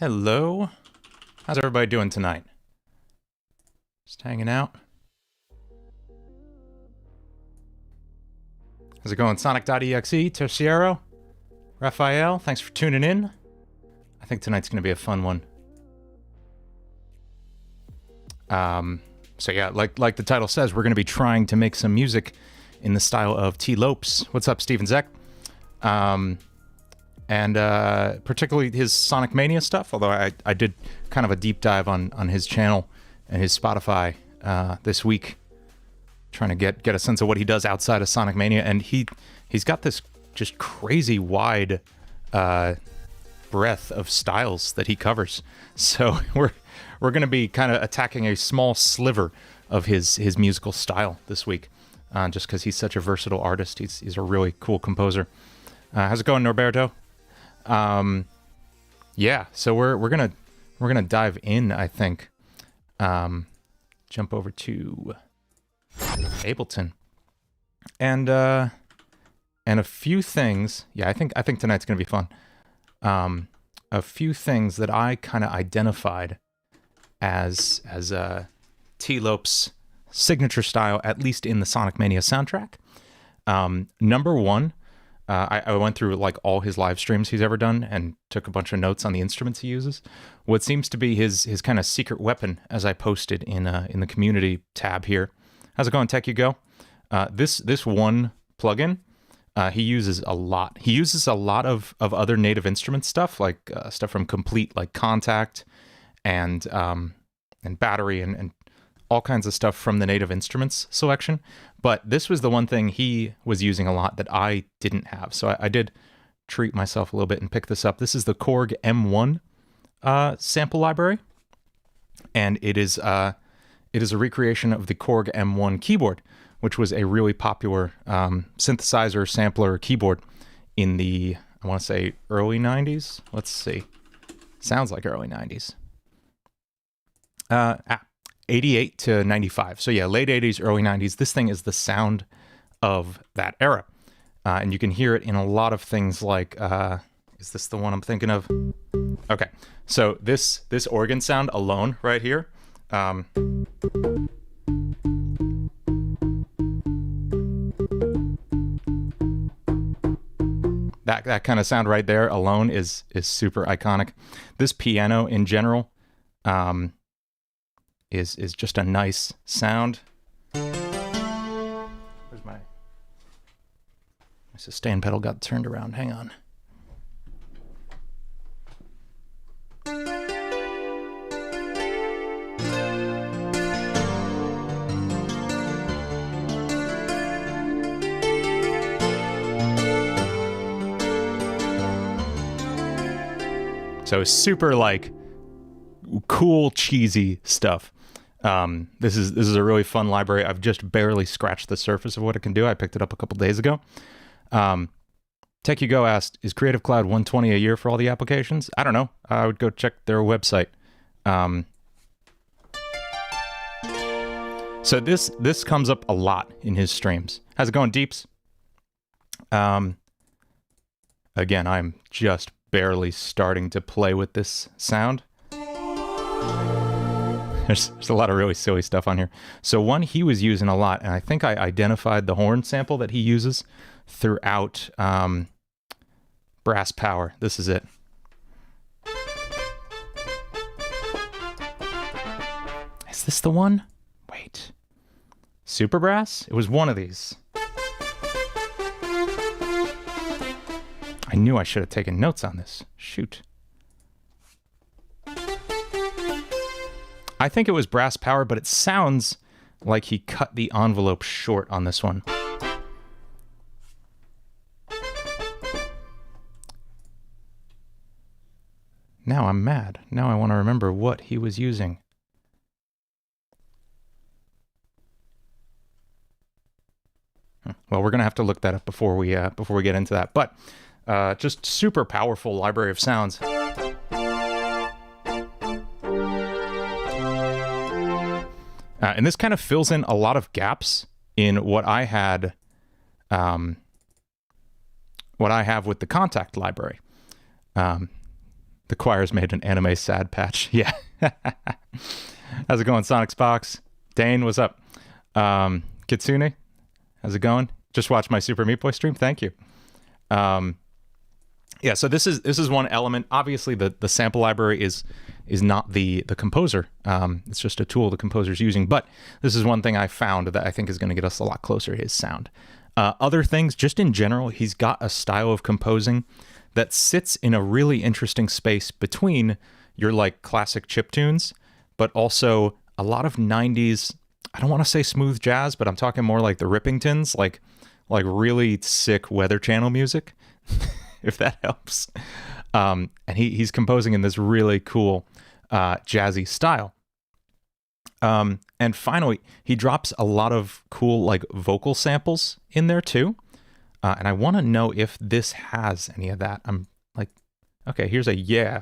Hello. How's everybody doing tonight? Just hanging out. How's it going? Sonic.exe, Terciero, Raphael, thanks for tuning in. I think tonight's going to be a fun one. So yeah, like the title says, we're going to be trying to make some music in the style of T. Lopes. What's up, Steven Zek? And particularly his Sonic Mania stuff, although I did kind of a deep dive on his channel and his Spotify this week, trying to get a sense of what he does outside of Sonic Mania, and he's got this just crazy wide breadth of styles that he covers. So we're going to be kind of attacking a small sliver of his musical style this week, just because he's such a versatile artist. He's a really cool composer. How's it going, Norberto? Yeah, so we're gonna dive in, I think. Jump over to Ableton, and a few things. Yeah, I think tonight's gonna be fun. A few things that I kind of identified as T. Lopes' signature style, at least in the Sonic Mania soundtrack. Number one. I went through like all his live streams he's ever done and took a bunch of notes on the instruments he uses. What seems to be his kind of secret weapon, as I posted in the community tab here. How's it going, Tech You Go? This one plugin he uses a lot. He uses a lot of other native instrument stuff, like stuff from Complete, like Contact and Battery and all kinds of stuff from the native instruments selection. But this was the one thing he was using a lot that I didn't have. So I did treat myself a little bit and pick this up. This is the Korg M1 sample library. And it is a recreation of the Korg M1 keyboard, which was a really popular synthesizer sampler keyboard in the, I want to say, early 90s. Let's see. Sounds like early 90s. 88 to 95. So yeah, late 80s, early 90s. This thing is the sound of that era. And you can hear it in a lot of things like, is this the one I'm thinking of? Okay, so this organ sound alone right here. That kind of sound right there alone is super iconic. This piano in general, is just a nice sound. Where's my sustain pedal got turned around? Hang on. So it's super like cool, cheesy stuff. This is a really fun library. I've just barely scratched the surface of what it can do. I picked it up a couple days ago. Tech You Go asked, is Creative Cloud $120 a year for all the applications? I don't know. I would go check their website. So this comes up a lot in his streams. How's it going, Deeps? Again, I'm just barely starting to play with this sound. There's a lot of really silly stuff on here. So one he was using a lot, and I think I identified the horn sample that he uses throughout Brass Power. This is it. Is this the one? Wait. Super Brass? It was one of these. I knew I should have taken notes on this. Shoot. I think it was Brass Power, but it sounds like he cut the envelope short on this one. Now I'm mad. Now I want to remember what he was using. Well, we're gonna have to look that up before we get into that. But just super powerful library of sounds. And this kind of fills in a lot of gaps in what I had, what I have with the Contact library. The choir's made an anime sad patch. Yeah. How's it going, Sonic's Box? Dane, what's up? Kitsune, how's it going? Just watched my Super Meat Boy stream. Thank you. Yeah, so this is one element. Obviously, the sample library is not the composer. It's just a tool the composer's using. But this is one thing I found that I think is going to get us a lot closer to his sound. Other things, just in general, he's got a style of composing that sits in a really interesting space between your like classic chiptunes, but also a lot of 90s, I don't want to say smooth jazz, but I'm talking more like the Rippingtons, like really sick Weather Channel music, if that helps. And he's composing in this really cool jazzy style. And finally, he drops a lot of cool like vocal samples in there too. And I want to know if this has any of that. I'm like, okay, here's a yeah.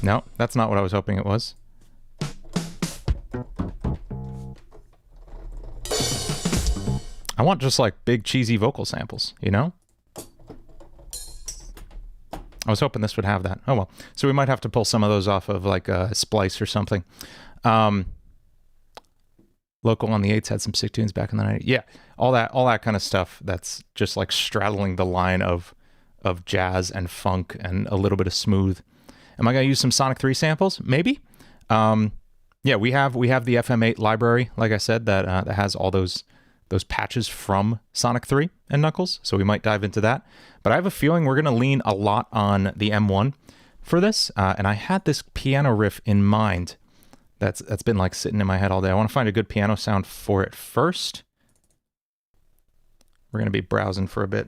No, that's not what I was hoping it was. I want just like big cheesy vocal samples, you know? I was hoping this would have that. Oh well. So we might have to pull some of those off of like a splice or something. Local on the 8s had some sick tunes back in the 90s. Yeah, all that kind of stuff that's just like straddling the line of jazz and funk and a little bit of smooth. Am I going to use some Sonic 3 samples? Maybe. Yeah, we have the FM8 library, like I said, that has all those patches from Sonic 3 and Knuckles, so we might dive into that. But I have a feeling we're going to lean a lot on the M1 for this, and I had this piano riff in mind that's been like sitting in my head all day. I want to find a good piano sound for it first. We're going to be browsing for a bit.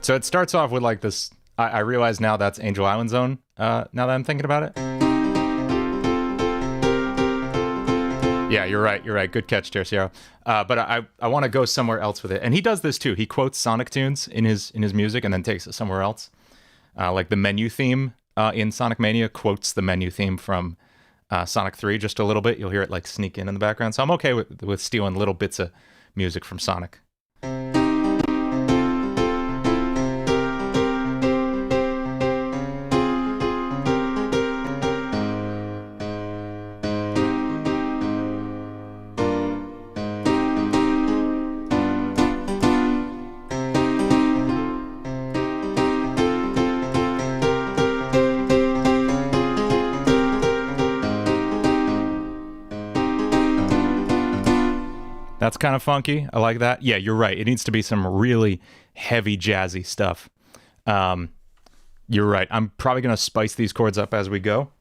So it starts off with like this, I realize now that's Angel Island Zone, now that I'm thinking about it. Yeah, you're right, good catch, Terciaro. But I want to go somewhere else with it. And he does this too, he quotes Sonic tunes in his music and then takes it somewhere else. Like the menu theme in Sonic Mania quotes the menu theme from Sonic 3 just a little bit. You'll hear it like sneak in the background. So I'm okay with stealing little bits of music from Sonic. That's kind of funky. I like that. Yeah, you're right. It needs to be some really heavy jazzy stuff. You're right. I'm probably going to spice these chords up as we go.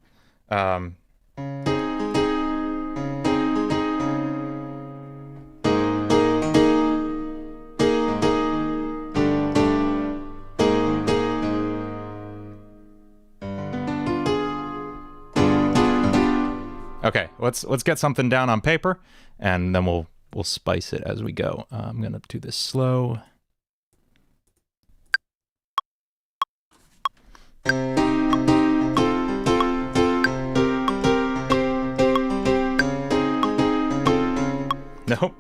Okay, let's get something down on paper, and then we'll spice it as we go. I'm gonna do this slow. Nope.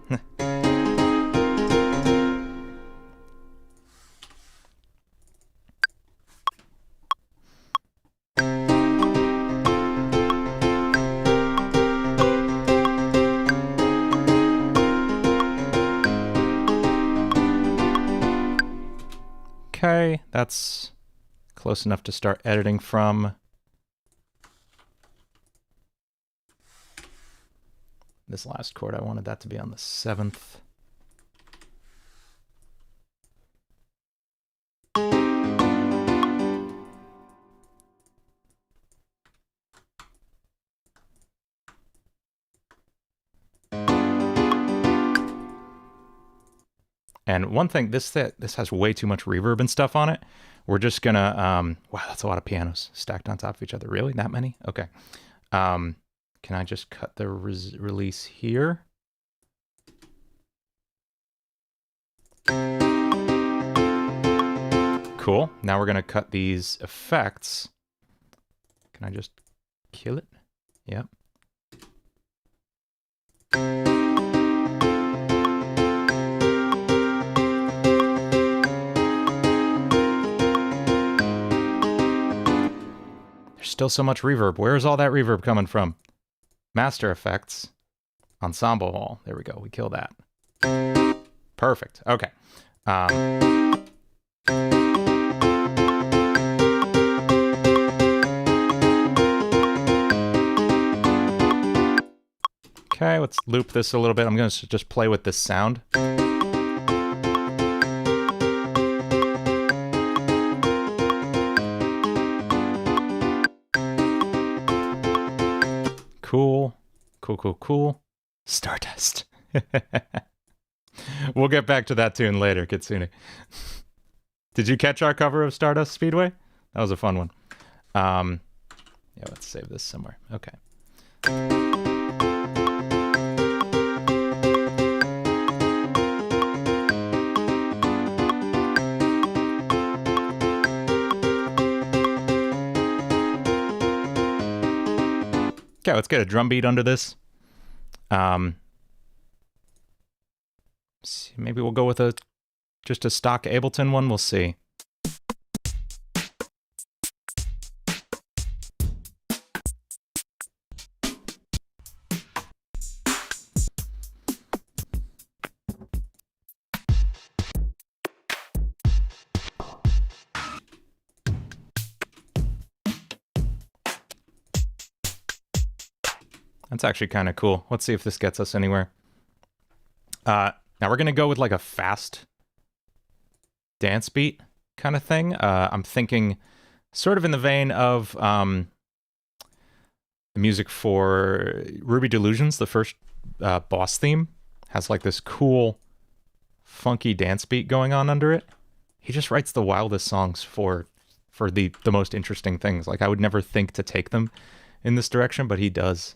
Okay, that's close enough to start editing from. This last chord, I wanted that to be on the 7th. And one thing, this has way too much reverb and stuff on it. we're just gonna, wow, that's a lot of pianos stacked on top of each other. Really? That many? Okay. Can I just cut the release here? Cool. Now we're gonna cut these effects. Can I just kill it? Yep. There's still so much reverb. Where's all that reverb coming from? Master Effects. Ensemble Hall. There we go. We kill that. Perfect. Okay. Okay, let's loop this a little bit. I'm going to just play with this sound. Cool. Cool, cool, cool. Stardust. We'll get back to that tune later, Kitsune. Did you catch our cover of Stardust Speedway? That was a fun one. Yeah, let's save this somewhere. Okay. Okay, let's get a drum beat under this. Maybe we'll go with just a stock Ableton one. We'll see. That's actually kind of cool. Let's see if this gets us anywhere. Now we're going to go with like a fast dance beat kind of thing. I'm thinking sort of in the vein of the music for Ruby Delusions, the first boss theme. Has like this cool, funky dance beat going on under it. He just writes the wildest songs for the most interesting things. Like I would never think to take them in this direction, but he does.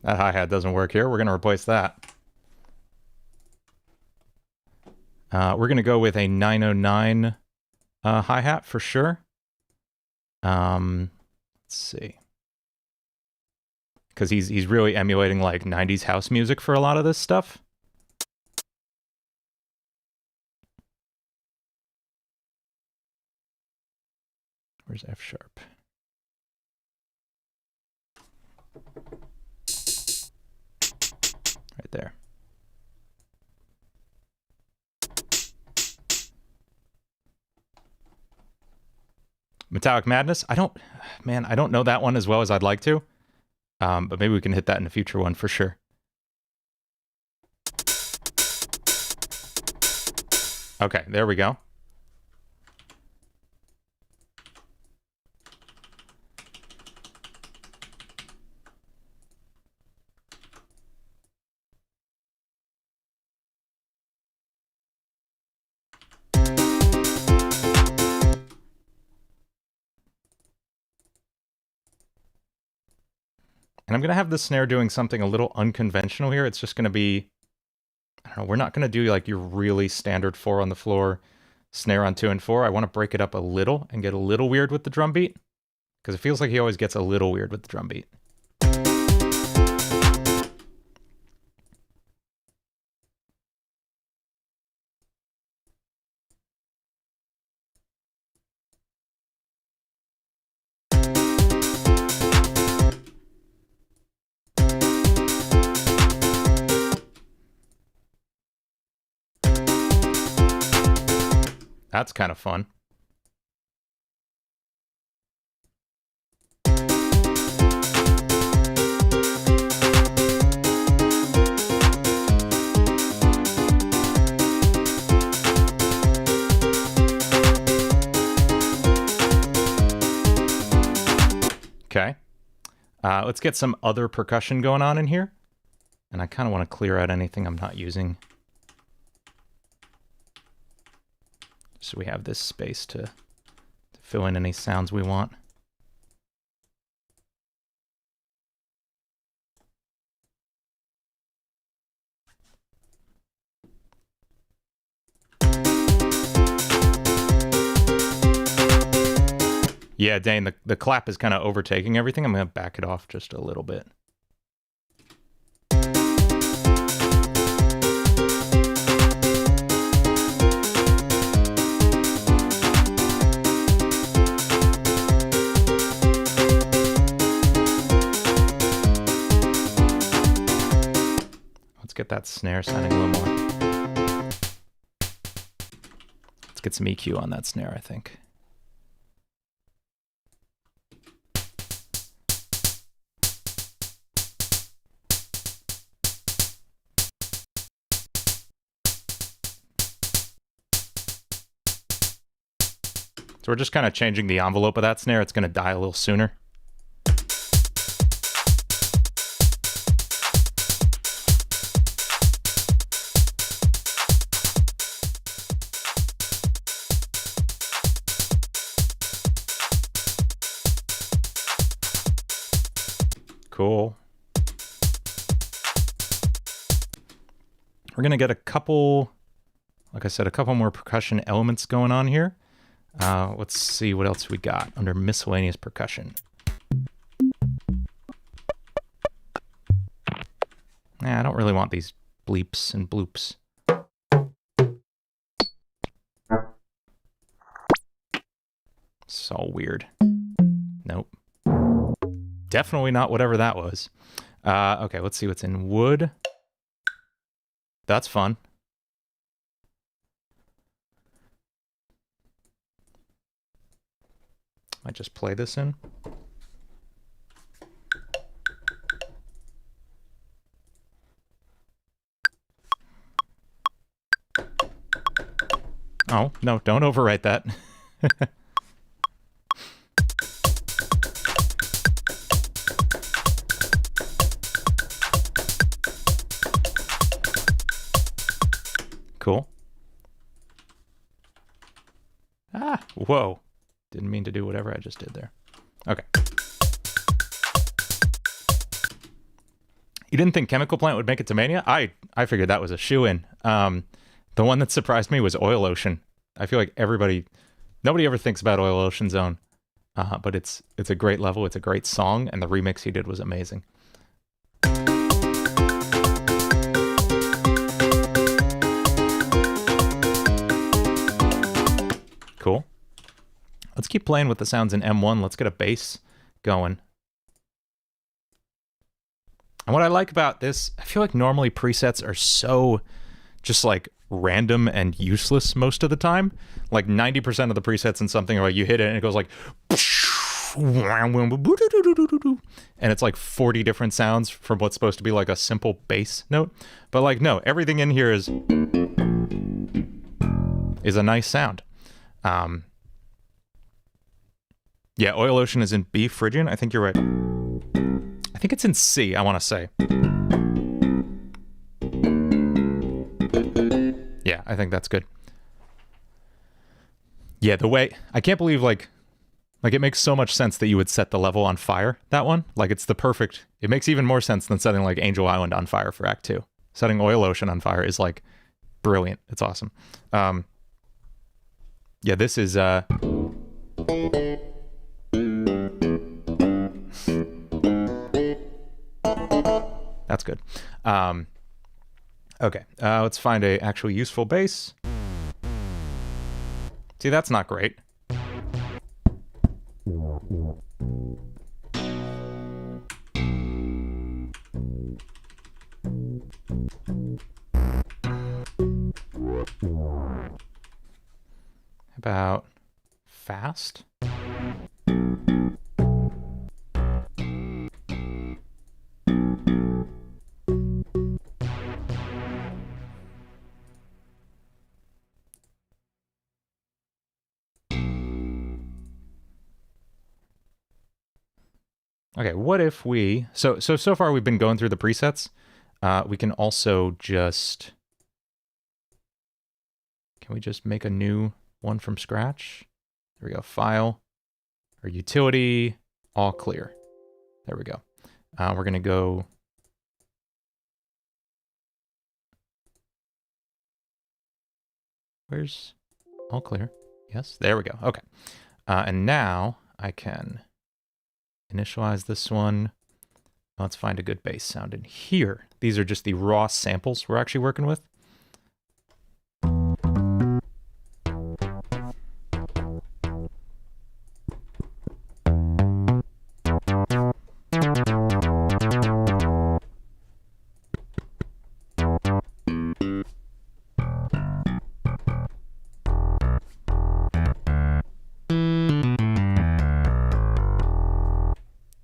That hi-hat doesn't work here. We're going to replace that. We're going to go with a 909 hi-hat for sure. Let's see. Because he's really emulating like 90s house music for a lot of this stuff. Where's F sharp? Right there. Metallic Madness. I don't know that one as well as I'd like to. But maybe we can hit that in a future one for sure. Okay, there we go. And I'm going to have the snare doing something a little unconventional here. It's just going to be, I don't know, we're not going to do like your really standard 4 on the floor snare on 2 and 4. I want to break it up a little and get a little weird with the drum beat. Because it feels like he always gets a little weird with the drum beat. That's kind of fun. Okay. Let's get some other percussion going on in here. And I kind of want to clear out anything I'm not using. So we have this space to fill in any sounds we want. Yeah, Dane, the clap is kind of overtaking everything. I'm going to back it off just a little bit. Let's get that snare sounding a little more. Let's get some EQ on that snare, I think. So we're just kind of changing the envelope of that snare. It's going to die a little sooner. Cool. We're going to get a couple, like I said, a couple more percussion elements going on here. Let's see what else we got under miscellaneous percussion. I don't really want these bleeps and bloops. So weird. Nope. Definitely not whatever that was. Okay, let's see what's in wood. That's fun. Might just play this in. Oh, no, don't overwrite that. Cool. Ah, whoa. Didn't mean to do whatever I just did there. Okay. You didn't think Chemical Plant would make it to Mania? I figured that was a shoo-in. The one that surprised me was Oil Ocean. I feel like nobody ever thinks about Oil Ocean Zone, but it's a great level. It's a great song, and the remix he did was amazing. Cool. Let's keep playing with the sounds in M1. Let's get a bass going. And what I like about this, I feel like normally presets are so just like random and useless most of the time. Like 90% of the presets in something are like you hit it and it goes like and it's like 40 different sounds from what's supposed to be like a simple bass note. But like no, everything in here is a nice sound. Yeah, Oil Ocean is in B Phrygian. I think you're right. I think it's in C, I want to say. Yeah, I think that's good. Yeah, the way... I can't believe, like it makes so much sense that you would set the level on fire, that one. Like, it's the perfect... It makes even more sense than setting, like, Angel Island on fire for Act 2. Setting Oil Ocean on fire is, like, brilliant. It's awesome. Yeah, this is... That's good. Okay, let's find a actual useful bass. See, that's not great. about fast? Okay, what if we... So far we've been going through the presets. We can also just... Can we just make a new one from scratch? There we go. File, or utility, all clear. There we go. We're going to go... Where's all clear? Yes, there we go. Okay. And now I can initialize this one. Let's find a good bass sound in here. These are just the raw samples we're actually working with.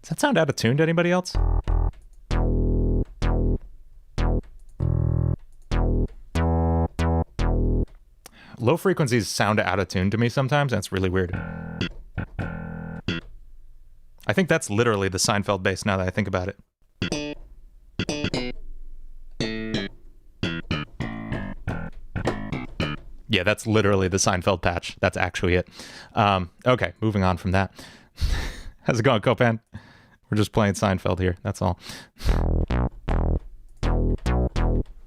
Does that sound out of tune to anybody else? Low frequencies sound out of tune to me sometimes. That's really weird. I think that's literally the Seinfeld bass now that I think about it. Yeah, that's literally the Seinfeld patch. That's actually it. Okay, moving on from that. How's it going, Copan? We're just playing Seinfeld here. That's all.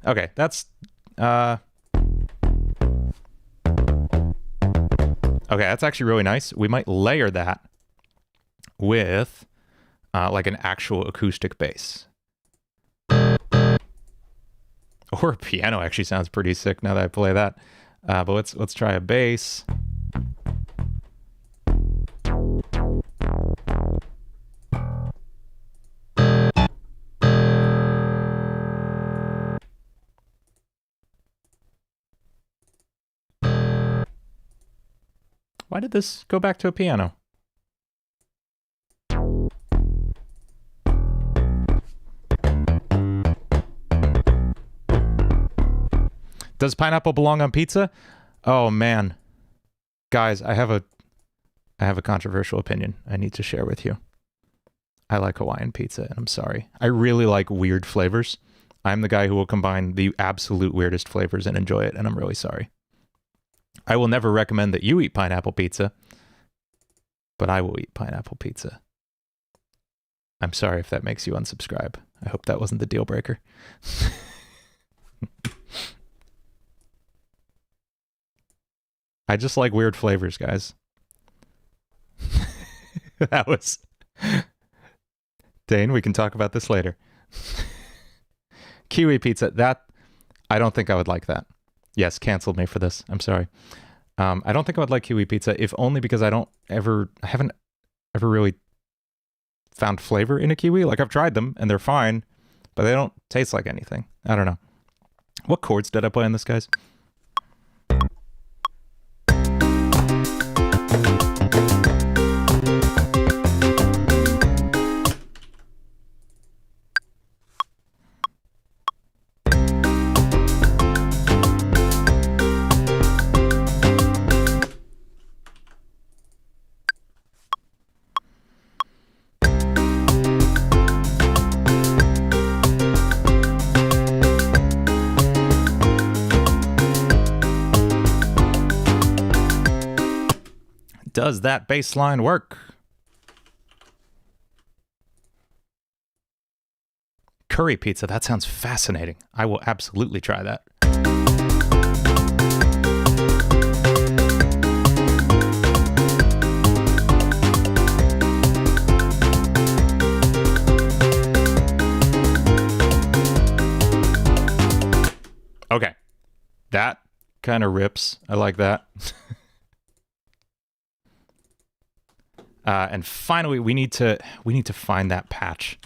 Okay, that's... Okay, that's actually really nice. We might layer that with like an actual acoustic bass. Or a piano actually sounds pretty sick now that I play that. But let's try a bass. Why did this go back to a piano? Does pineapple belong on pizza? Oh man. Guys, I have a controversial opinion I need to share with you. I like Hawaiian pizza, and I'm sorry. I really like weird flavors. I'm the guy who will combine the absolute weirdest flavors and enjoy it, and I'm really sorry. I will never recommend that you eat pineapple pizza, but I will eat pineapple pizza. I'm sorry if that makes you unsubscribe. I hope that wasn't the deal breaker. I just like weird flavors, guys. That was... Dane, we can talk about this later. Kiwi pizza, that... I don't think I would like that. Yes, canceled me for this. I'm sorry. I don't think I would like kiwi pizza, if only because I haven't ever really found flavor in a kiwi. Like, I've tried them, and they're fine, but they don't taste like anything. I don't know. What chords did I play on this, guys? Does that bass line work? Curry pizza, that sounds fascinating. I will absolutely try that. Okay. That kind of rips. I like that. And finally, we need to find that patch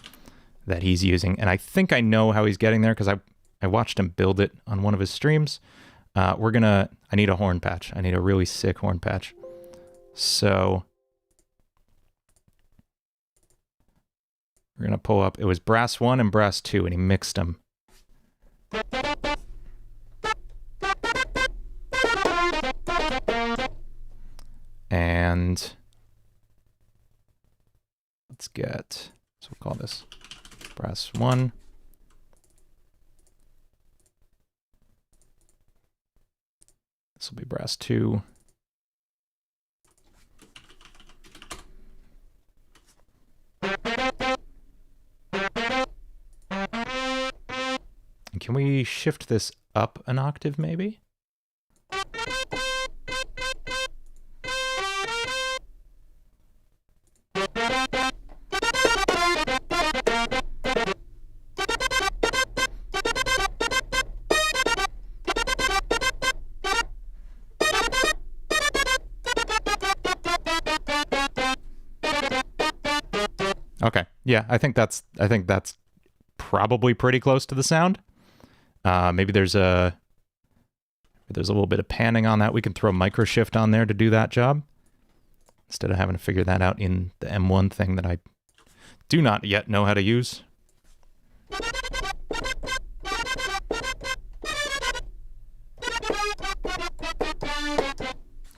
that he's using. And I think I know how he's getting there because I watched him build it on one of his streams. I need a horn patch. I need a really sick horn patch. So we're gonna pull up, it was brass 1 and brass 2, and he mixed them. And let's get, so we'll call this brass 1. This will be brass 2. And can we shift this up an octave maybe? Okay, yeah, I think that's probably pretty close to the sound. Maybe there's a little bit of panning on that. We can throw micro shift on there to do that job, instead of having to figure that out in the M1 thing that I do not yet know how to use.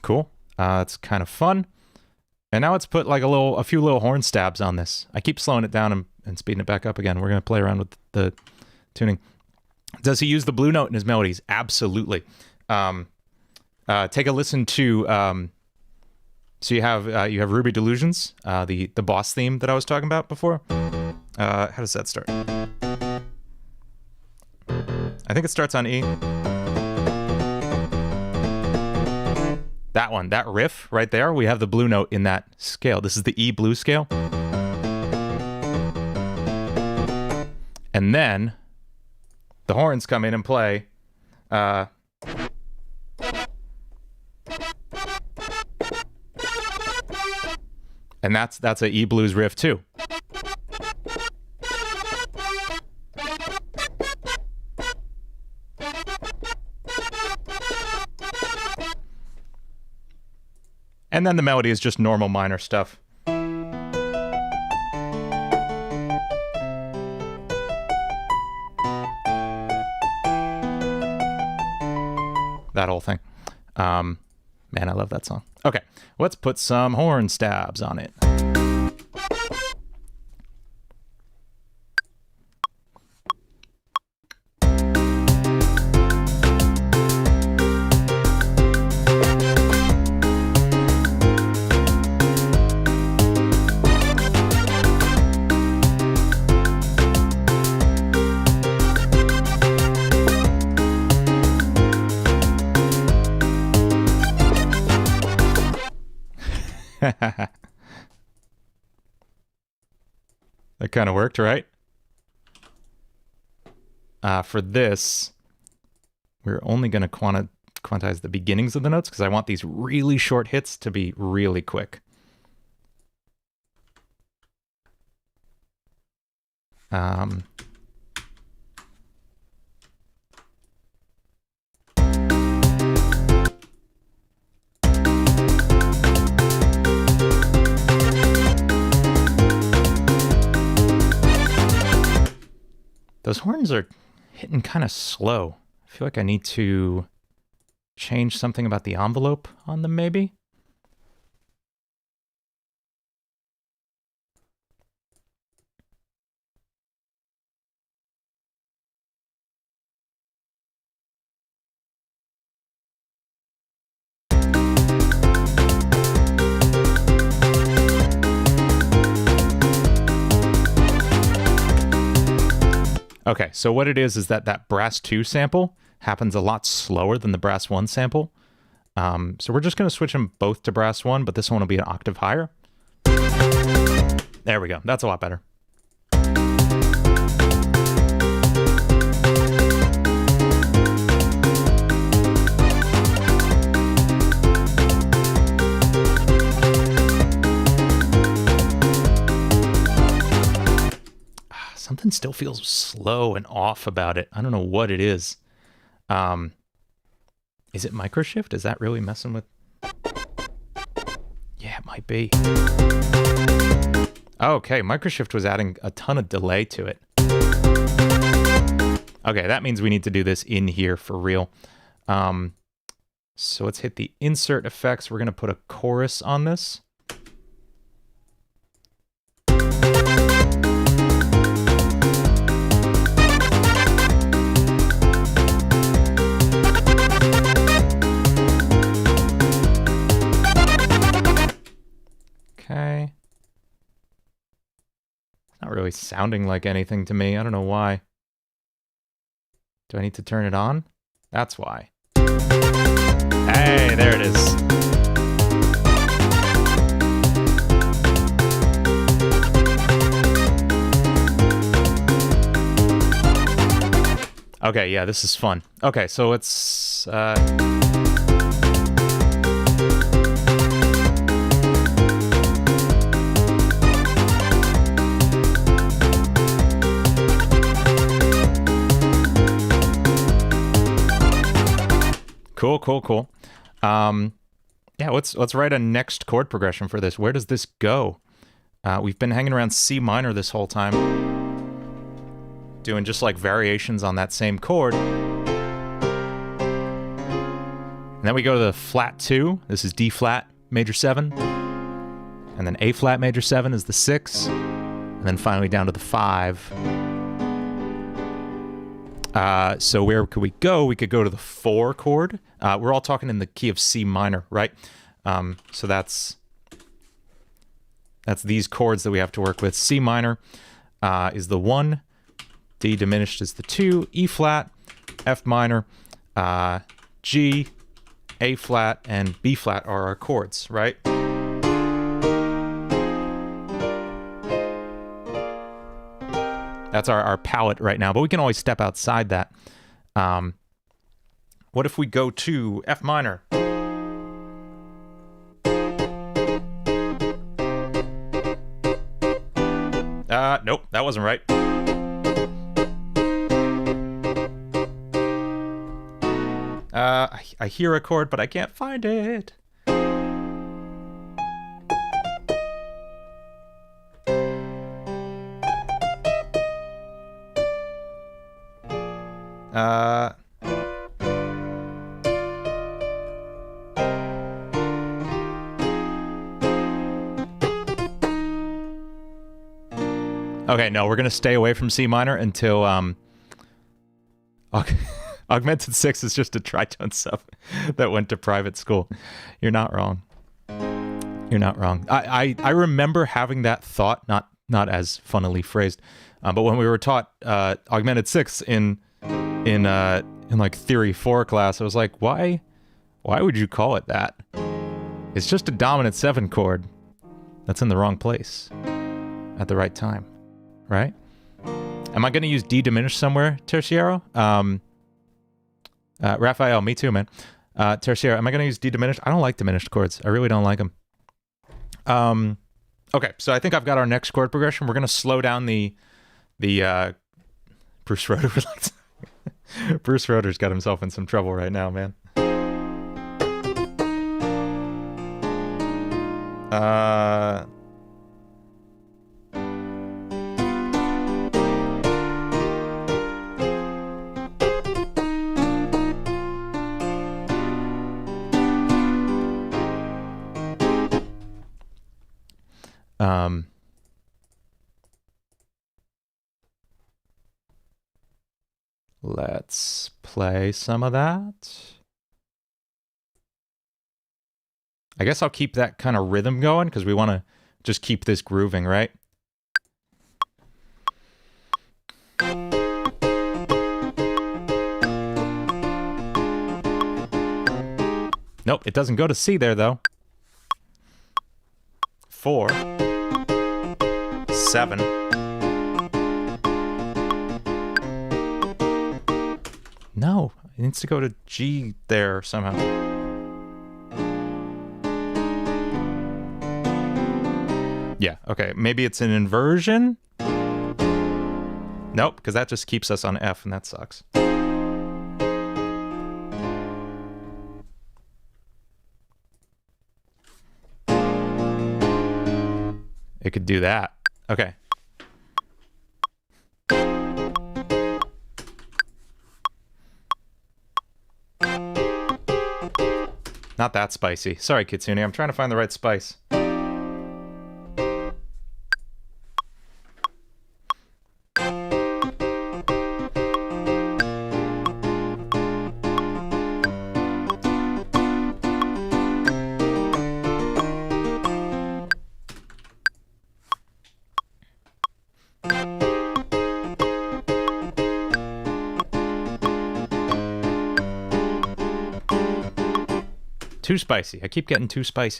Cool. It's kind of fun. And now let's put like a few little horn stabs on this. I keep slowing it down and speeding it back up again. We're going to play around with the tuning. Does he use the blue note in his melodies? Absolutely. Take a listen to, so you have Ruby Delusions, the boss theme that I was talking about before. How does that start? I think it starts on E. That one, that riff right there, we have the blue note in that scale. This is the E blue scale. And then the horns come in and play. And that's a E blues riff too. And then the melody is just normal minor stuff. That whole thing. Man, I love that song. Okay, let's put some horn stabs on it. That kind of worked, right? For this, we're only going to quantize the beginnings of the notes because I want these really short hits to be really quick. Those horns are hitting kind of slow. I feel like I need to change something about the envelope on them, maybe? Okay, so what it is that brass 2 sample happens a lot slower than the brass 1 sample. So we're just going to switch them both to brass 1, but this one will be an octave higher. There we go. That's a lot better. Something still feels slow and off about it. I don't know what it is. Is it microshift? Is that really messing with... Yeah, it might be. Okay, microshift was adding a ton of delay to it. Okay, that means we need to do this in here for real. So let's hit the insert effects. We're going to put a chorus on this. Okay. It's not really sounding like anything to me. I don't know why. Do I need to turn it on? That's why. Hey, there it is. Okay, yeah, this is fun. Okay, so it's... Cool. Yeah, let's write a next chord progression for this. Where does this go? We've been hanging around C minor this whole time, doing just like variations on that same chord. And then we go to the flat 2. This is D flat major 7. And then A flat major 7 is the 6. And then finally down to the 5. So where could we go? We could go to the 4 chord. We're all talking in the key of C minor, right? So that's these chords that we have to work with. C minor is the 1, D diminished is the 2, E flat, F minor, G, A flat, and B flat are our chords, right? That's our palette right now, but we can always step outside that. What if we go to F minor? Nope, that wasn't right. I hear a chord, but I can't find it. Okay, no, we're gonna stay away from C minor until Augmented 6 is just a tritone sub that went to private school. You're not wrong. You're not wrong. I remember having that thought, not as funnily phrased, but when we were taught Augmented 6 in like Theory 4 class, I was like, why would you call it that? It's just a dominant 7 chord that's in the wrong place at the right time, right? Am I going to use D diminished somewhere, Terciero? Raphael, me too, man. Terciero, am I going to use D diminished? I don't like diminished chords. I really don't like them. Okay, so I think I've got our next chord progression. We're going to slow down the Bruce Schroeder would like to... Bruce Schroeder's got himself in some trouble right now, man. Let's play some of that. I guess I'll keep that kind of rhythm going because we want to just keep this grooving, right? Nope, it doesn't go to C there, though. 4, 7. No, it needs to go to G there somehow. Yeah, okay, maybe it's an inversion? Nope, because that just keeps us on F, and that sucks. It could do that. Okay. Not that spicy. Sorry, Kitsune. I'm trying to find the right spice. Too spicy. I keep getting too spicy.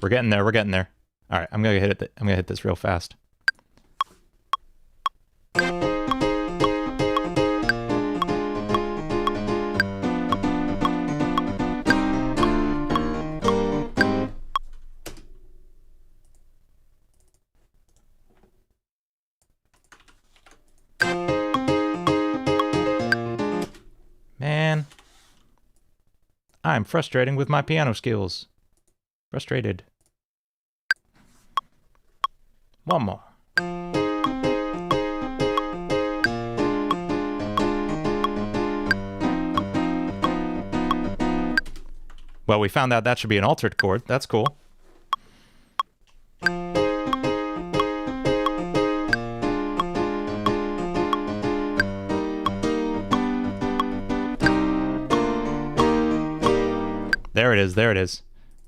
We're getting there. We're getting there. All right, I'm gonna hit it. I'm gonna hit this real fast. Man, I'm frustrating with my piano skills. Frustrated. One more. Well, we found out that should be an altered chord. That's cool. There it is, there it is.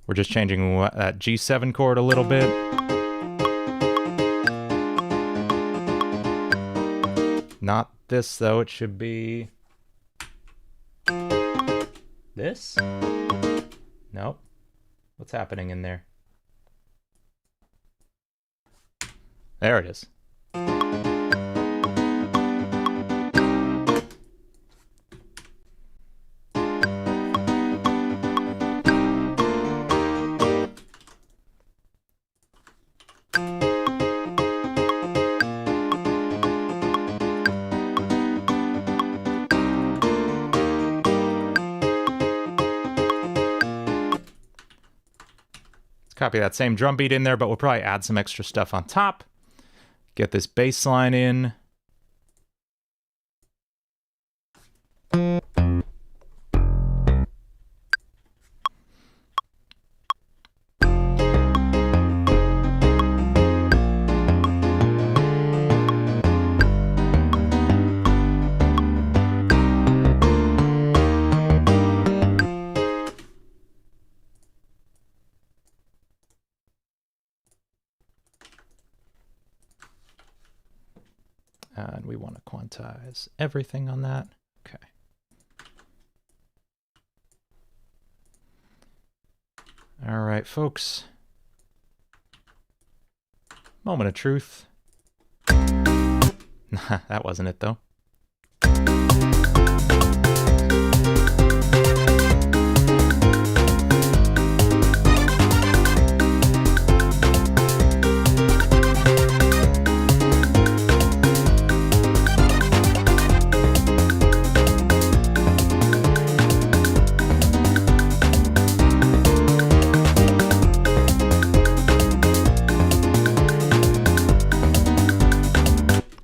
We're just changing that G7 chord a little bit. Not this, though. It should be... this? Nope. What's happening in there? There it is. Copy that same drum beat in there, but we'll probably add some extra stuff on top. Get this bass line in. And we want to quantize everything on that. Okay. All right, folks. Moment of truth. That wasn't it, though.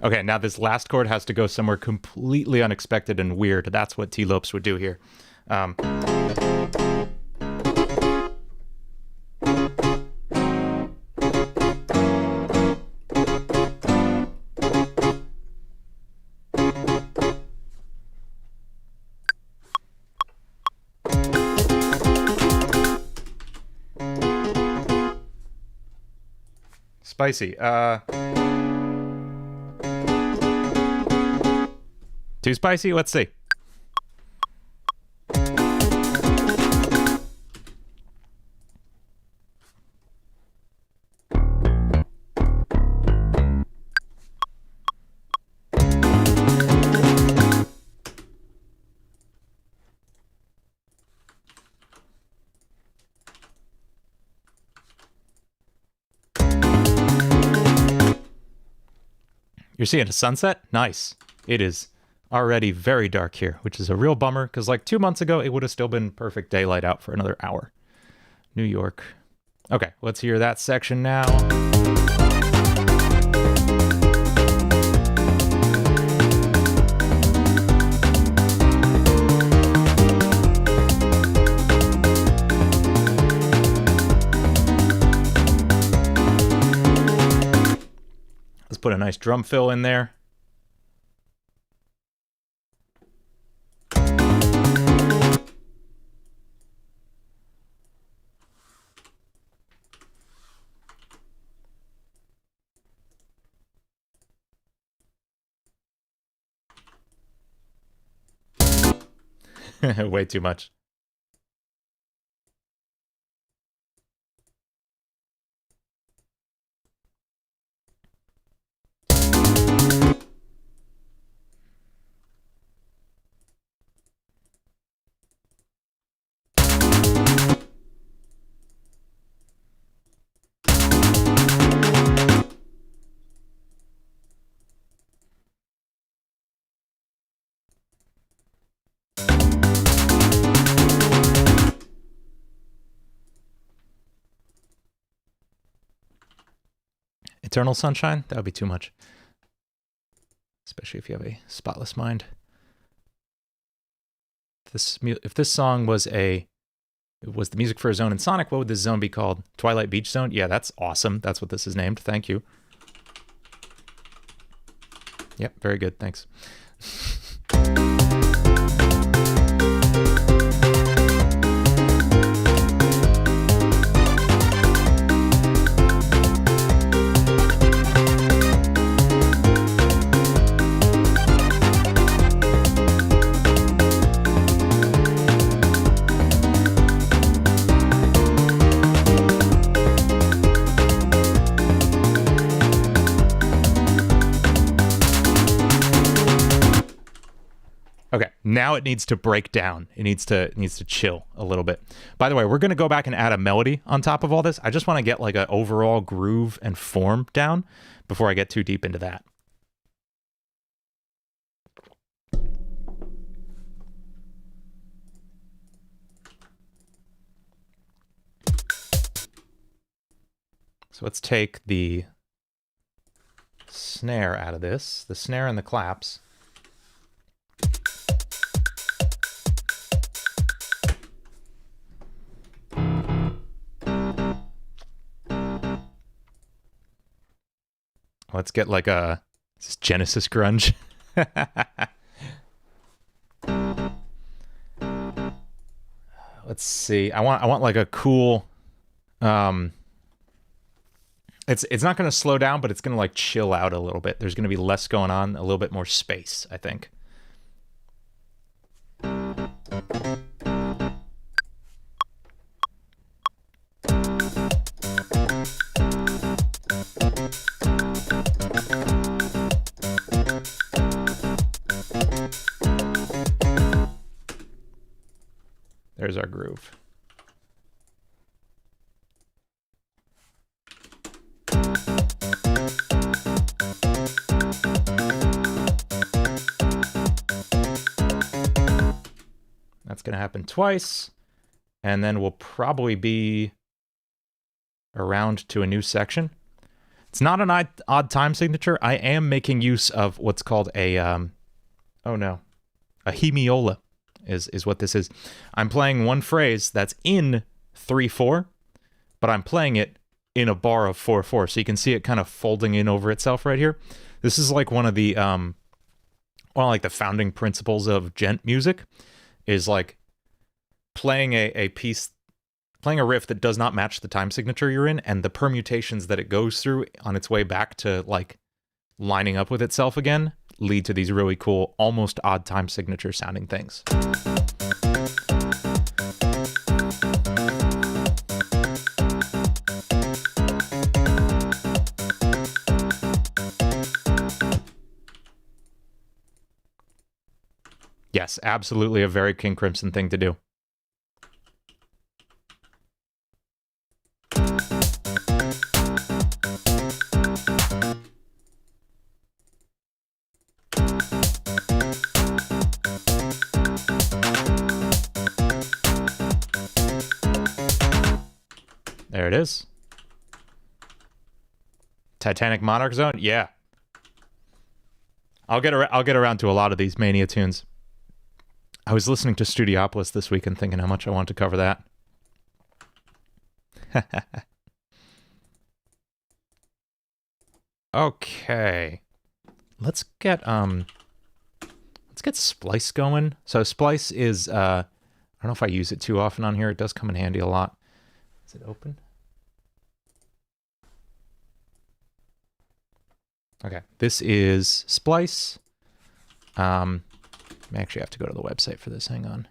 Okay, now this last chord has to go somewhere completely unexpected and weird. That's what T. Lopes would do here. Spicy. Too spicy? Let's see. You're seeing a sunset? Nice. It is already very dark here, which is a real bummer, because like 2 months ago, it would have still been perfect daylight out for another hour. New York. Okay, let's hear that section now. Let's put a nice drum fill in there. Way too much. Eternal Sunshine? That would be too much. Especially if you have a spotless mind. If this song was the music for a zone in Sonic, what would this zone be called? Twilight Beach Zone? Yeah, that's awesome. That's what this is named. Thank you. Yep, very good. Thanks. Okay, now it needs to break down. It needs to chill a little bit. By the way, we're going to go back and add a melody on top of all this. I just want to get like an overall groove and form down before I get too deep into that. So let's take the snare out of this, the snare and the claps. Let's get like a Genesis grunge. Let's see. I want like a cool. It's not going to slow down, but it's going to like chill out a little bit. There's going to be less going on, a little bit more space, I think. There's our groove. That's going to happen twice, and then we'll probably be around to a new section. It's not an odd time signature. I am making use of what's called a, a hemiola is what this is. I'm playing one phrase that's in 3/4, but I'm playing it in a bar of 4/4, so you can see it kind of folding in over itself right here. This is like one of the, the founding principles of gent music, is like playing a piece, playing a riff that does not match the time signature you're in, and the permutations that it goes through on its way back to like lining up with itself again lead to these really cool, almost odd time signature sounding things. Yes, absolutely a very King Crimson thing to do. There it is. Titanic Monarch Zone? Yeah. I'll get around to a lot of these Mania tunes. I was listening to Studiopolis this week and thinking how much I want to cover that. Okay. Let's get Splice going. So Splice is I don't know if I use it too often on here. It does come in handy a lot. Is it open? Okay, this is Splice. I actually have to go to the website for this. Hang on.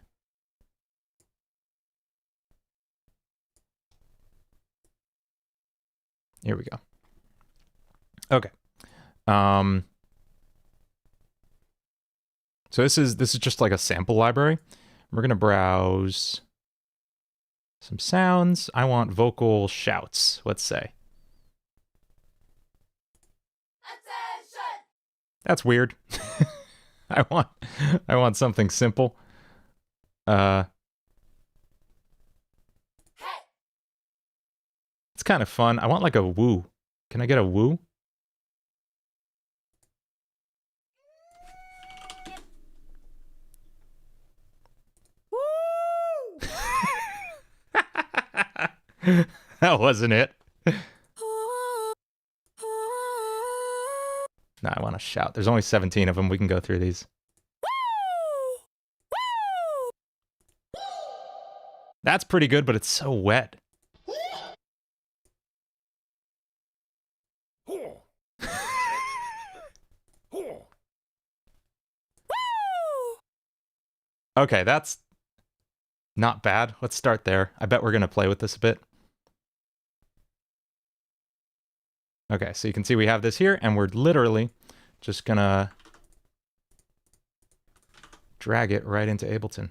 Here we go. Okay. So this is just like a sample library. We're gonna browse some sounds. I want vocal shouts, let's say. Attention! That's weird. I want something simple. It's kind of fun. I want like a woo. Can I get a woo? That wasn't it. No, I want to shout. There's only 17 of them. We can go through these. That's pretty good, but it's so wet. Okay, that's not bad. Let's start there. I bet we're going to play with this a bit. Okay, so you can see we have this here, and we're literally just going to drag it right into Ableton.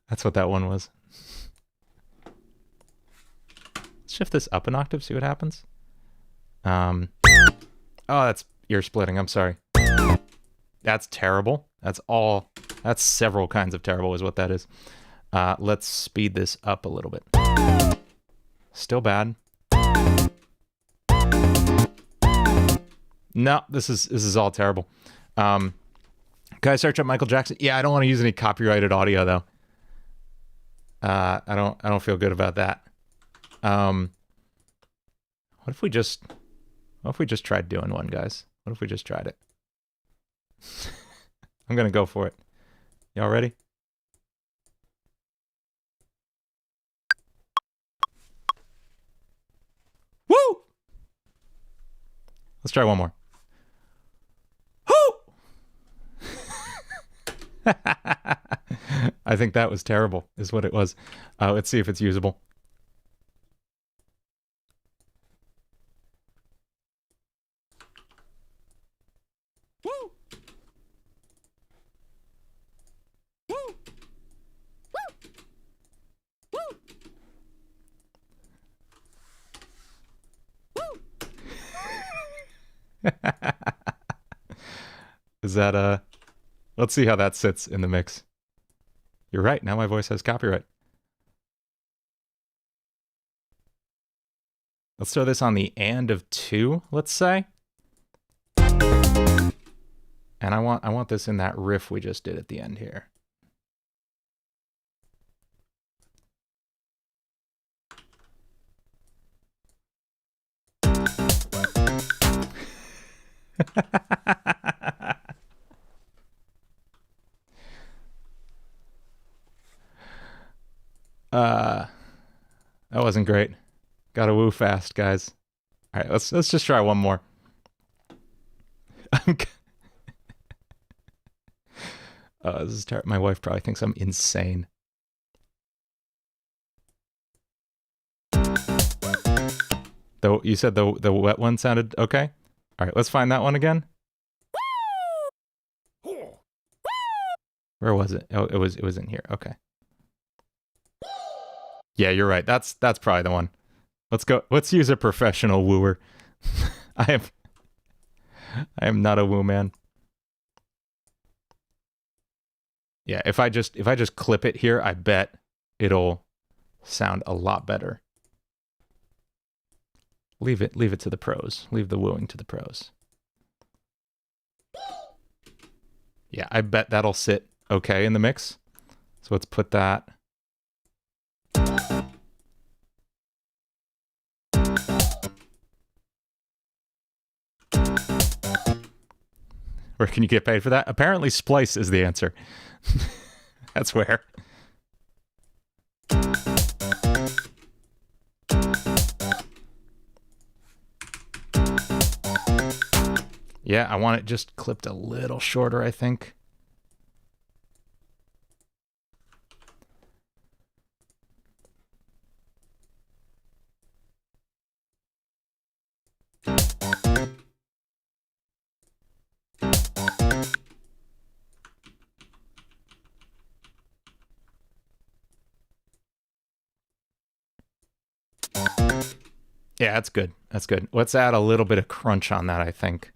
That's what that one was. Let's shift this up an octave, see what happens. Oh, that's ear splitting. I'm sorry. That's terrible. That's several kinds of terrible is what that is. Let's speed this up a little bit. Still bad. No, this is all terrible. Can I search up Michael Jackson? Yeah, I don't want to use any copyrighted audio though. I don't feel good about that. What if we just tried doing one, guys? What if we just tried it? I'm gonna go for it. Y'all ready? Woo! Let's try one more. Woo! I think that was terrible, is what it was. Let's see if it's usable. Woo! Woo! Woo! Woo! Is that let's see how that sits in the mix. You're right, now my voice has copyright. Let's throw this on the and of 2, let's say. And I want this in that riff we just did at the end here. That wasn't great. Gotta woo fast, guys. All right, let's just try one more. This is terrible. My wife probably thinks I'm insane. Though you said the wet one sounded okay. All right, let's find that one again. Where was it? Oh, it was in here. Okay. Yeah, you're right. That's probably the one. Let's go. Let's use a professional wooer. I am not a woo man. Yeah, if I just clip it here, I bet it'll sound a lot better. Leave it to the pros. Leave the wooing to the pros. Yeah, I bet that'll sit okay in the mix. So let's put that. Where can you get paid for that? Apparently Splice is the answer. That's where. Yeah, I want it just clipped a little shorter, I think. Yeah, that's good. That's good. Let's add a little bit of crunch on that, I think.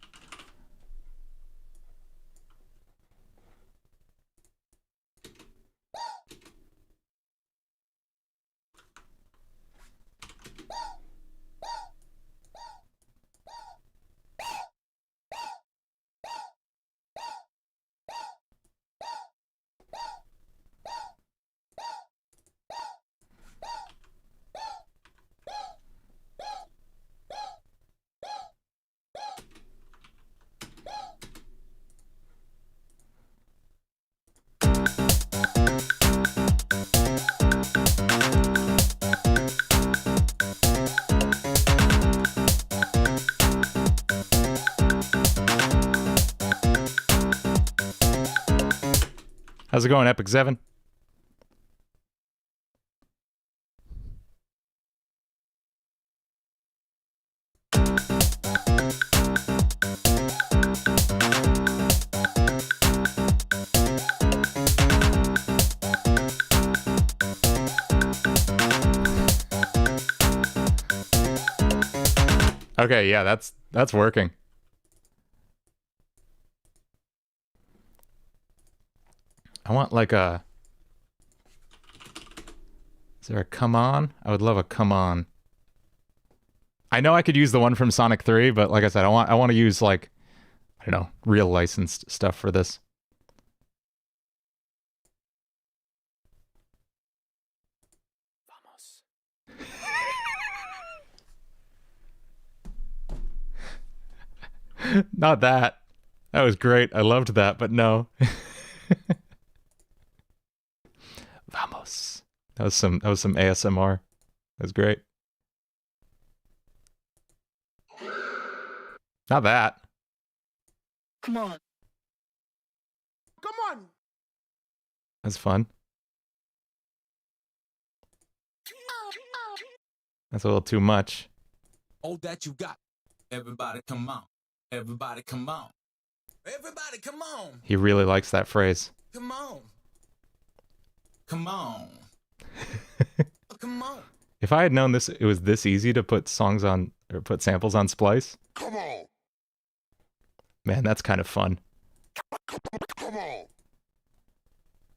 How's it going, Epic 7? Okay, yeah, that's working. I want like a... Is there a come on? I would love a come on. I know I could use the one from Sonic 3, but like I said, I want to use like, I don't know, real licensed stuff for this. Vamos. Not that. That was great. I loved that, but no. Vamos. That was some ASMR. That was great. Not that. Come on. Come on. That's fun. That's a little too much. All that you got. Everybody come on. Everybody come on. Everybody come on. He really likes that phrase. Come on. Come on. Come on. If I had known it was this easy to put songs on or put samples on Splice. Come on. Man, that's kind of fun. Come on.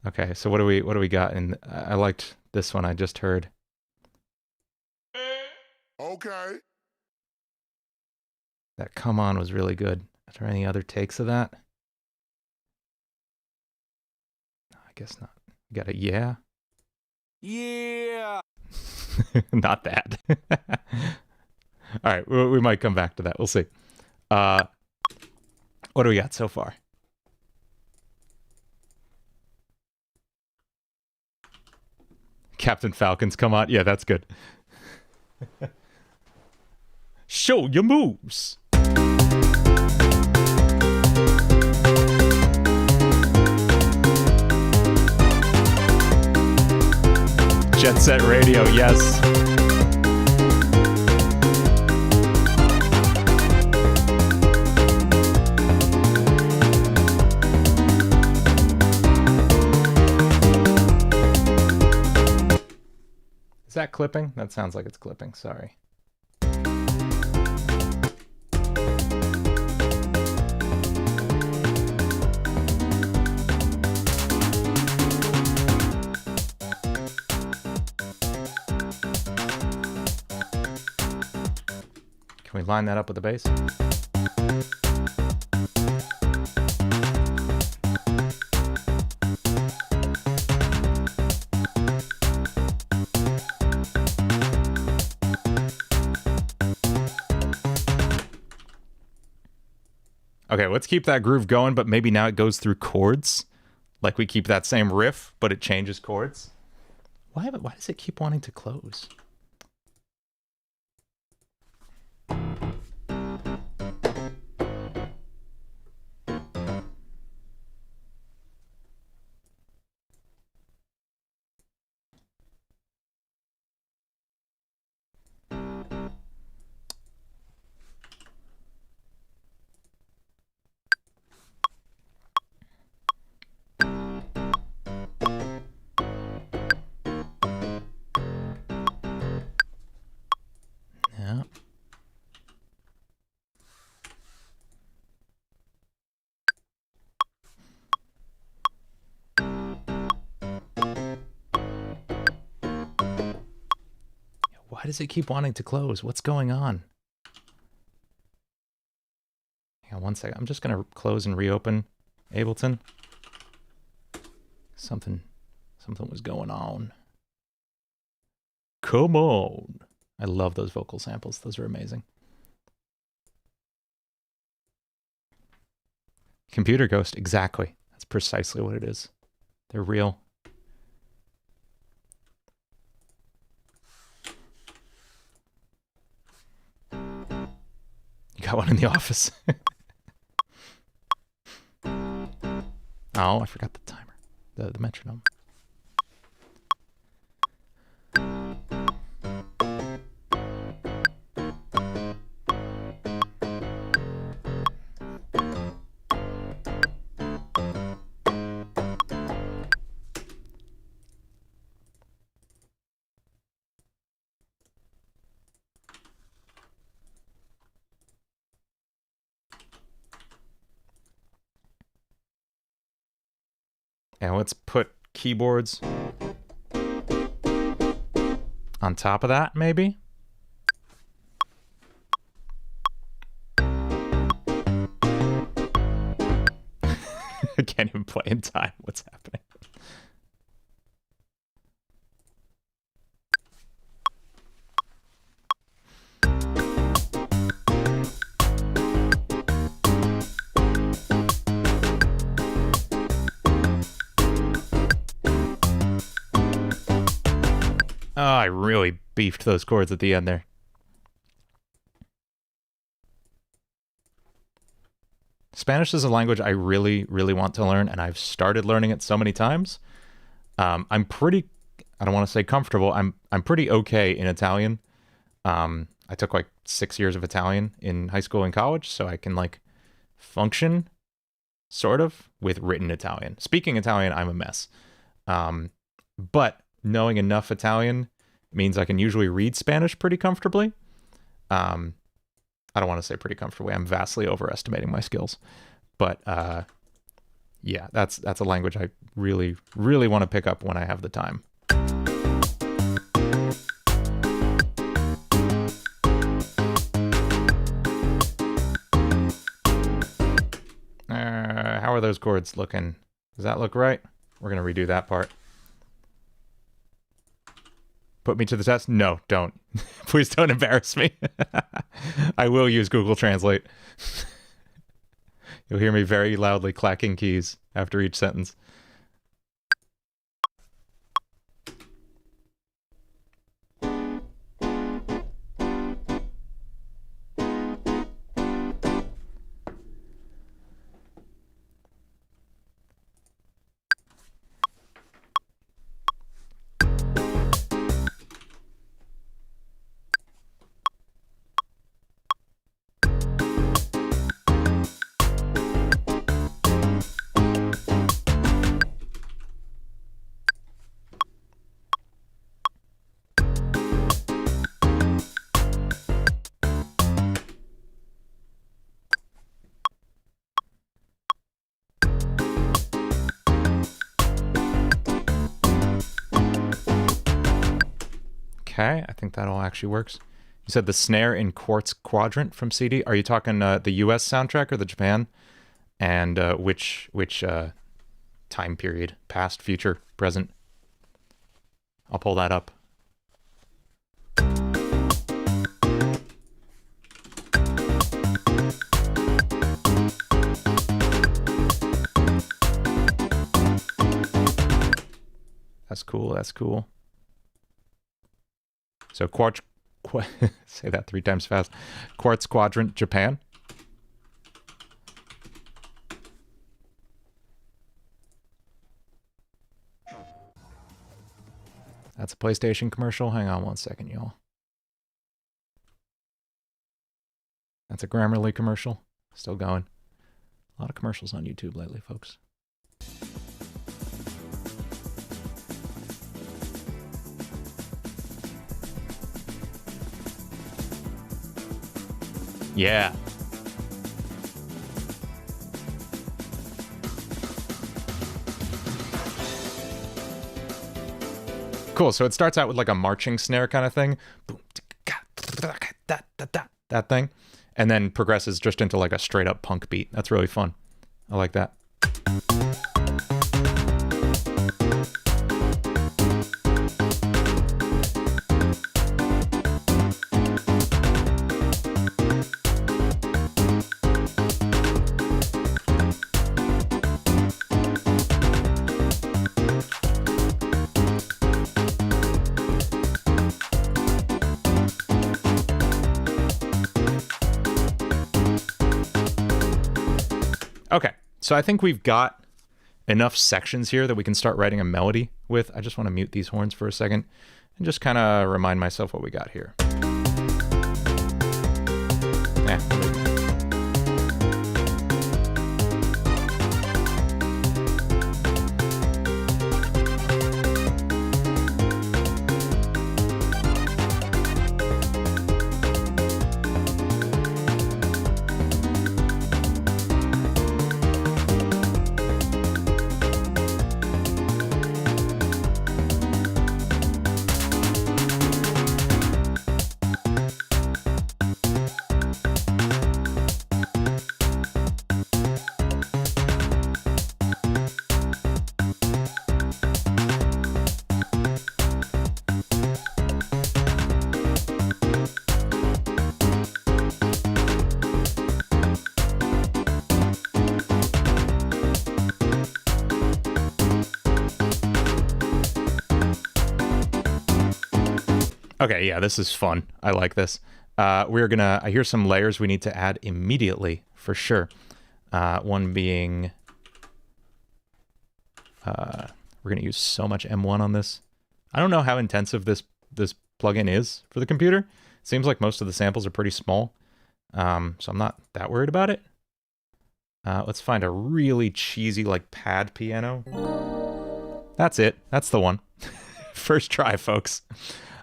Okay, so what do we got? And I liked this one I just heard. Okay. That come on was really good. Are there any other takes of that? No, I guess not. You got a yeah? Yeah. Not that. All right, we might come back to that. We'll see. What do we got so far? Captain Falcon's come on. Yeah, that's good. Show your moves. Jet Set Radio, yes. Is that clipping? That sounds like it's clipping, sorry. Can we line that up with the bass? Okay, let's keep that groove going, but maybe now it goes through chords. Like we keep that same riff, but it changes chords. Why does it keep wanting to close? Yeah. Why does it keep wanting to close? What's going on? Hang on one second. I'm just going to close and reopen Ableton. Something was going on. Come on. I love those vocal samples. Those are amazing. Computer ghost, exactly. That's precisely what it is. They're real. You got one in the office. Oh, I forgot the timer. The metronome. And let's put keyboards on top of that, maybe? I can't even play in time. What's happening? Oh, I really beefed those chords at the end there. Spanish is a language I really, really want to learn, and I've started learning it so many times. I'm pretty, I don't want to say comfortable, I'm pretty okay in Italian. I took like 6 years of Italian in high school and college, so I can like function sort of with written Italian. Speaking Italian, I'm a mess. But knowing enough Italian means I can usually read Spanish pretty comfortably. I don't want to say pretty comfortably. I'm vastly overestimating my skills. But yeah, that's a language I really, really want to pick up when I have the time. How are those chords looking? Does that look right? We're going to redo that part. Put me to the test? No, don't. Please don't embarrass me. I will use Google Translate. You'll hear me very loudly clacking keys after each sentence. Okay, I think that all actually works. You said the snare in Quartz Quadrant from CD. Are you talking the U.S. soundtrack or the Japan? And which time period? Past, future, present? I'll pull that up. That's cool. That's cool. So say that 3 times fast. Quartz Quadrant, Japan. That's a PlayStation commercial. Hang on 1 second, y'all. That's a Grammarly commercial. Still going. A lot of commercials on YouTube lately, folks. Yeah. Cool. So it starts out with like a marching snare kind of thing. That thing. And then progresses just into like a straight up punk beat. That's really fun. I like that. Okay, so I think we've got enough sections here that we can start writing a melody with. I just want to mute these horns for a second and just kind of remind myself what we got here. Okay, yeah, this is fun. I like this. I hear some layers we need to add immediately, for sure. One being, we're gonna use so much M1 on this. I don't know how intensive this plugin is for the computer. Seems like most of the samples are pretty small, so I'm not that worried about it. Let's find a really cheesy, like, pad piano. That's it. That's the one. First try, folks.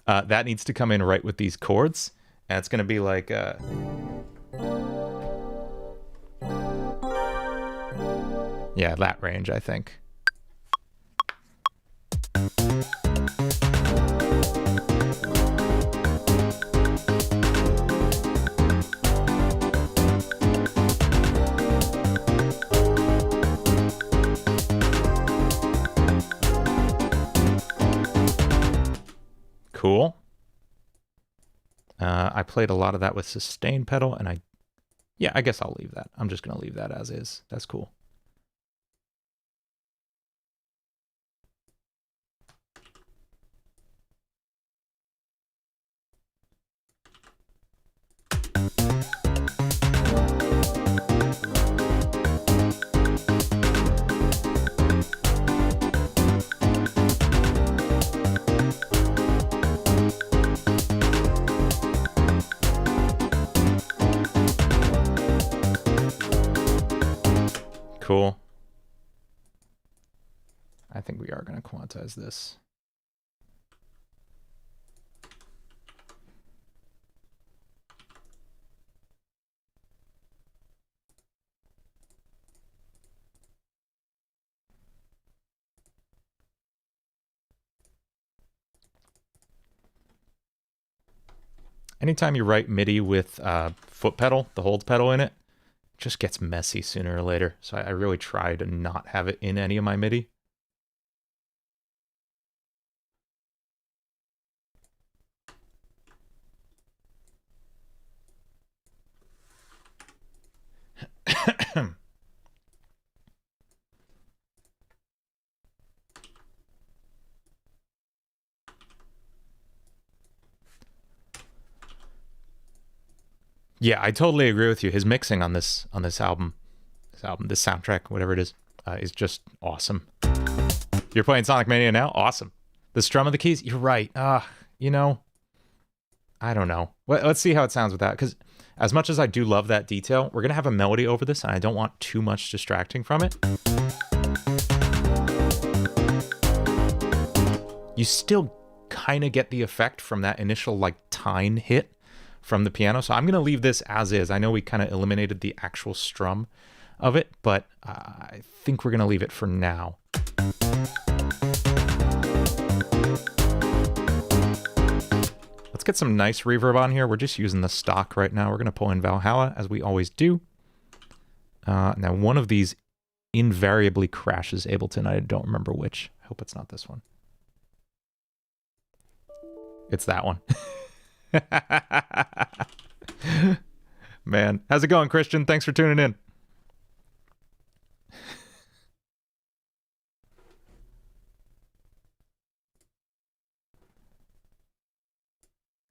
That needs to come in right with these chords, and it's going to be like... yeah, that range, I think. Cool. I played a lot of that with sustain pedal, and I guess I'll leave that. I'm just going to leave that as is. That's cool. Cool. I think we are going to quantize this. anytime you write MIDI with foot pedal, the hold pedal in it, it just gets messy sooner or later. So I really try to not have it in any of my MIDI. Yeah, I totally agree with you. His mixing on this album, this soundtrack, whatever it is just awesome. You're playing Sonic Mania now? Awesome. The strum of the keys? You're right. You know, I don't know. Let's see how it sounds with that, because as much as I do love that detail, we're going to have a melody over this, and I don't want too much distracting from it. You still kind of get the effect from that initial, like, tine hit from the piano, so I'm going to leave this as is. I know we kind of eliminated the actual strum of it, but I think we're going to leave it for now. Let's get some nice reverb on here. We're just using the stock right now. We're going to pull in Valhalla, as we always do. Now, one of these invariably crashes Ableton. I don't remember which. I hope it's not this one. It's that one. Man, how's it going, Christian? Thanks for tuning in.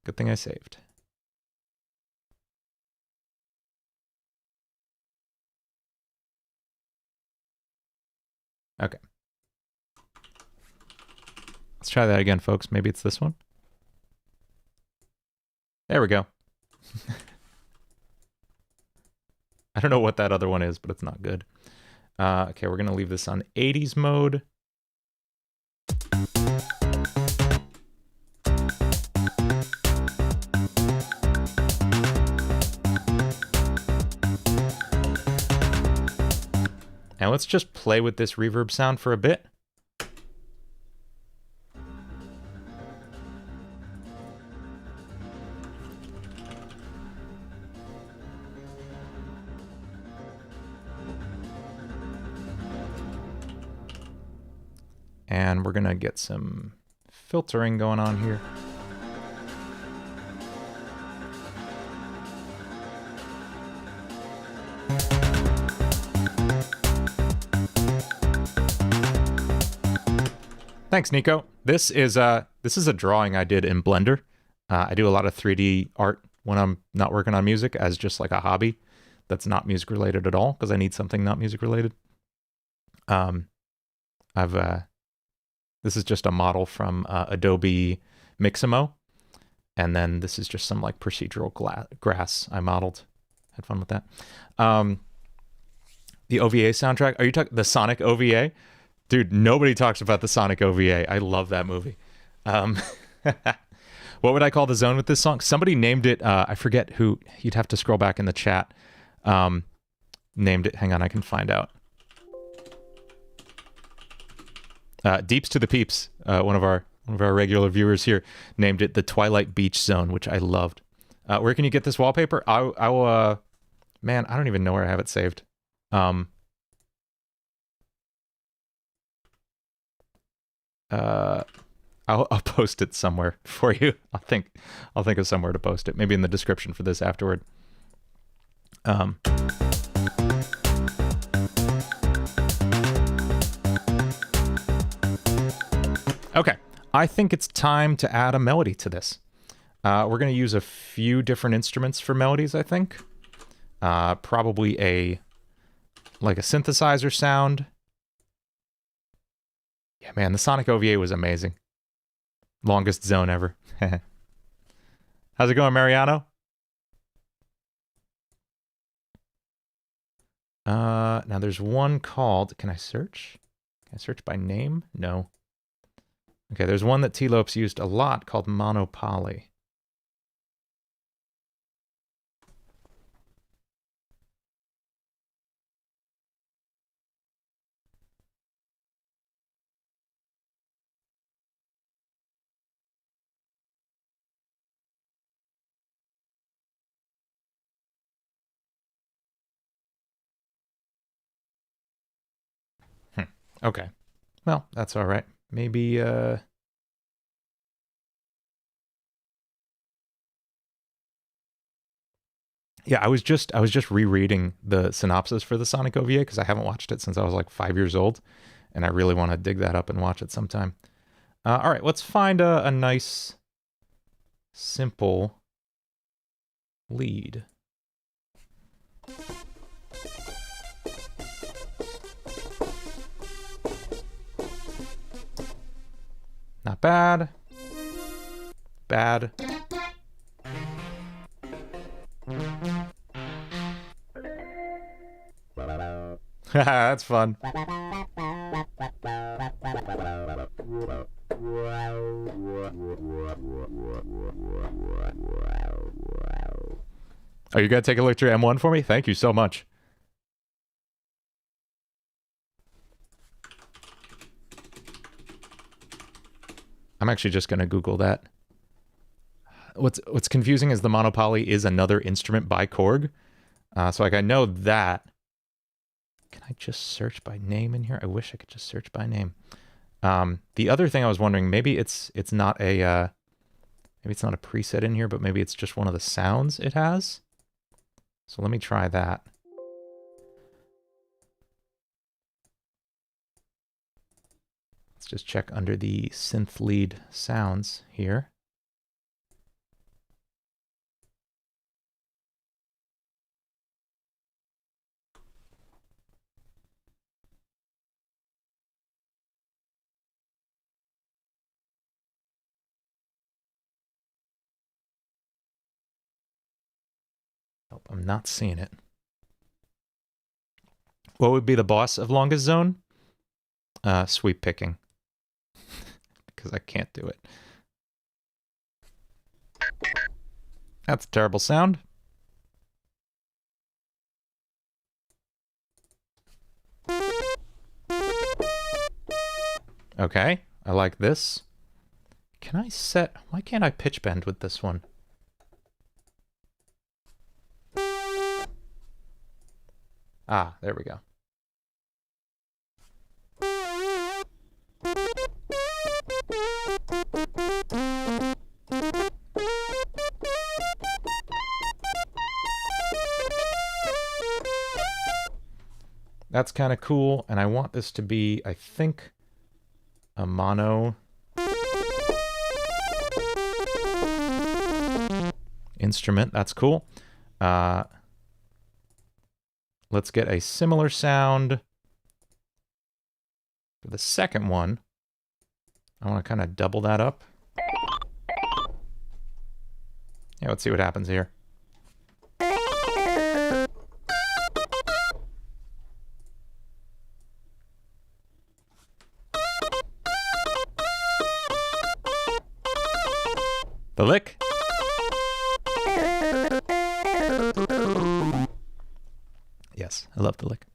Good thing I saved. Okay. Let's try that again, folks. Maybe it's this one. There we go. I don't know what that other one is, but it's not good. Okay, we're going to leave this on 80s mode. And let's just play with this reverb sound for a bit. And we're gonna get some filtering going on here. Thanks, Nico. This is a drawing I did in Blender. I do a lot of 3D art when I'm not working on music as just like a hobby that's not music related at all, because I need something not music related. This is just a model from Adobe Mixamo, and then this is just some like procedural grass I modeled. Had fun with that. The OVA soundtrack. Are you talking the Sonic OVA? Dude, nobody talks about the Sonic OVA. I love that movie. What would I call the zone with this song? Somebody named it, I forget who, you'd have to scroll back in the chat. Named it, hang on, I can find out. Deeps to the Peeps, one of our regular viewers here, named it the Twilight Beach Zone, which I loved. Where can you get this wallpaper? I will, man, I don't even know where I have it saved. I'll post it somewhere for you. I'll think of somewhere to post it. Maybe in the description for this afterward. Okay, I think it's time to add a melody to this. We're going to use a few different instruments for melodies, I think. Probably like a synthesizer sound. Yeah, man, the Sonic OVA was amazing. Longest zone ever. How's it going, Mariano? Now there's one called, can I search? Can I search by name? No. Okay, there's one that T. Lopes used a lot called Monopoly. Okay. Well, that's all right. Maybe, yeah, I was just rereading the synopsis for the Sonic OVA because I haven't watched it since I was like 5 years old, and I really want to dig that up and watch it sometime. All right, let's find a nice, simple lead. Not bad. Bad. That's fun. Oh, you gotta take a look at your M1 for me? Thank you so much. I'm actually just gonna Google that. What's confusing is the monopoly is another instrument by Korg. So like I know that. Can I just search by name in here? I wish I could just search by name. The other thing I was wondering, maybe it's not a maybe it's not a preset in here, but maybe it's just one of the sounds it has. So let me try that. Let's just check under the synth lead sounds here. Nope, I'm not seeing it. What would be the boss of longest zone? Sweep picking. Because I can't do it. That's a terrible sound. Okay, I like this. Can I set... Why can't I pitch bend with this one? Ah, there we go. That's kind of cool, and I want this to be, I think, a mono instrument. That's cool. Let's get a similar sound for the second one. I want to kind of double that up. Yeah, let's see what happens here. The lick. Yes, I love the lick.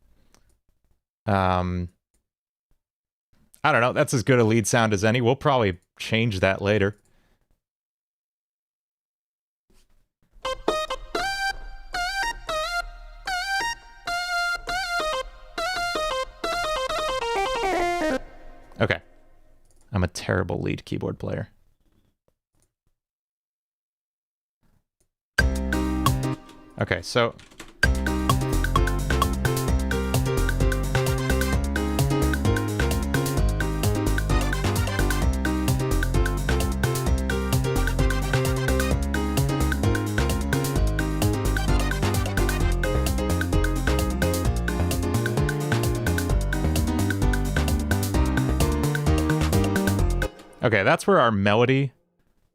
I don't know. That's as good a lead sound as any. We'll probably change that later. Okay. I'm a terrible lead keyboard player. Okay, so... Okay, that's where our melody,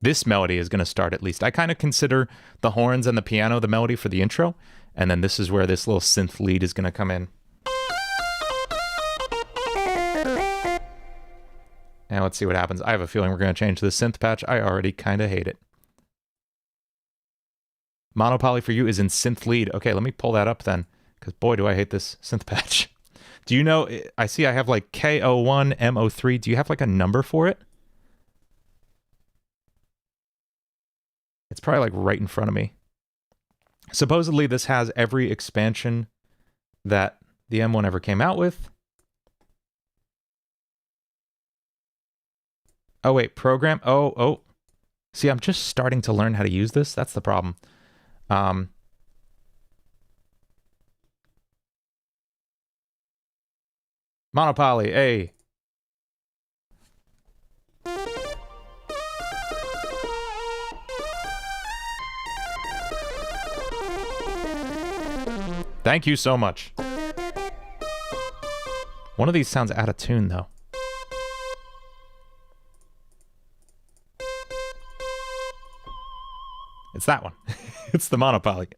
this melody is going to start at least. I kind of consider the horns and the piano the melody for the intro, and then this is where this little synth lead is going to come in. Now let's see what happens. I have a feeling we're going to change the synth patch. I already kind of hate it. Monopoly for you is in synth lead. Okay, let me pull that up then, because boy, do I hate this synth patch. Do you know, I see I have like K01, M03. Do you have like a number for it? It's probably like right in front of me. Supposedly this has every expansion that the M1 ever came out with. Oh, wait, program. Oh. See, I'm just starting to learn how to use this. That's the problem. Monopoly, hey. Thank you so much. One of these sounds out of tune, though. It's that one. It's the Monopoly.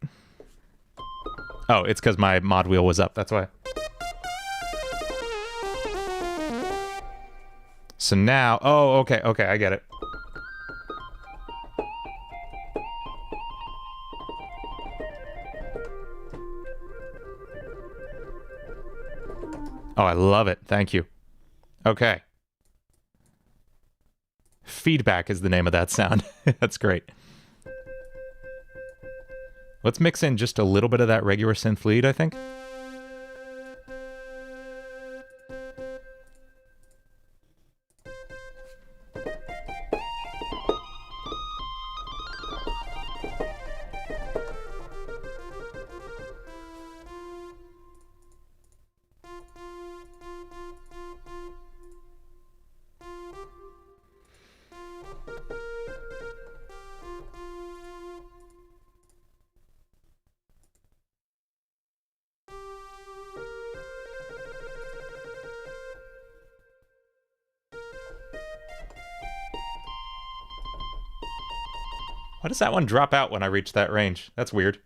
Oh, it's because my mod wheel was up. That's why. So now... Oh, okay, I get it. Oh, I love it. Thank you. Okay. Feedback is the name of that sound. That's great. Let's mix in just a little bit of that regular synth lead, I think. Why does that one drop out when I reach that range? That's weird.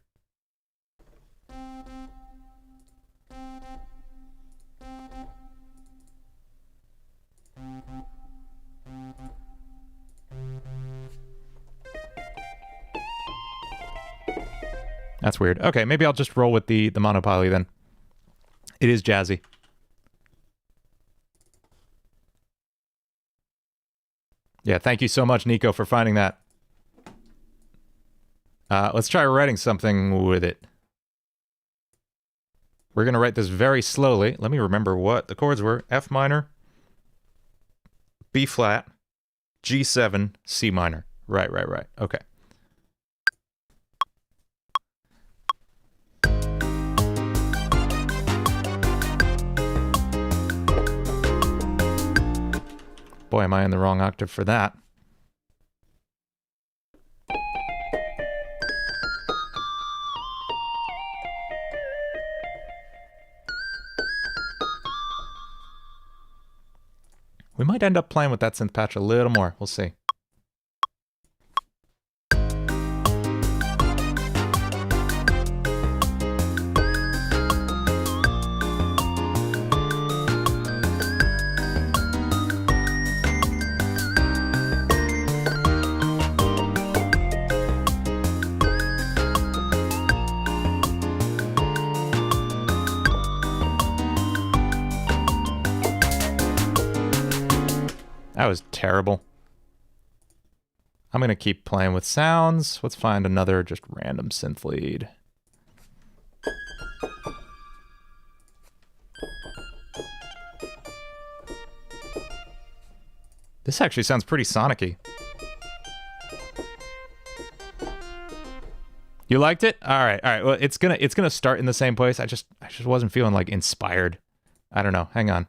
That's weird. Okay, maybe I'll just roll with the Monopoly then. It is jazzy. Yeah, thank you so much, Nico, for finding that. Let's try writing something with it. We're going to write this very slowly. Let me remember what the chords were. F minor, B flat, G7, C minor. Right. Okay. Boy, am I in the wrong octave for that. We might end up playing with that synth patch a little more. We'll see. That was terrible. I'm going to keep playing with sounds. Let's find another just random synth lead. This actually sounds pretty Sonic-y. You liked it? All right. Well, it's gonna start in the same place. I just wasn't feeling like inspired. I don't know. Hang on.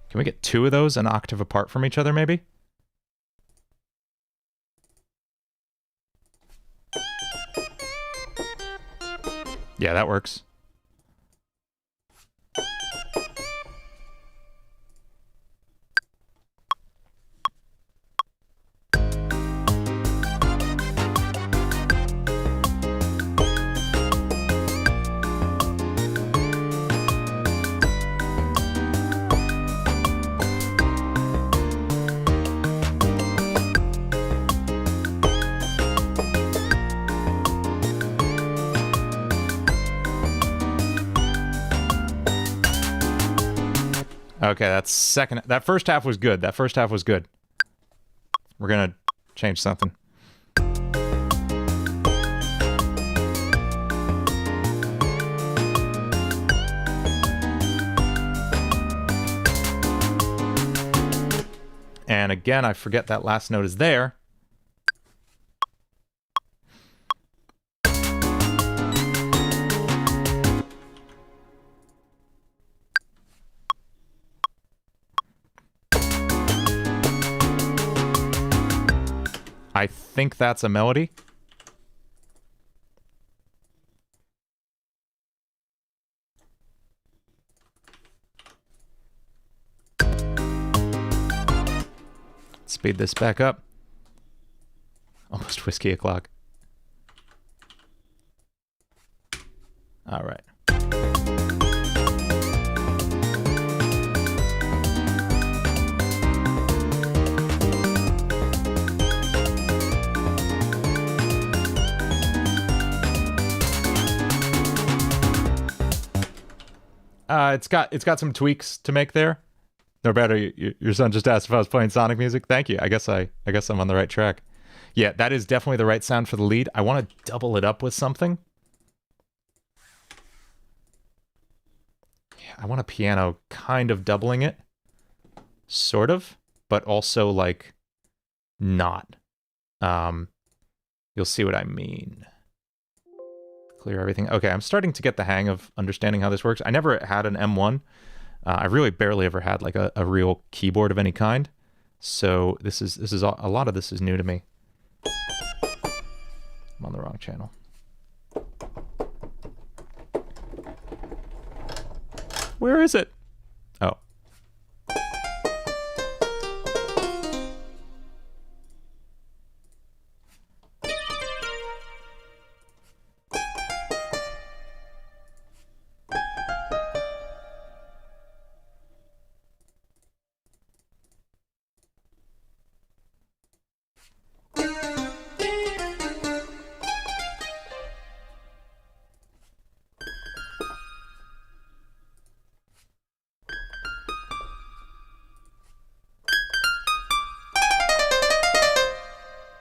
Can we get two of those an octave apart from each other, maybe? Yeah, that works. Okay, that first half was good. We're gonna change something. And again, I forget that last note is there. I think that's a melody. Speed this back up. Almost whiskey o'clock. All right. It's got some tweaks to make there. No better. Your son just asked if I was playing Sonic music. Thank you. I guess I'm on the right track. Yeah, that is definitely the right sound for the lead. I want to double it up with something. Yeah, I want a piano kind of doubling it, sort of, but also like not. You'll see what I mean. Clear everything. Okay, I'm starting to get the hang of understanding how this works. I never had an M1. I really barely ever had like a real keyboard of any kind. So this is a lot of this is new to me. I'm on the wrong channel. Where is it? Oh.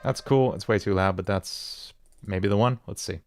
That's cool. It's way too loud, but that's maybe the one. Let's see.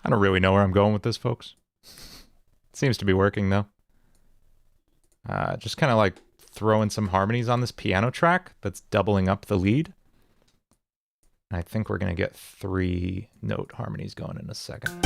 I don't really know where I'm going with this, folks. It seems to be working, though. Just kind of like throwing some harmonies on this piano track that's doubling up the lead. I think we're going to get 3-note harmonies going in a second.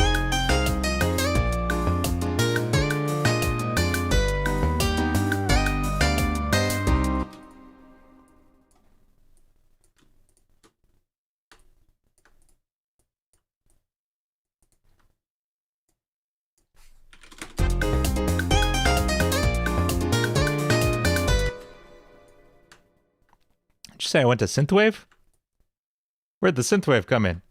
Did you say I went to synthwave? Where'd the synthwave come in?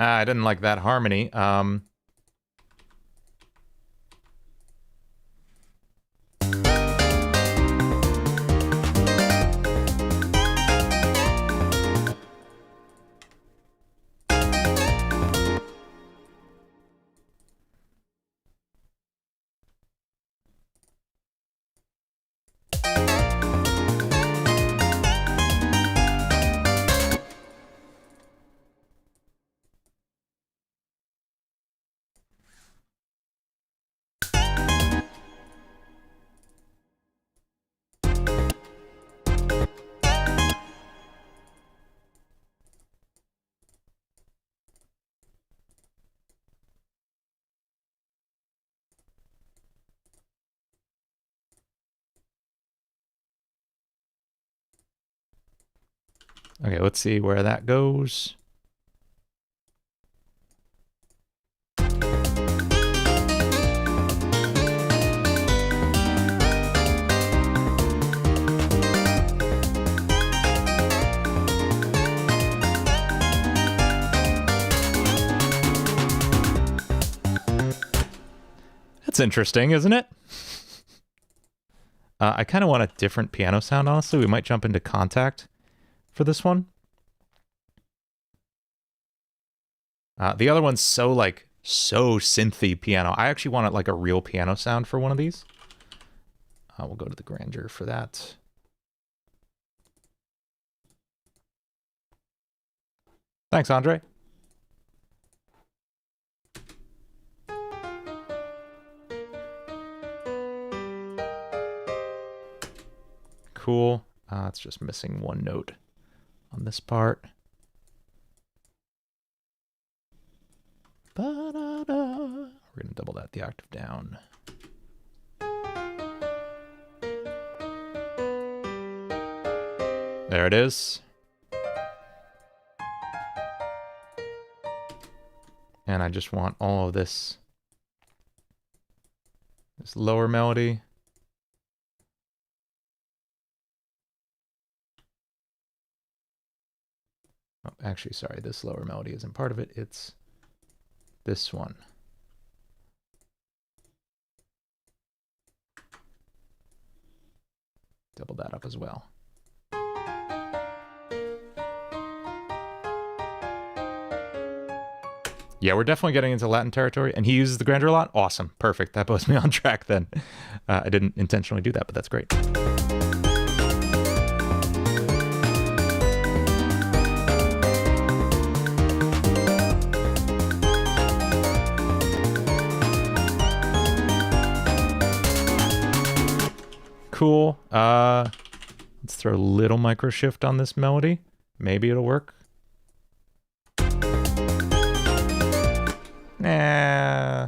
I didn't like that harmony. Okay, let's see where that goes. That's interesting, isn't it? I kind of want a different piano sound, honestly. We might jump into Contact for this one. The other one's so synthy piano. I actually want like a real piano sound for one of these. We'll go to the grandeur for that. Thanks, Andre. Cool. It's just missing one note on this part. We're going to double that the octave down. There it is. And I just want all of this lower melody. Oh, actually, sorry, this lower melody isn't part of it. It's this one. Double that up as well. Yeah, we're definitely getting into Latin territory, and he uses the grandeur a lot. Awesome, perfect. That puts me on track then. I didn't intentionally do that, but that's great. Cool. Let's throw a little micro shift on this melody. Maybe it'll work. Nah.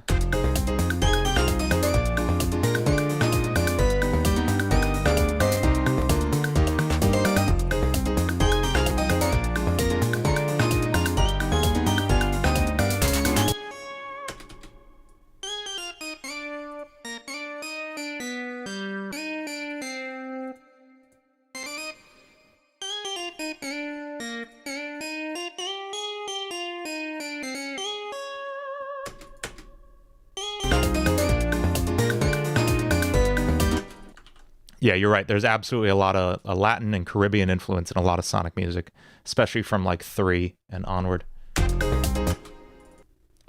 Yeah, you're right. There's absolutely a lot of Latin and Caribbean influence in a lot of Sonic music, especially from like 3 and onward.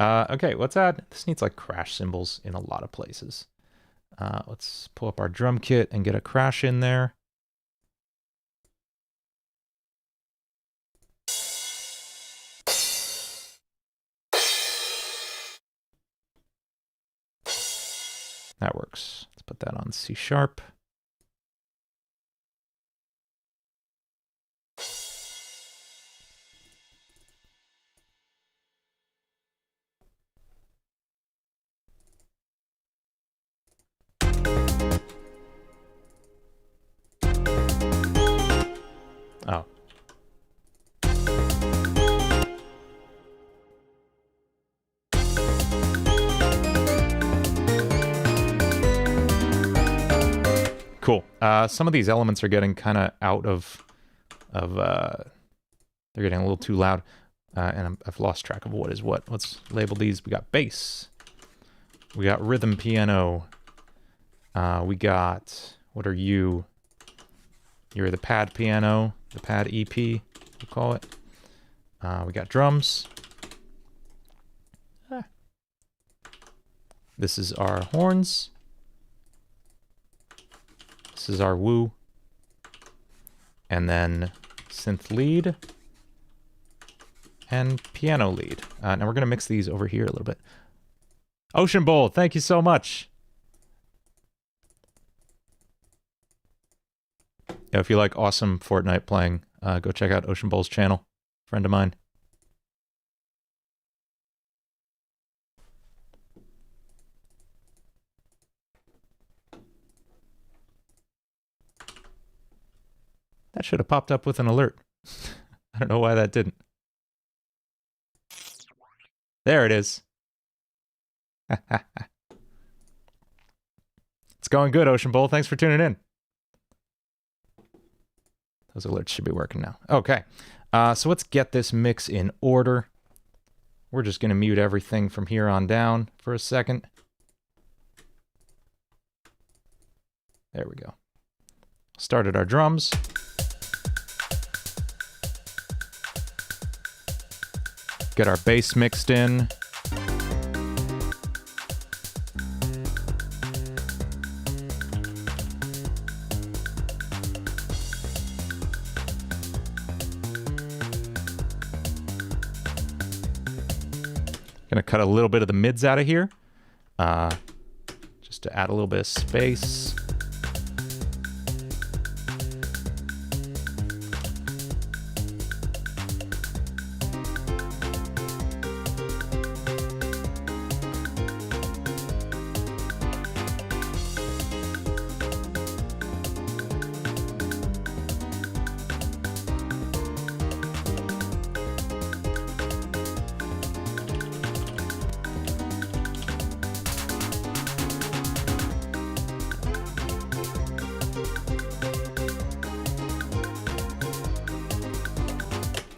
Okay, let's add, this needs like crash cymbals in a lot of places. Let's pull up our drum kit and get a crash in there. That works. Let's put that on C sharp. Oh. Cool. Some of these elements are getting kind of out of they're getting a little too loud. and I've lost track of what is what. Let's label these. We got bass. We got rhythm piano. We got, what are you? You're the pad piano, the pad EP, we'll call it. We got drums. This is our horns. This is our woo. And then synth lead. And piano lead. Now we're going to mix these over here a little bit. Ocean Bowl, thank you so much. Yeah, if you like awesome Fortnite playing, go check out Ocean Bowl's channel. Friend of mine. That should have popped up with an alert. I don't know why that didn't. There it is. It's going good, Ocean Bowl. Thanks for tuning in. Those alerts should be working now. Okay. So let's get this mix in order. We're just going to mute everything from here on down for a second. There we go. Started our drums. Get our bass mixed in. Gonna cut a little bit of the mids out of here, just to add a little bit of space.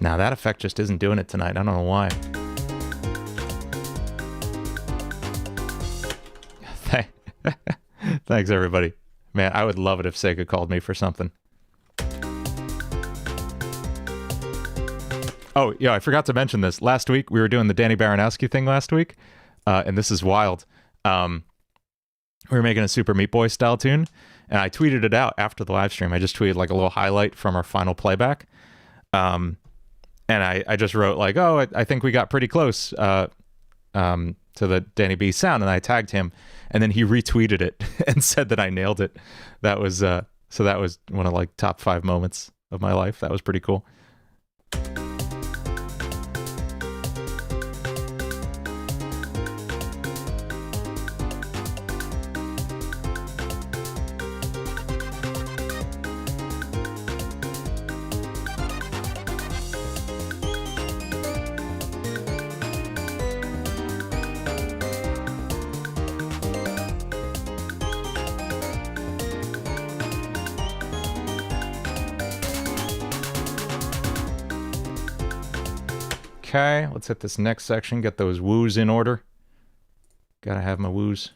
Now that effect just isn't doing it tonight. I don't know why. Thanks, everybody. Man, I would love it if Sega called me for something. Oh, yeah, I forgot to mention this. Last week, we were doing the Danny Baranowski thing last week, and this is wild. We were making a Super Meat Boy style tune, and I tweeted it out after the live stream. I just tweeted like a little highlight from our final playback. And I just wrote like, oh, I think we got pretty close to the Danny B sound, and I tagged him, and then he retweeted it and said that I nailed it. That was so that was one of like top 5 moments of my life. That was pretty cool. Okay, let's hit this next section, get those woos in order. Gotta have my woos.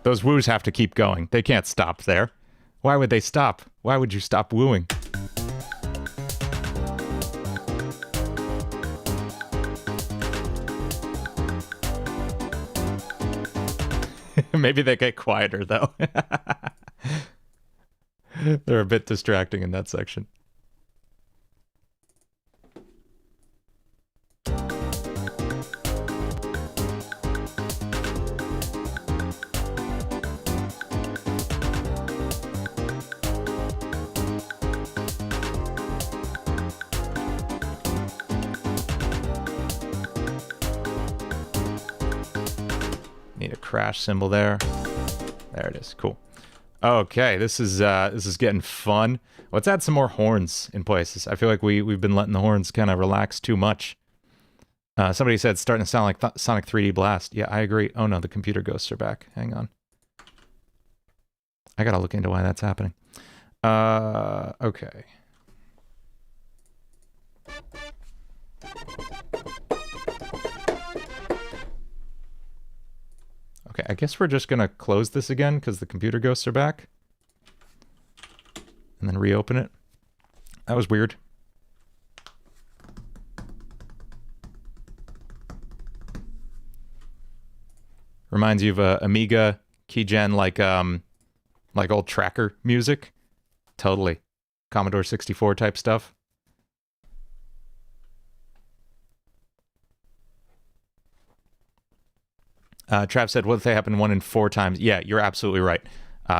Those woos have to keep going. They can't stop there. Why would they stop? Why would you stop wooing? Maybe they get quieter, though. They're a bit distracting in that section. crash symbol there. There it is. Cool. Okay, this is getting fun. Let's add some more horns in places. I feel like we've been letting the horns kind of relax too much. Somebody said it's starting to sound like Sonic 3D Blast. Yeah, I agree. Oh no, the computer ghosts are back. Hang on. I gotta look into why that's happening. Okay. Okay, I guess we're just gonna close this again because the computer ghosts are back. And then reopen it. That was weird. Reminds you of Amiga keygen, like old tracker music. Totally. Commodore 64 type stuff. Trav said, what if they happen 1 in 4 times? Yeah, you're absolutely right.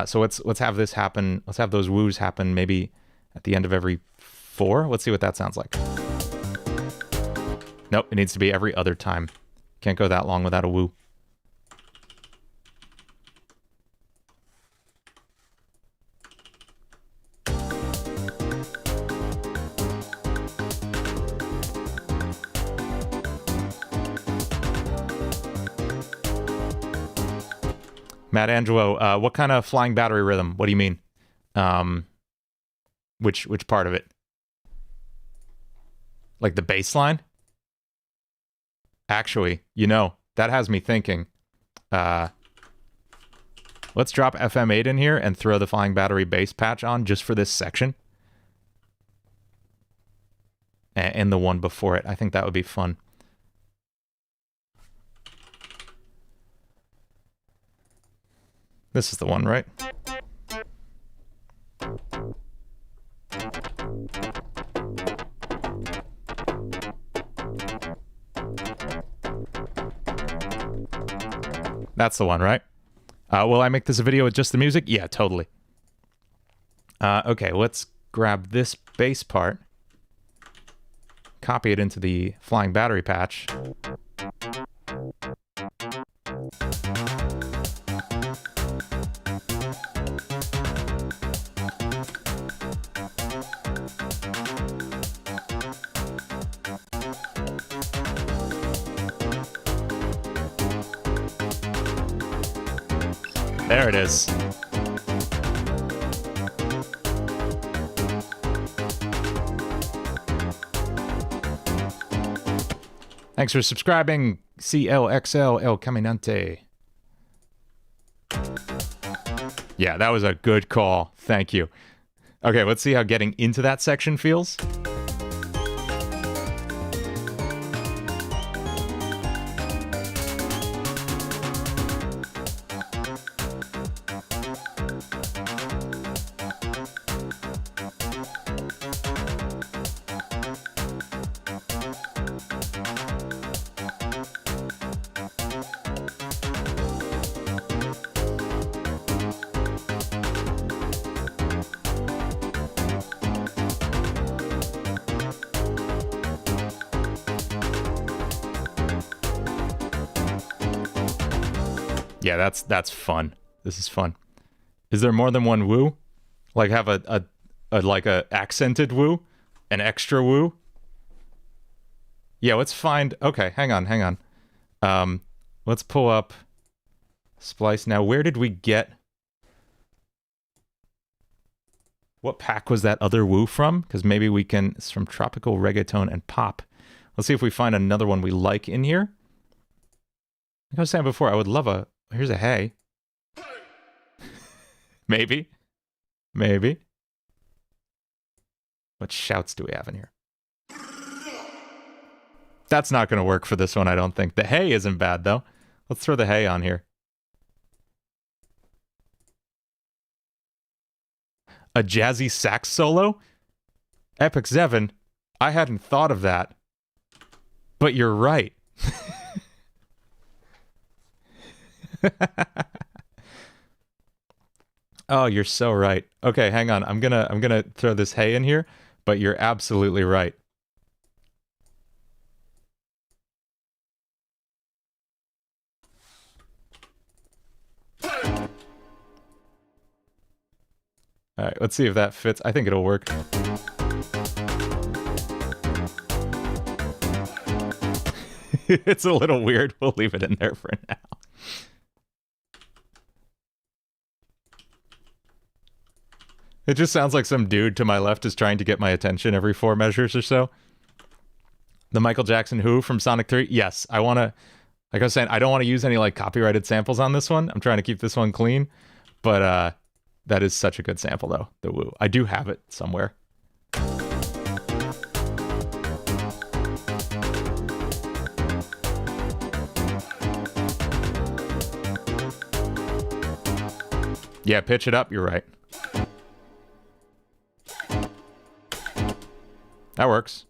So let's have this happen. Let's have those woos happen maybe at the end of every 4. Let's see what that sounds like. Nope, it needs to be every other time. Can't go that long without a woo. Matt Angelo, what kind of flying battery rhythm? What do you mean? Which part of it? Like the bass line? Actually, you know, that has me thinking. Let's drop FM8 in here and throw the flying battery bass patch on just for this section. And the one before it. I think that would be fun. This is the one, right? That's the one, right? Will I make this a video with just the music? Yeah, totally. Okay, let's grab this bass part. Copy it into the flying battery patch. There it is. Thanks for subscribing, CLXL El Caminante. Yeah, that was a good call. Thank you. Okay, let's see how getting into that section feels. Yeah, that's fun. This is fun. Is there more than one woo? Like have a accented woo? An extra woo? Yeah, let's find... Okay, hang on. Let's pull up Splice. Now, where did we get... What pack was that other woo from? Because maybe we can... It's from Tropical Reggaeton and Pop. Let's see if we find another one we like in here. Like I was saying before, I would love a... Here's a hey. Maybe. What shouts do we have in here? That's not going to work for this one, I don't think. The hey isn't bad, though. Let's throw the hey on here. A jazzy sax solo? Epic Zevin, I hadn't thought of that. But you're right. Oh, you're so right. Okay, hang on. I'm gonna throw this hey in here, but you're absolutely right. All right, let's see if that fits. I think it'll work. It's a little weird. We'll leave it in there for now. It just sounds like some dude to my left is trying to get my attention every 4 measures or so. The Michael Jackson Whoo from Sonic 3. Yes, I want to, like I was saying, I don't want to use any like copyrighted samples on this one. I'm trying to keep this one clean. But that is such a good sample though, the Whoo. I do have it somewhere. Yeah, pitch it up, you're right. That works.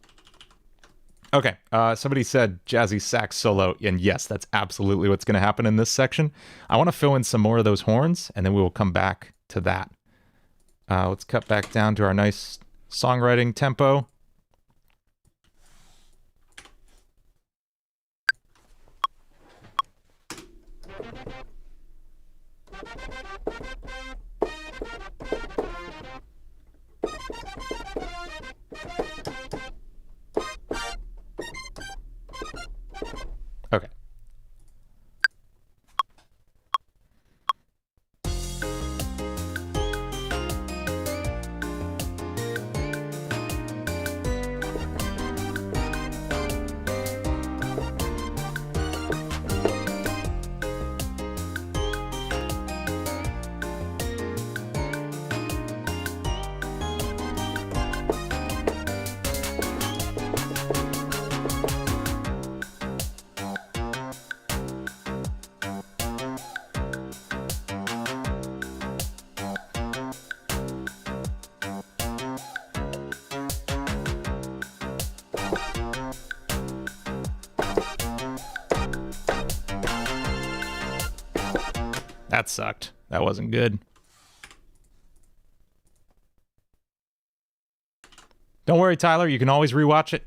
Okay, somebody said jazzy sax solo, and yes, that's absolutely what's going to happen in this section. I want to fill in some more of those horns, and then we will come back to that. Let's cut back down to our nice songwriting tempo. Okay. That sucked. That wasn't good. Don't worry, Tyler. You can always rewatch it.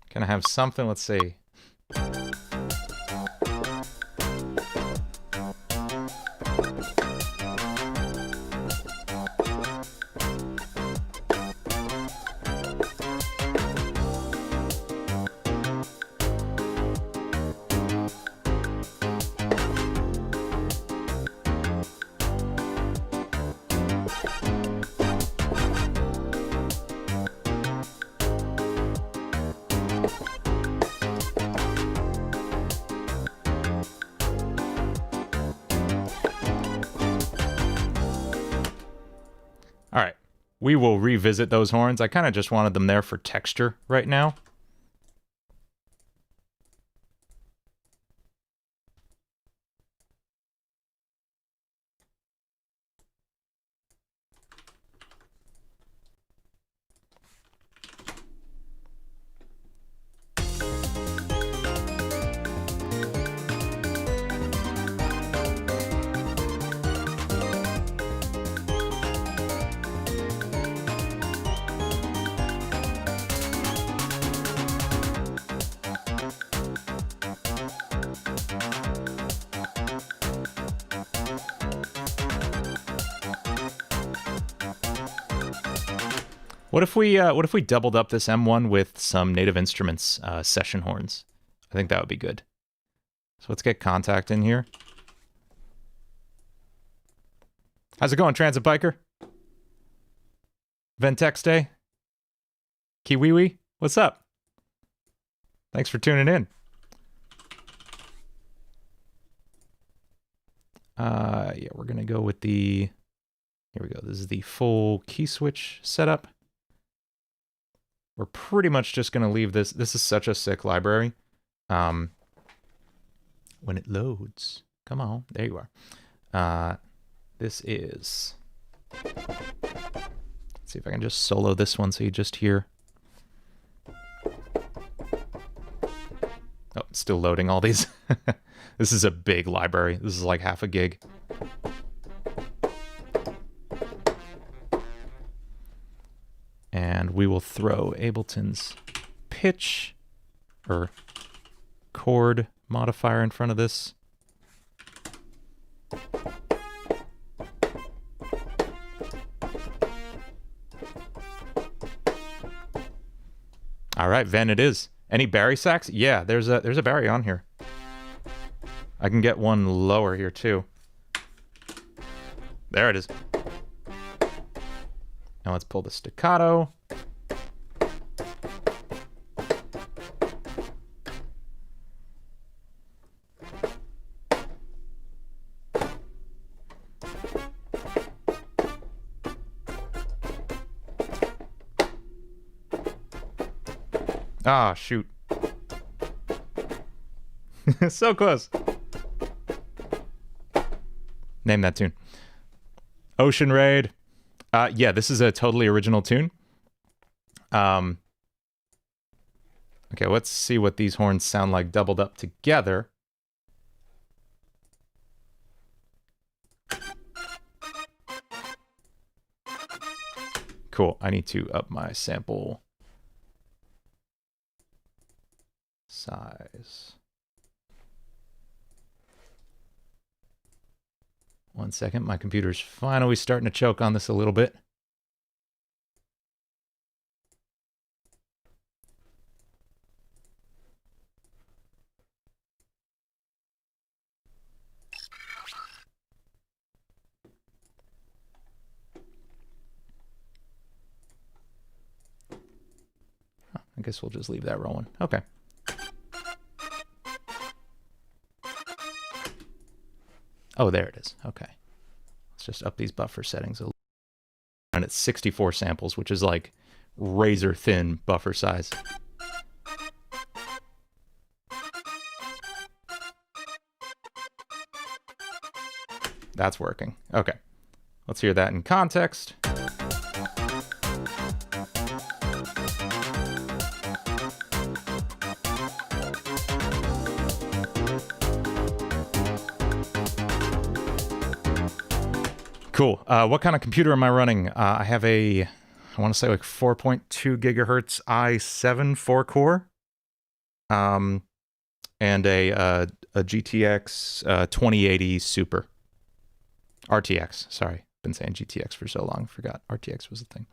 Can I have something? Let's see. All right, we will revisit those horns. I kind of just wanted them there for texture right now. What if we doubled up this M1 with some Native Instruments session horns? I think that would be good. So let's get Contact in here. How's it going, Transit Biker? Ventex Day? Kiwiwi? What's up? Thanks for tuning in. Yeah, we're gonna go with the, here we go. This is the full key switch setup. We're pretty much just going to leave this. This is such a sick library. When it loads. Come on. There you are. This is... Let's see if I can just solo this one so you just hear. Oh, it's still loading all these. This is a big library. This is like half a gig. we will throw Ableton's pitch or chord modifier in front of this. All right, Ven it is. Any Barry sax? Yeah, there's a Barry on here. I can get one lower here too. There it is. Now let's pull the staccato. Ah, shoot. So close. Name that tune. Ocean Raid. Yeah, this is a totally original tune. Okay, let's see what these horns sound like doubled up together. Cool. I need to up my sample size. 1 second, my computer's finally starting to choke on this a little bit. I guess we'll just leave that rolling. Okay. Oh, there it is. Okay. Let's just up these buffer settings a little. And it's 64 samples, which is like razor thin buffer size. That's working. Okay. Let's hear that in context. Cool. What kind of computer am I running? I have a, I want to say like 4.2 gigahertz i7 4-core, and a GTX 2080 Super. RTX, sorry. Been saying GTX for so long, forgot RTX was a thing.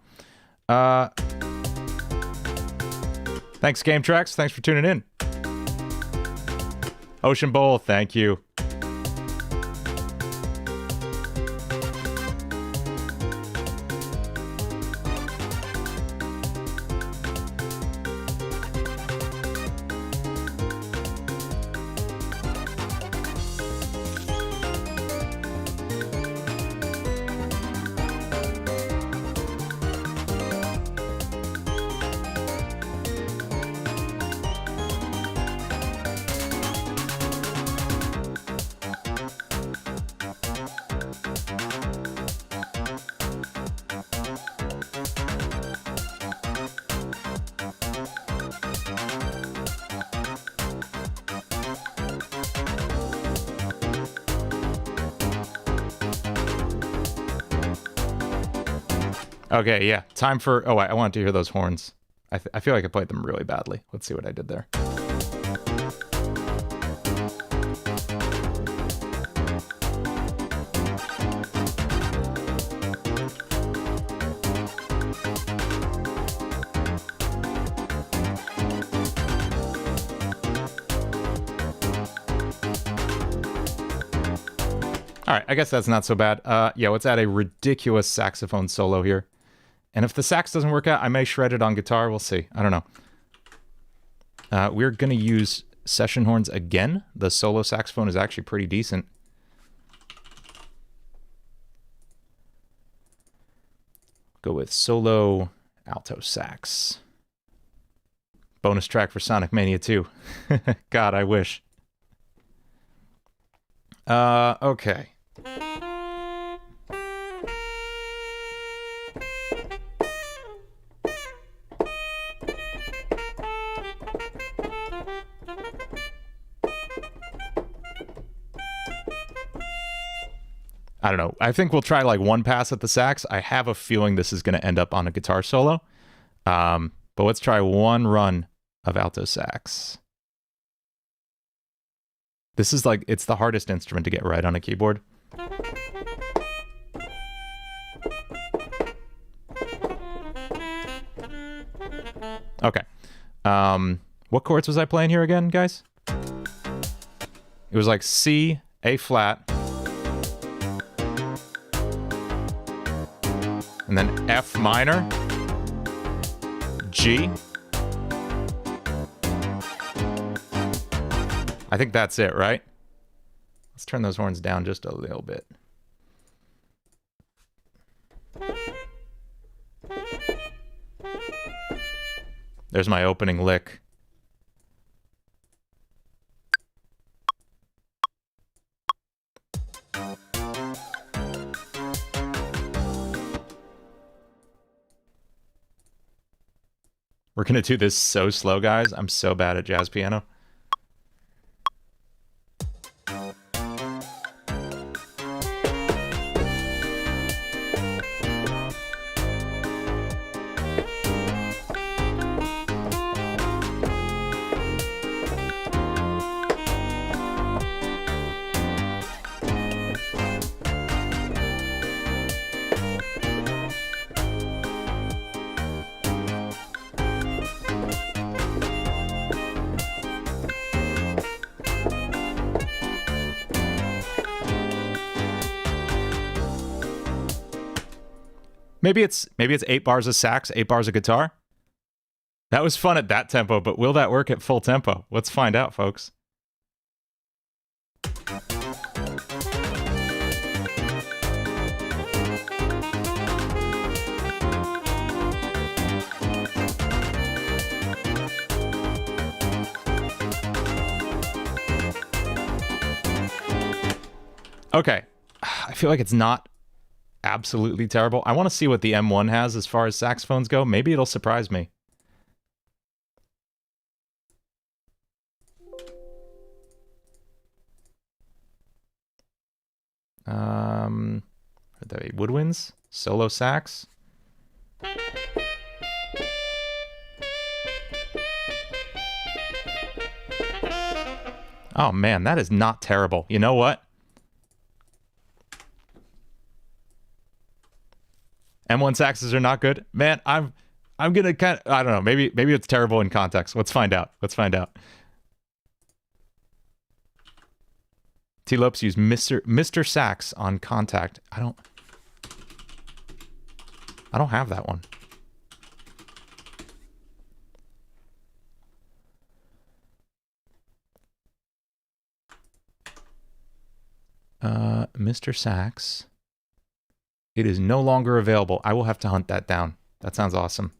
Thanks, Game Tracks. Thanks for tuning in. Ocean Bowl, thank you. Okay, yeah. Time for... Oh, I wanted to hear those horns. I feel like I played them really badly. Let's see what I did there. All right, I guess that's not so bad. Yeah, let's add a ridiculous saxophone solo here. And if the sax doesn't work out, I may shred it on guitar. We'll see. I don't know. We're going to use session horns again. The solo saxophone is actually pretty decent. Go with solo alto sax. Bonus track for Sonic Mania 2. God, I wish. Okay. I don't know. I think we'll try like one pass at the sax. I have a feeling this is going to end up on a guitar solo. But let's try one run of alto sax. This is like, it's the hardest instrument to get right on a keyboard. Okay. What chords was I playing here again, guys? It was like C, A flat, and then F minor, G. I think that's it, right? Let's turn those horns down just a little bit. There's my opening lick. We're gonna do this so slow, guys. I'm so bad at jazz piano. Maybe it's 8 bars of sax, 8 bars of guitar. That was fun at that tempo, but will that work at full tempo? Let's find out, folks. Okay, I feel like it's not absolutely terrible. I want to see what the M1 has as far as saxophones go. Maybe it'll surprise me. Would that be woodwinds? Solo sax? Oh man, that is not terrible. You know what? M1 saxes are not good. Man, I'm gonna kind of, I don't know, maybe it's terrible in context. Let's find out. Let's find out. T. Lopes used Mr. Sax on Contact. I don't have that one. Mr. Sax. It is no longer available. I will have to hunt that down. That sounds awesome.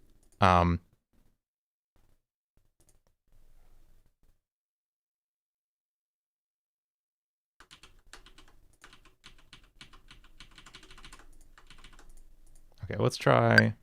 Okay, let's try.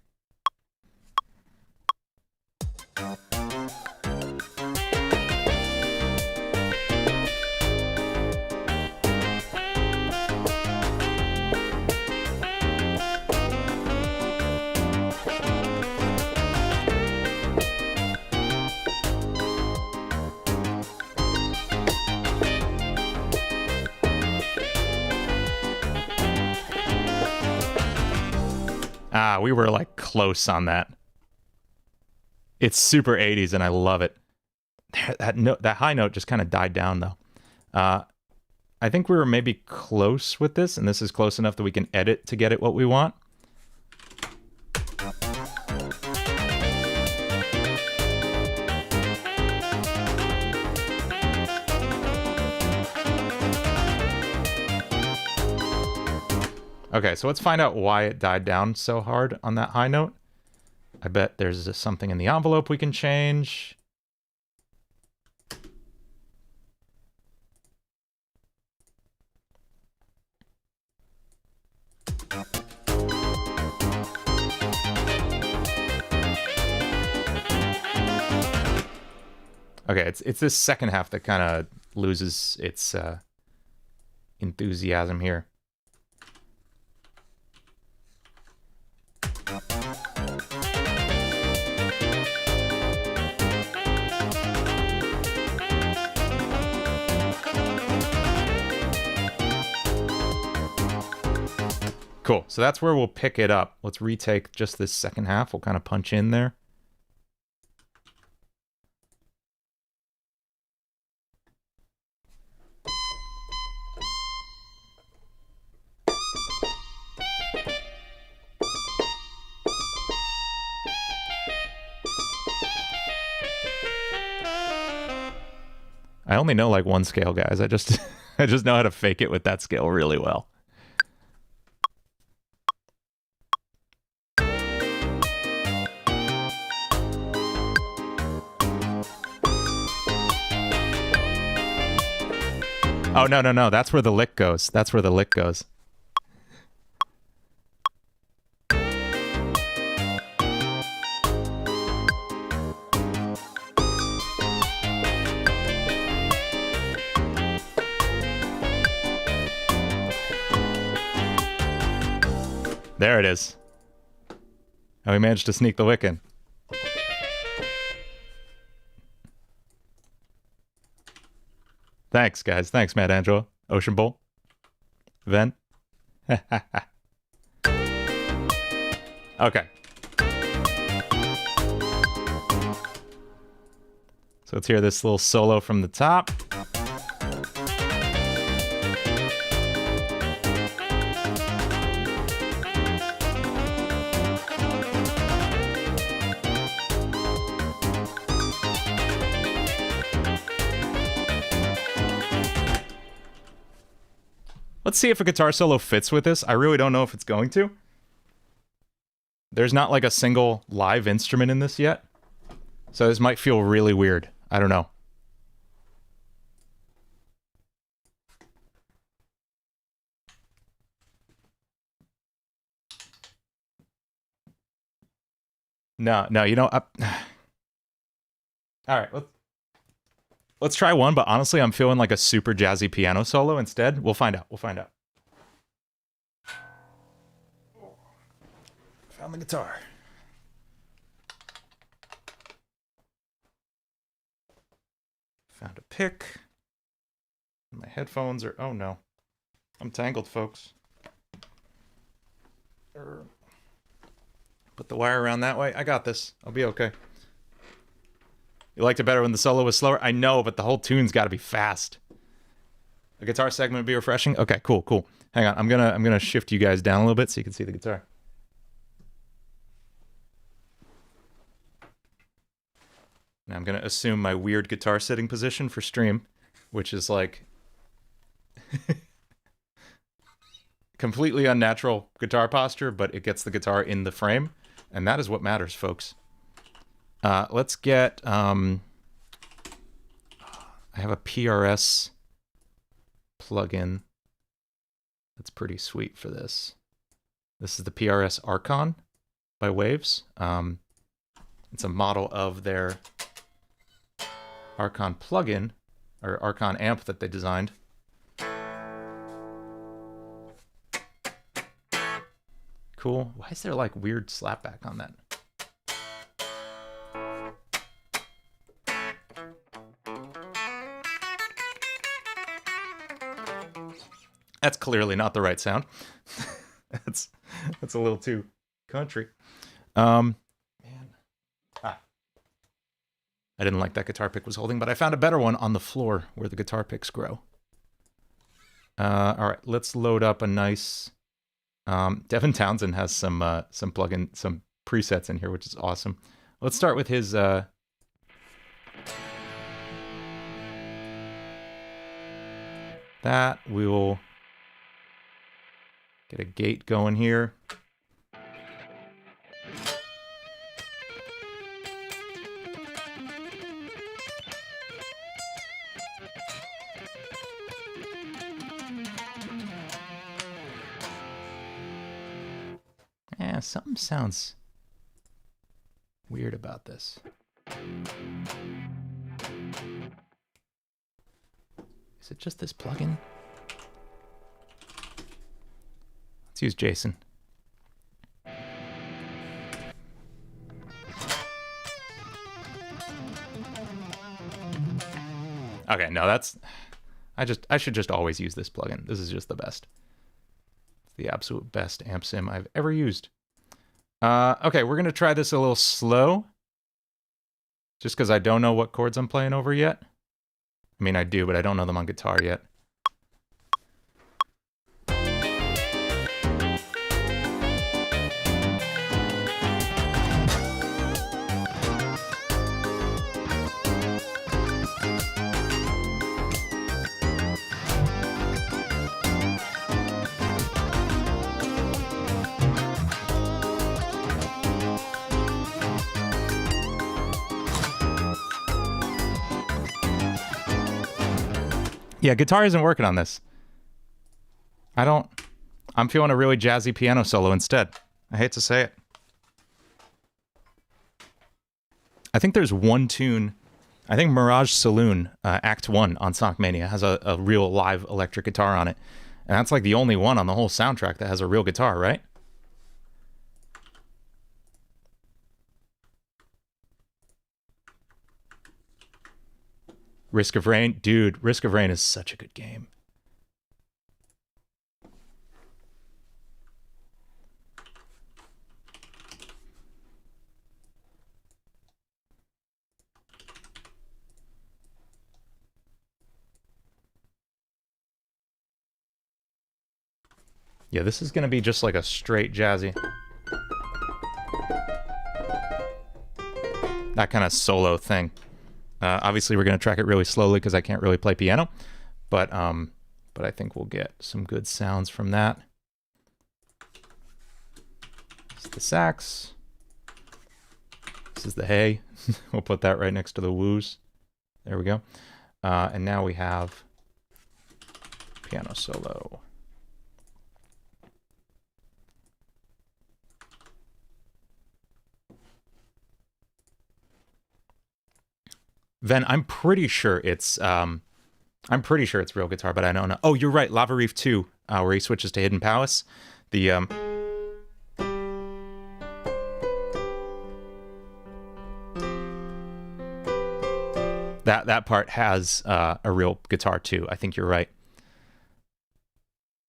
Ah, we were like close on that. It's super 80s and I love it. That high note just kind of died down though. I think we were maybe close with this, and this is close enough that we can edit to get it what we want. Okay, so let's find out why it died down so hard on that high note. I bet there's something in the envelope we can change. Okay, it's this second half that kind of loses its enthusiasm here. Cool. So that's where we'll pick it up. Let's retake just this second half. We'll kind of punch in there. I only know like one scale, guys. I just I just know how to fake it with that scale really well. Oh, no, no, no. That's where the lick goes. That's where the lick goes. There it is. Oh, we managed to sneak the lick in. Thanks, guys. Thanks, Matt Angelo. Ocean Bowl. Ven. Okay. So let's hear this little solo from the top. Let's see if a guitar solo fits with this. I really don't know if it's going to. There's not like a single live instrument in this yet. So this might feel really weird. I don't know. No, you know, all right, let's try one, but honestly, I'm feeling like a super jazzy piano solo instead. We'll find out. We'll find out. Found the guitar. Found a pick. My headphones are... Oh, no. I'm tangled, folks. Put the wire around that way. I got this. I'll be okay. You liked it better when the solo was slower? I know, but the whole tune's got to be fast. A guitar segment would be refreshing? Okay, cool. Hang on. I'm gonna shift you guys down a little bit so you can see the guitar. Now I'm gonna assume my weird guitar sitting position for stream, which is like completely unnatural guitar posture, but it gets the guitar in the frame, and that is what matters, folks. Let's get, I have a PRS plugin that's pretty sweet for this. This is the PRS Archon by Waves. It's a model of their Archon plugin, or Archon amp that they designed. Cool. Why is there like weird slapback on that? That's clearly not the right sound. that's a little too country. Man. I didn't like that guitar pick was holding, but I found a better one on the floor where the guitar picks grow. All right, let's load up a nice... Devin Townsend has some presets in here, which is awesome. Let's start with his... That we will... Get a gate going here. Yeah, something sounds weird about this. Is it just this plugin? Let's use Jason. Okay, no, that's... I should just always use this plugin. This is just the best. The absolute best amp sim I've ever used. Okay, we're going to try this a little slow. Just because I don't know what chords I'm playing over yet. I mean, I do, but I don't know them on guitar yet. Yeah, guitar isn't working on this. I'm feeling a really jazzy piano solo instead. I hate to say it. I think there's one tune. I think Mirage Saloon, Act 1 on Sonic Mania has a real live electric guitar on it. And that's like the only one on the whole soundtrack that has a real guitar, right? Risk of Rain. Dude, Risk of Rain is such a good game. Yeah, this is going to be just like a straight jazzy. That kind of solo thing. Obviously, we're going to track it really slowly because I can't really play piano. But I think we'll get some good sounds from that. This is the sax. This is the hay. We'll put that right next to the whoos. There we go. And now we have piano solo. Then I'm pretty sure it's real guitar, but I don't know. Oh, you're right, Lava Reef 2, where he switches to Hidden Palace. The that part has a real guitar too. I think you're right.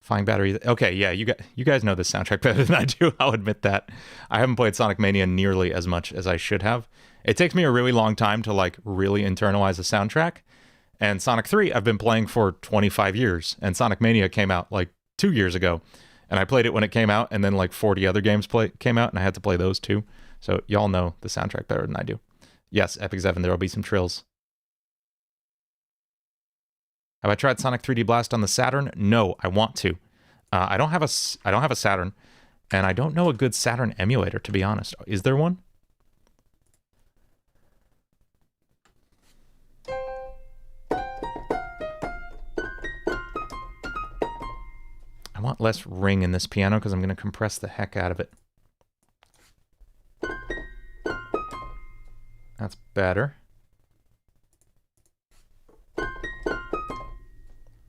Flying Battery. Okay, yeah, you guys know this soundtrack better than I do. I'll admit that. I haven't played Sonic Mania nearly as much as I should have. It takes me a really long time to like really internalize a soundtrack. And Sonic 3 I've been playing for 25 years. And Sonic Mania came out like 2 years ago. And I played it when it came out, and then like 40 other games came out, and I had to play those too. So y'all know the soundtrack better than I do. Yes, Epic Zevin, there will be some trills. Have I tried Sonic 3D Blast on the Saturn? No, I want to. I don't have a Saturn, and I don't know a good Saturn emulator, to be honest. Is there one? I want less ring in this piano because I'm going to compress the heck out of it. That's better.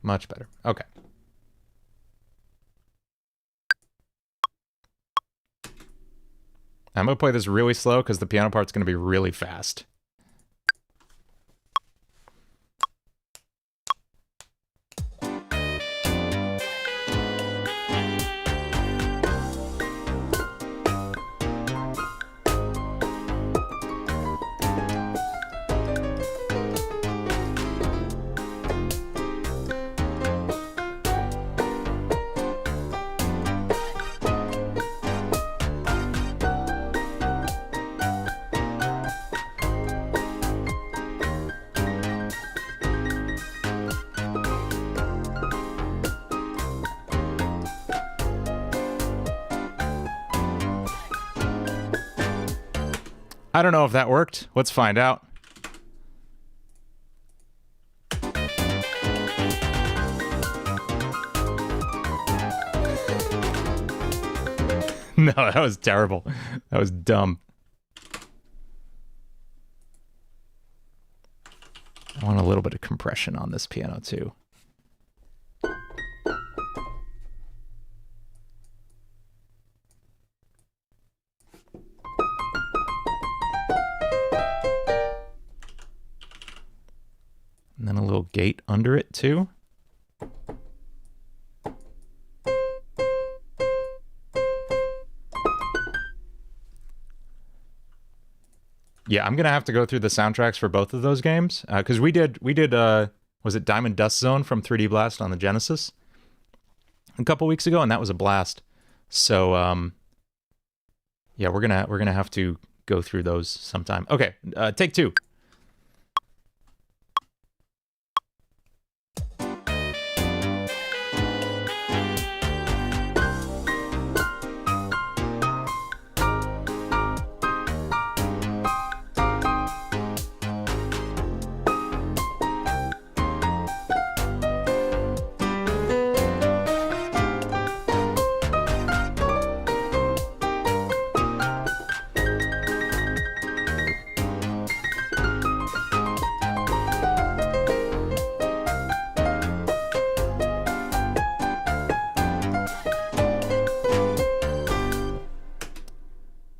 Much better. Okay. I'm going to play this really slow because the piano part's going to be really fast. I don't know if that worked. Let's find out. No, that was terrible. That was dumb. I want a little bit of compression on this piano too. And then a little gate under it too. Yeah, I'm gonna have to go through the soundtracks for both of those games because we did was it Diamond Dust Zone from 3D Blast on the Genesis a couple weeks ago, and that was a blast. So yeah, we're gonna have to go through those sometime. Okay, take two.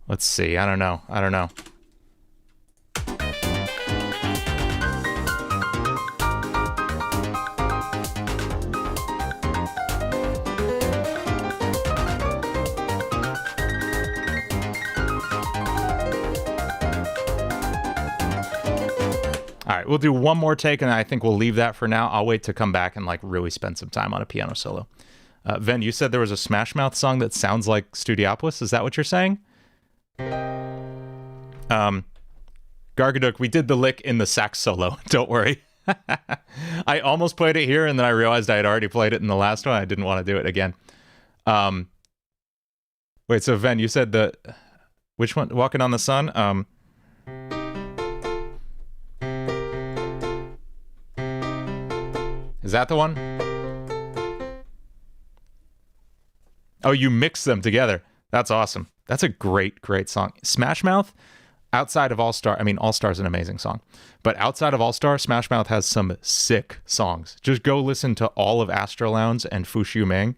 Let's see. I don't know. All right, we'll do one more take, and I think we'll leave that for now. I'll wait to come back and like really spend some time on a piano solo. Ven, you said there was a Smash Mouth song that sounds like Studiopolis. Is that what you're saying? Gargaduk, we did the lick in the sax solo. Don't worry. I almost played it here, and then I realized I had already played it in the last one. I didn't want to do it again. Wait, so Ven, you said the... Which one? Walking on the Sun? Is that the one? Oh, you mix them together. That's awesome. That's a great, great song. Smash Mouth, outside of All-Star, I mean, All-Star's an amazing song, but outside of All-Star, Smash Mouth has some sick songs. Just go listen to all of Astrolounge and Fushu Ming.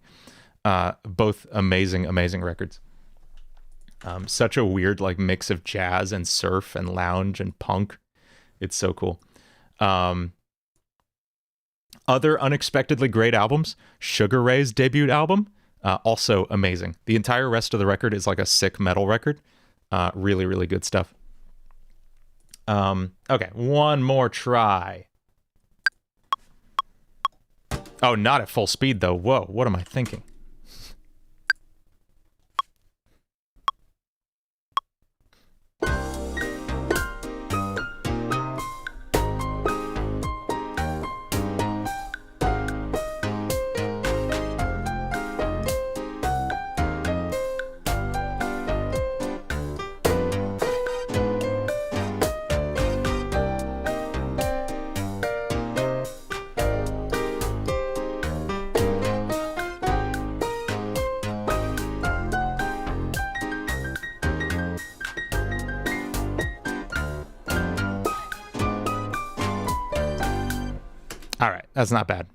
Both amazing, amazing records. Such a weird, like, mix of jazz and surf and lounge and punk. It's so cool. Other unexpectedly great albums, Sugar Ray's debut album, also amazing. The entire rest of the record is like a sick metal record. Really, really good stuff. Okay, one more try. Oh, not at full speed, though. Whoa, what am I thinking? All right, that's not bad.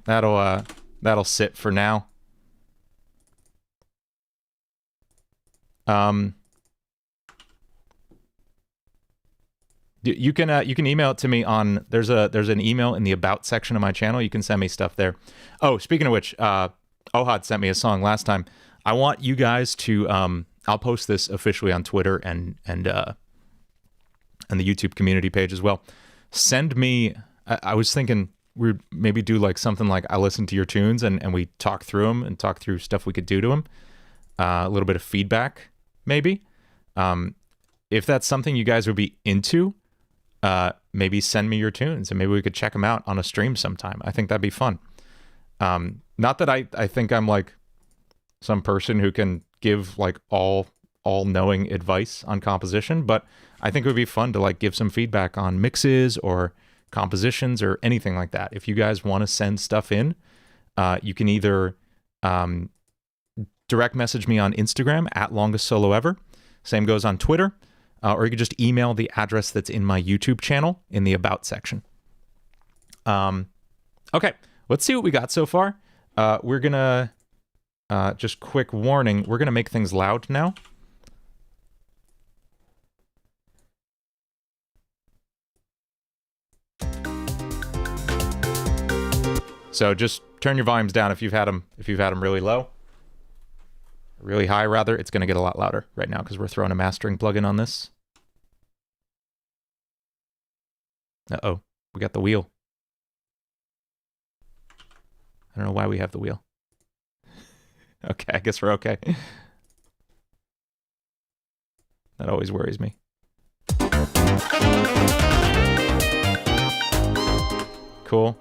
That'll sit for now. You can email it to me on there's an email in the about section of my channel. You can send me stuff there. Oh, speaking of which, Ohad sent me a song last time. I want you guys to I'll post this officially on Twitter and the YouTube community page as well. Send me. I was thinking we'd maybe do like something like I listen to your tunes and we talk through them and talk through stuff we could do to them. A little bit of feedback, maybe. If that's something you guys would be into, maybe send me your tunes and maybe we could check them out on a stream sometime. I think that'd be fun. Not that I think I'm like some person who can give like all knowing advice on composition, but I think it would be fun to like give some feedback on mixes or compositions or anything like that. If you guys want to send stuff in, you can either direct message me on Instagram at longestsoloever. Same goes on Twitter, or you can just email the address that's in my YouTube channel in the about section. Okay, let's see what we got so far. We're gonna just quick warning, we're gonna make things loud now. So just turn your volumes down if you've had them really low, really high rather. It's going to get a lot louder right now because we're throwing a mastering plugin on this. Uh-oh, we got the wheel. I don't know why we have the wheel. Okay, I guess we're okay. That always worries me. Cool.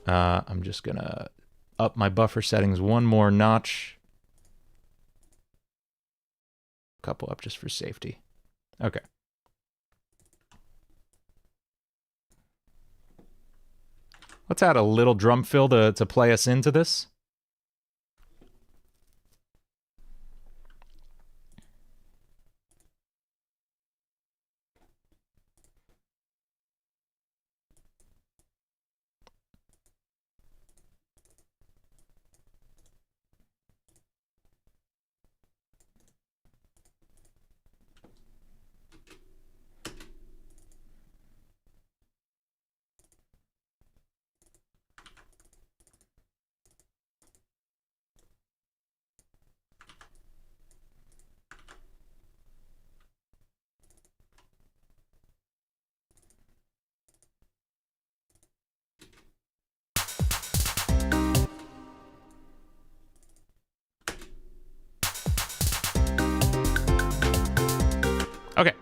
I'm just gonna up my buffer settings one more notch. Couple up just for safety. Okay. Let's add a little drum fill to play us into this. Okay,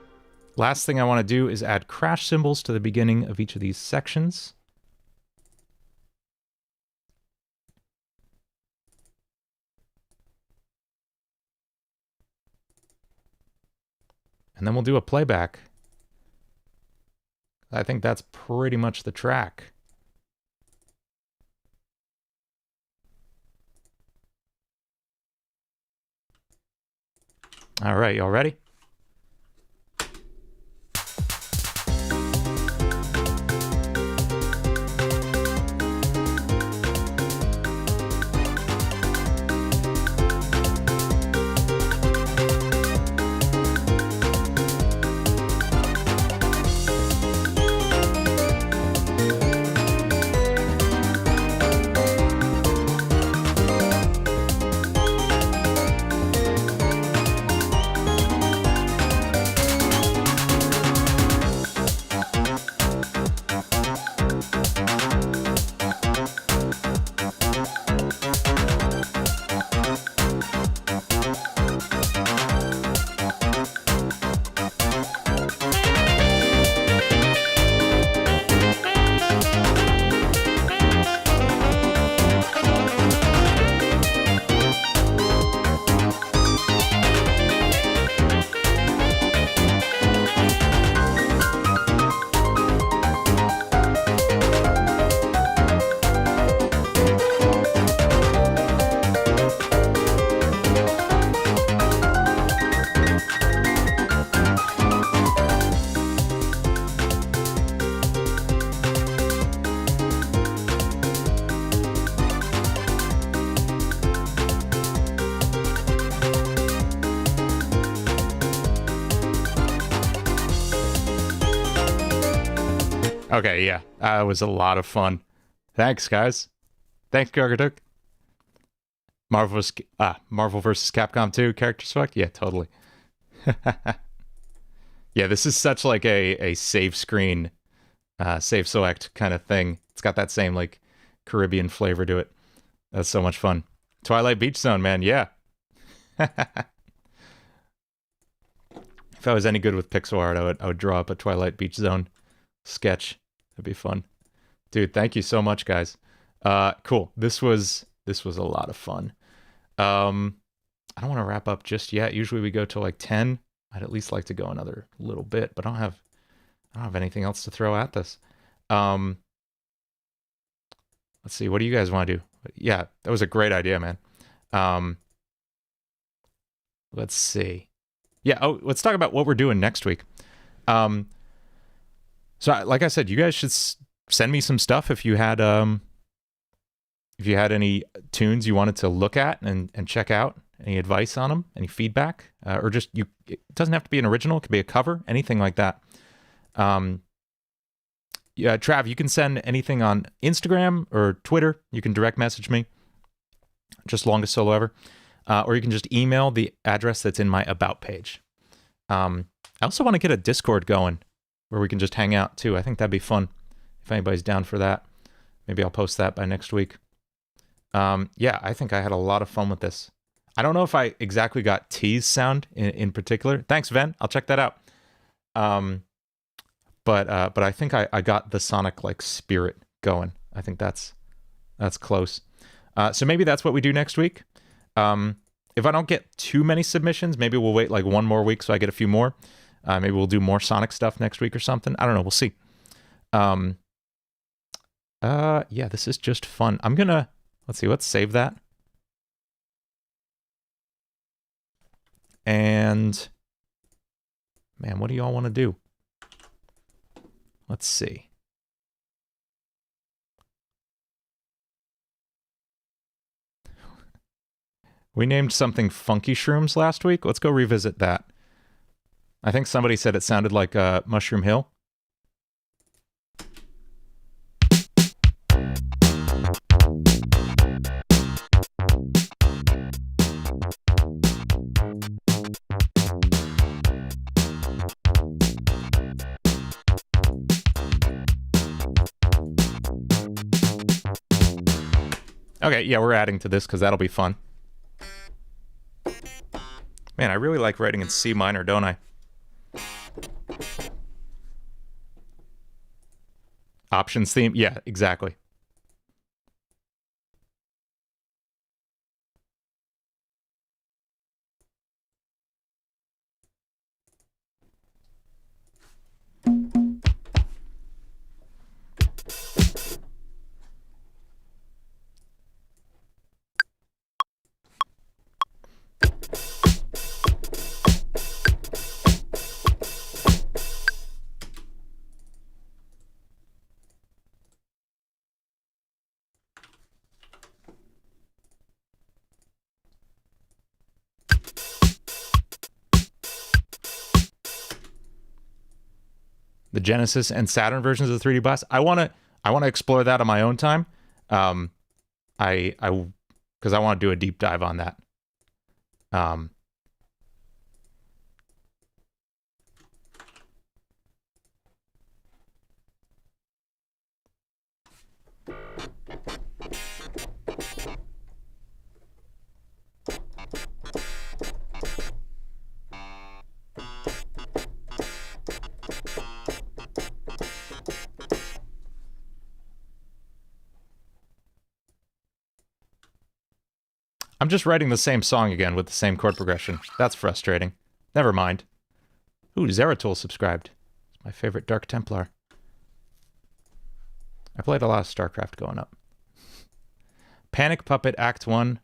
last thing I want to do is add crash cymbals to the beginning of each of these sections. And then we'll do a playback. I think that's pretty much the track. All right, y'all ready? Okay, yeah, that was a lot of fun. Thanks, guys. Thanks, Gargatuk. Marvel vs. Capcom 2 character select? Yeah, totally. Yeah, this is such like a save screen, save select kind of thing. It's got that same like Caribbean flavor to it. That's so much fun. Twilight Beach Zone, man, yeah. If I was any good with pixel art, I would draw up a Twilight Beach Zone sketch. That'd be fun. Dude, thank you so much, guys. Cool. This was a lot of fun. I don't want to wrap up just yet. Usually we go till like 10. I'd at least like to go another little bit, but I don't have anything else to throw at this. Let's see. What do you guys want to do? Yeah, that was a great idea, man. Let's see. Yeah. Oh, let's talk about what we're doing next week. So, like I said, you guys should send me some stuff if you had any tunes you wanted to look at and check out. Any advice on them? Any feedback? Or just it doesn't have to be an original. It could be a cover. Anything like that. Yeah, Trav, you can send anything on Instagram or Twitter. You can direct message me. Just longestsoloever. Or you can just email the address that's in my About page. I also want to get a Discord going where we can just hang out too. I think that'd be fun. if anybody's down for that. Maybe I'll post that by next week. Yeah, I think I had a lot of fun with this. I don't know if I exactly got T's sound in particular. Thanks, Ven. I'll check that out. But I think I got the Sonic like spirit going. I think that's close. So maybe that's what we do next week. If I don't get too many submissions, maybe we'll wait like one more week so I get a few more. Maybe we'll do more Sonic stuff next week or something. I don't know. We'll see. Yeah, this is just fun. I'm gonna, let's see, let's save that. And man, what do y'all want to do? Let's see. We named something Funky Shrooms last week. Let's go revisit that. I think somebody said it sounded like Mushroom Hill. Okay, yeah, we're adding to this because that'll be fun. Man, I really like writing in C minor, don't I? Options theme? Yeah, exactly. The Genesis and Saturn versions of the 3D Blast. I want to explore that on my own time. Because I want to do a deep dive on that. I'm just writing the same song again with the same chord progression. That's frustrating. Never mind. Ooh, Zeratul subscribed. It's my favorite Dark Templar. I played a lot of StarCraft going up. Panic Puppet Act 1.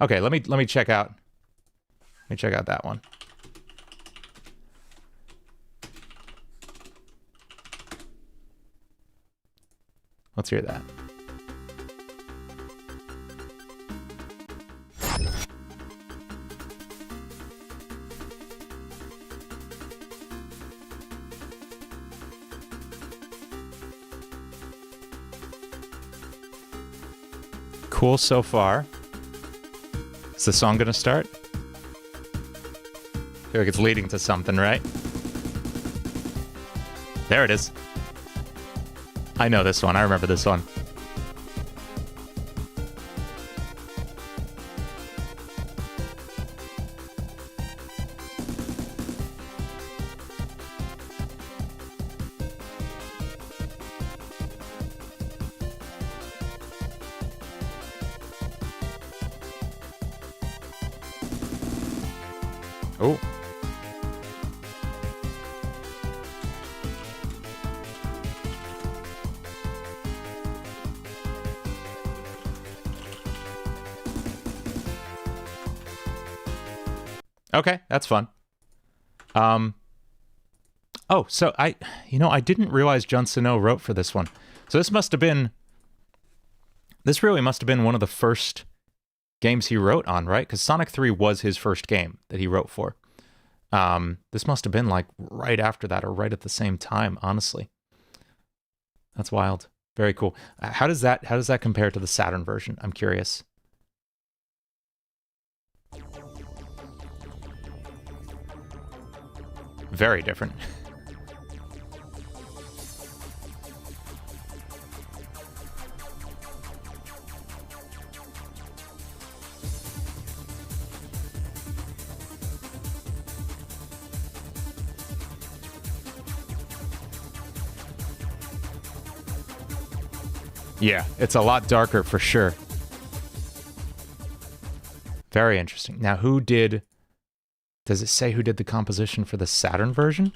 Okay, let me check out. Let me check out that one. Let's hear that. Cool so far. Is the song gonna start? I feel like it's leading to something, right? There it is. I know this one. I remember this one. Oh. Okay, that's fun. Oh, so I didn't realize John Snow wrote for this one. So this really must have been one of the first games he wrote on, right? Because Sonic 3 was his first game that he wrote for. This must have been like right after that or right at the same time, honestly. That's wild. Very cool. How does that compare to the Saturn version? I'm curious. Very different. Yeah, it's a lot darker for sure. Very interesting. Now, who did... Does it say who did the composition for the Saturn version?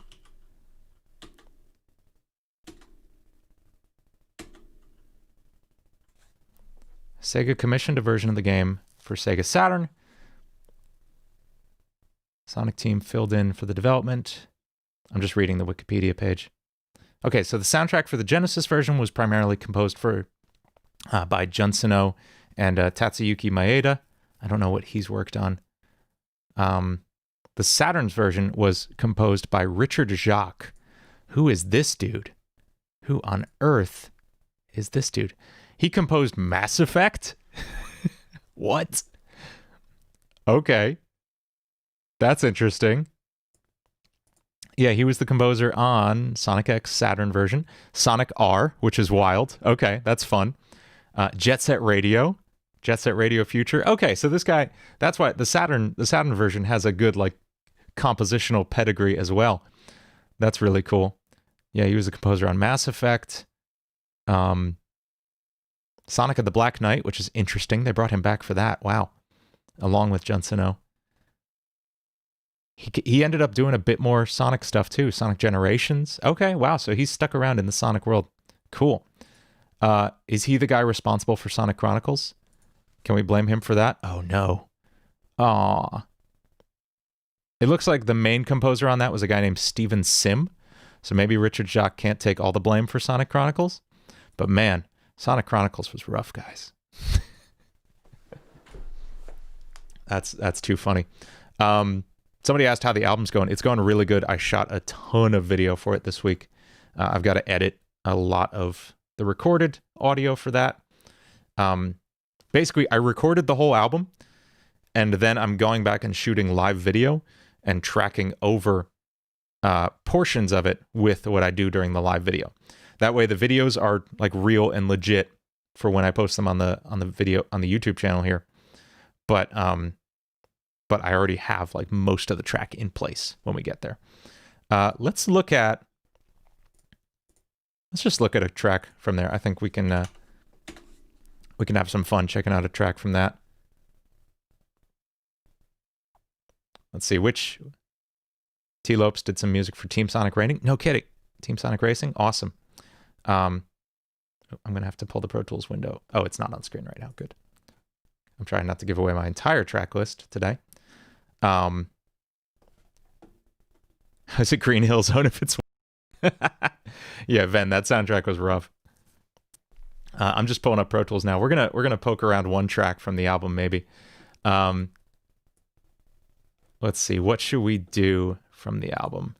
Sega commissioned a version of the game for Sega Saturn. Sonic team filled in for the development. I'm just reading the Wikipedia page. Okay, so the soundtrack for the Genesis version was primarily composed by Jun Seno and Tatsuyuki Maeda. I don't know what he's worked on. The Saturn's version was composed by Richard Jacques. Who is this dude? Who on earth is this dude? He composed Mass Effect? What? Okay. That's interesting. Yeah, he was the composer on Sonic X Saturn version, Sonic R, which is wild. Okay, that's fun. Jet Set Radio Future. Okay, so this guy, that's why the Saturn version has a good like compositional pedigree as well. That's really cool. Yeah, he was a composer on Mass Effect. Sonic of the Black Knight, which is interesting. They brought him back for that. Wow. Along with Jun Seno. He ended up doing a bit more Sonic stuff too. Sonic Generations. Okay, wow. So he's stuck around in the Sonic world. Cool. Is he the guy responsible for Sonic Chronicles? Can we blame him for that? Oh, no. Aw. It looks like the main composer on that was a guy named Steven Sim. So maybe Richard Jacques can't take all the blame for Sonic Chronicles. But man, Sonic Chronicles was rough, guys. That's too funny. Somebody asked how the album's going. It's going really good. I shot a ton of video for it this week. I've got to edit a lot of the recorded audio for that. Basically, I recorded the whole album, and then I'm going back and shooting live video and tracking over portions of it with what I do during the live video. That way, the videos are like real and legit for when I post them on the video on the YouTube channel here. But I already have like most of the track in place when we get there. Let's just look at a track from there. I think we can have some fun checking out a track from that. Let's see, which T. Lopes did some music for Team Sonic Racing. No kidding. Team Sonic Racing. Awesome. I'm going to have to pull the Pro Tools window. Oh, it's not on screen right now. Good. I'm trying not to give away my entire track list today. Is it Green Hill Zone if it's... Yeah, Ven, that soundtrack was rough. I'm just pulling up Pro Tools now. We're gonna poke around one track from the album, maybe. Let's see. What should we do from the album?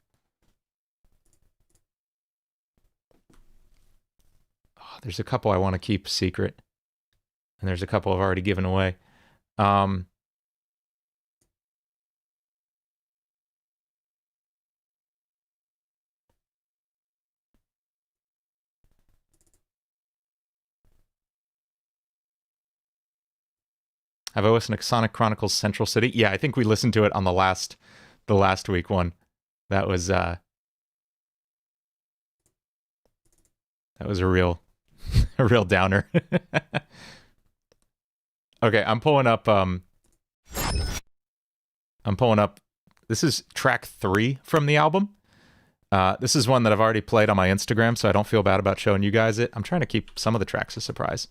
Oh, there's a couple I want to keep secret, and there's a couple I've already given away. Have I listened to Sonic Chronicles Central City? Yeah, I think we listened to it on the last week one. That was a real downer. Okay, I'm pulling up this is track 3 from the album. This is one that I've already played on my Instagram, so I don't feel bad about showing you guys it. I'm trying to keep some of the tracks a surprise.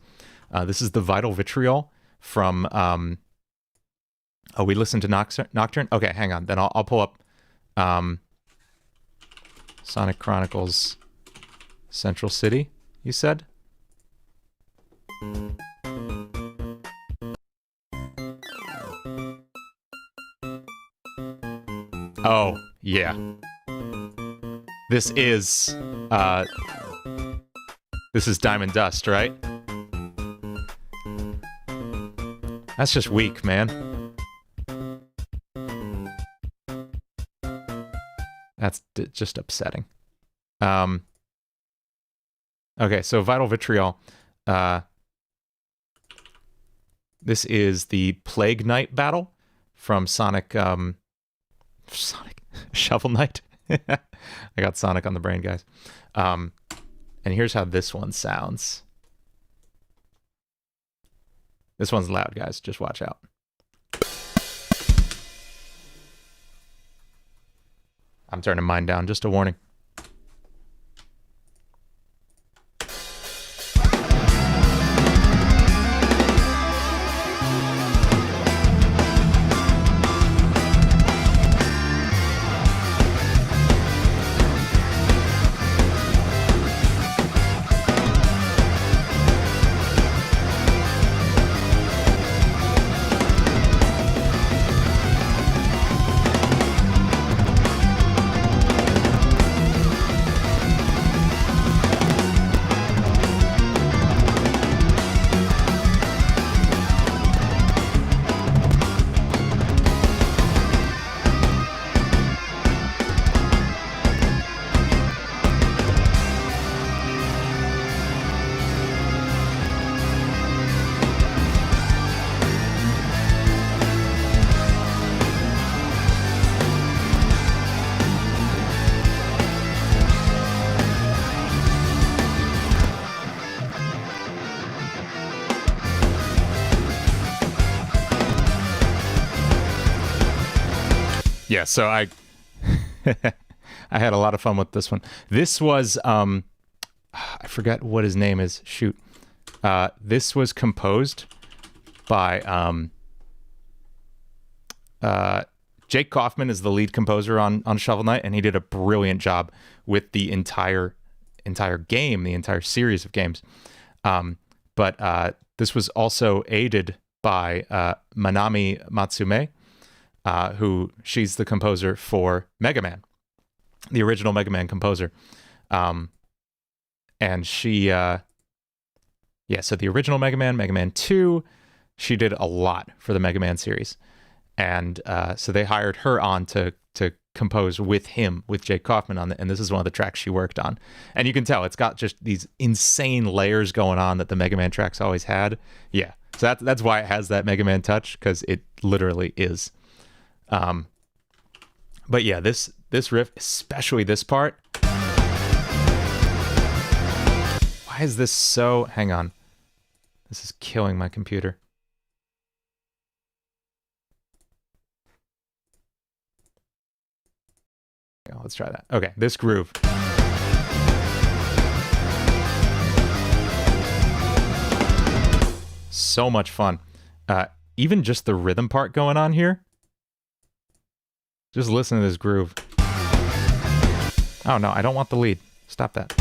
This is the Vital Vitriol from we listened to Nocturne. Okay, hang on. Then I'll pull up Sonic Chronicles Central City, you said? Oh, yeah. This is Diamond Dust, right? That's just weak, man. That's just upsetting. Okay, so Vital Vitriol. This is the Plague Knight battle from Sonic Shovel Knight. I got Sonic on the brain, guys. And here's how this one sounds. This one's loud, guys. Just watch out. I'm turning mine down. Just a warning. Yeah, so I had a lot of fun with this one. This was I forget what his name is. Shoot. This was composed by Jake Kaufman is the lead composer on Shovel Knight, and he did a brilliant job with the entire game, the entire series of games. But this was also aided by Manami Matsume, who she's the composer for Mega Man, the original Mega Man composer. And she, so the original Mega Man 2, she did a lot for the Mega Man series. And so they hired her on to compose with him, with Jake Kaufman on it. And this is one of the tracks she worked on. And you can tell it's got just these insane layers going on that the Mega Man tracks always had. Yeah, so that's why it has that Mega Man touch, because it literally is. But yeah, this riff, especially this part. Why is this so... Hang on. This is killing my computer. Oh, let's try that. Okay, this groove. So much fun. Even just the rhythm part going on here. Just listen to this groove. Oh no, I don't want the lead. Stop that.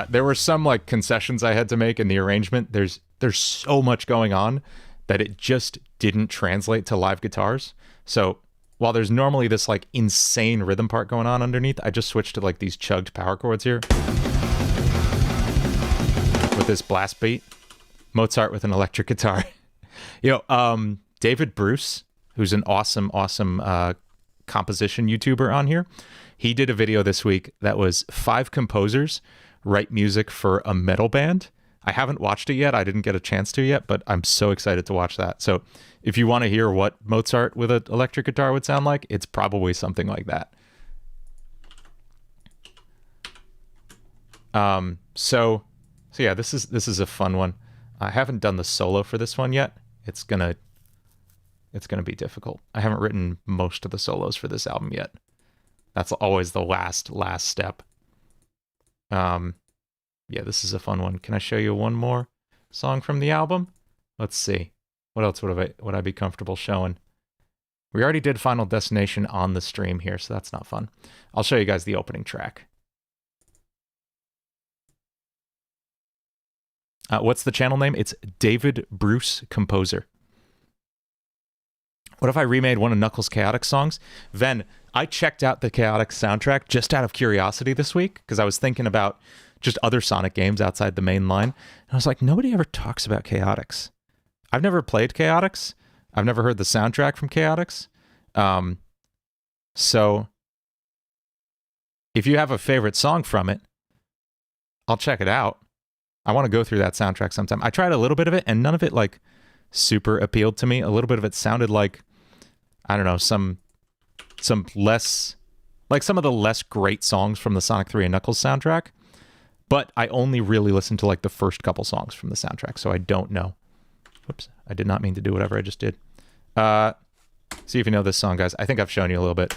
There were some like concessions I had to make in the arrangement. There's so much going on that it just didn't translate to live guitars. So while there's normally this like insane rhythm part going on underneath, I just switched to like these chugged power chords here with this blast beat. Mozart with an electric guitar. David Bruce, who's an awesome composition YouTuber on here, he did a video this week that was 5 composers write music for a metal band. I haven't watched it yet. I didn't get a chance to yet, but I'm so excited to watch that. So if you want to hear what Mozart with an electric guitar would sound like, it's probably something like that. So yeah, this is a fun one. I haven't done the solo for this one yet. It's gonna be difficult. I haven't written most of the solos for this album yet. That's always the last step. Yeah, this is a fun one. Can I show you one more song from the album? Let's see. What else would I be comfortable showing? We already did Final Destination on the stream here, so that's not fun. I'll show you guys the opening track. What's the channel name? It's David Bruce Composer. What if I remade one of Knuckles' Chaotic songs? Then I checked out the Chaotic soundtrack just out of curiosity this week, because I was thinking about just other Sonic games outside the main line. And I was like, nobody ever talks about Chaotix. I've never played Chaotix. I've never heard the soundtrack from Chaotix. So if you have a favorite song from it, I'll check it out. I want to go through that soundtrack sometime. I tried a little bit of it, and none of it like super appealed to me. A little bit of it sounded like I don't know, some less, like some of the less great songs from the Sonic 3 and Knuckles soundtrack. But I only really listened to like the first couple songs from the soundtrack, so I don't know. Whoops, I did not mean to do whatever I just did. See if you know this song, guys. I think I've shown you a little bit.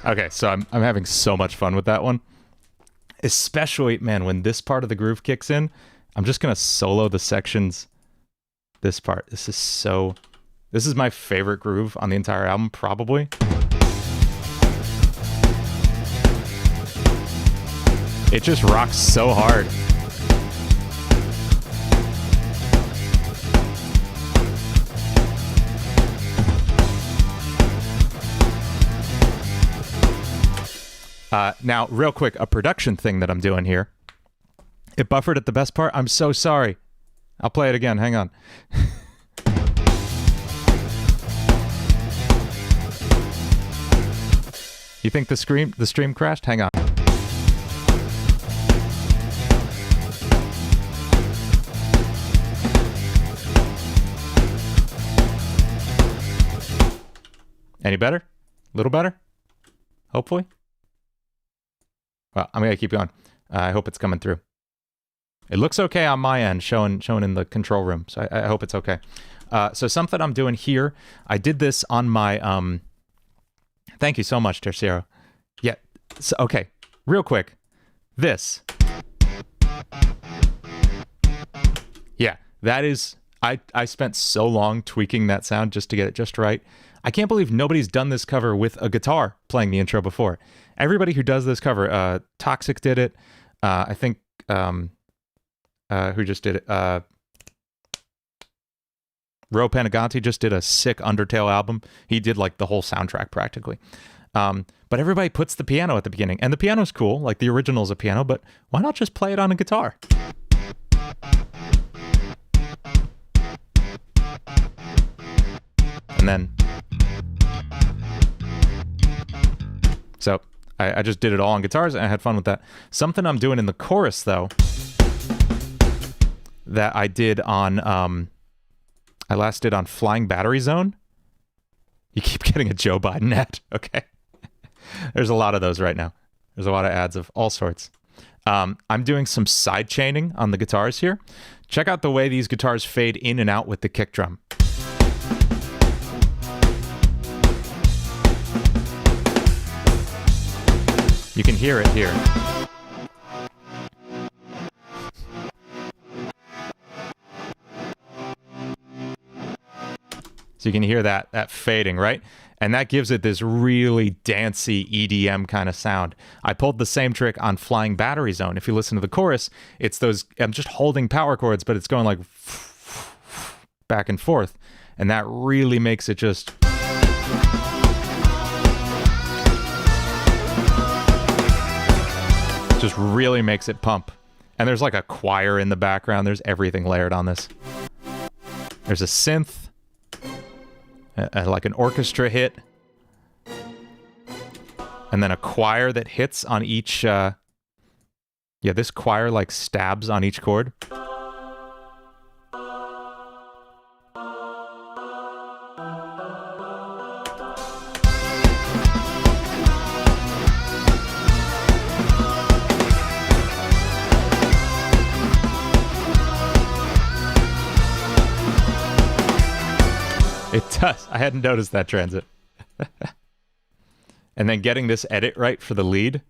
Okay, so I'm having so much fun with that one. Especially, man, when this part of the groove kicks in, I'm just going to solo the sections. This part. This is my favorite groove on the entire album, probably. It just rocks so hard. Now, real quick, a production thing that I'm doing here. It buffered at the best part. I'm so sorry. I'll play it again. Hang on. You think the stream crashed? Hang on. Any better? A little better? Hopefully. Well, I'm going to keep going. I hope it's coming through. It looks okay on my end, showing in the control room, so I hope it's okay. So something I'm doing here, I did this on my... Thank you so much, Tercero. Yeah, so, okay, real quick. This. Yeah, that is... I spent so long tweaking that sound just to get it just right. I can't believe nobody's done this cover with a guitar playing the intro before. Everybody who does this cover, Toxic did it. I think, who just did it? Ro Panaganti just did a sick Undertale album. He did like the whole soundtrack practically. But everybody puts the piano at the beginning. And the piano's cool, like the original's a piano, but why not just play it on a guitar? And then... So... I just did it all on guitars, and I had fun with that. Something I'm doing in the chorus, though, that I did on, I last did on Flying Battery Zone. You keep getting a Joe Biden ad, okay? There's a lot of those right now. There's a lot of ads of all sorts. I'm doing some side chaining on the guitars here. Check out the way these guitars fade in and out with the kick drum. You can hear it here. So you can hear that fading, right? And that gives it this really dancey EDM kind of sound. I pulled the same trick on Flying Battery Zone. If you listen to the chorus, it's those, I'm just holding power chords, but it's going like back and forth. And that really makes it just... just really makes it pump. And there's like a choir in the background. There's everything layered on this. There's a synth. like an orchestra hit, and then a choir that hits on each. Yeah, this choir like stabs on each chord. It does. I hadn't noticed that transit. And then getting this edit right for the lead.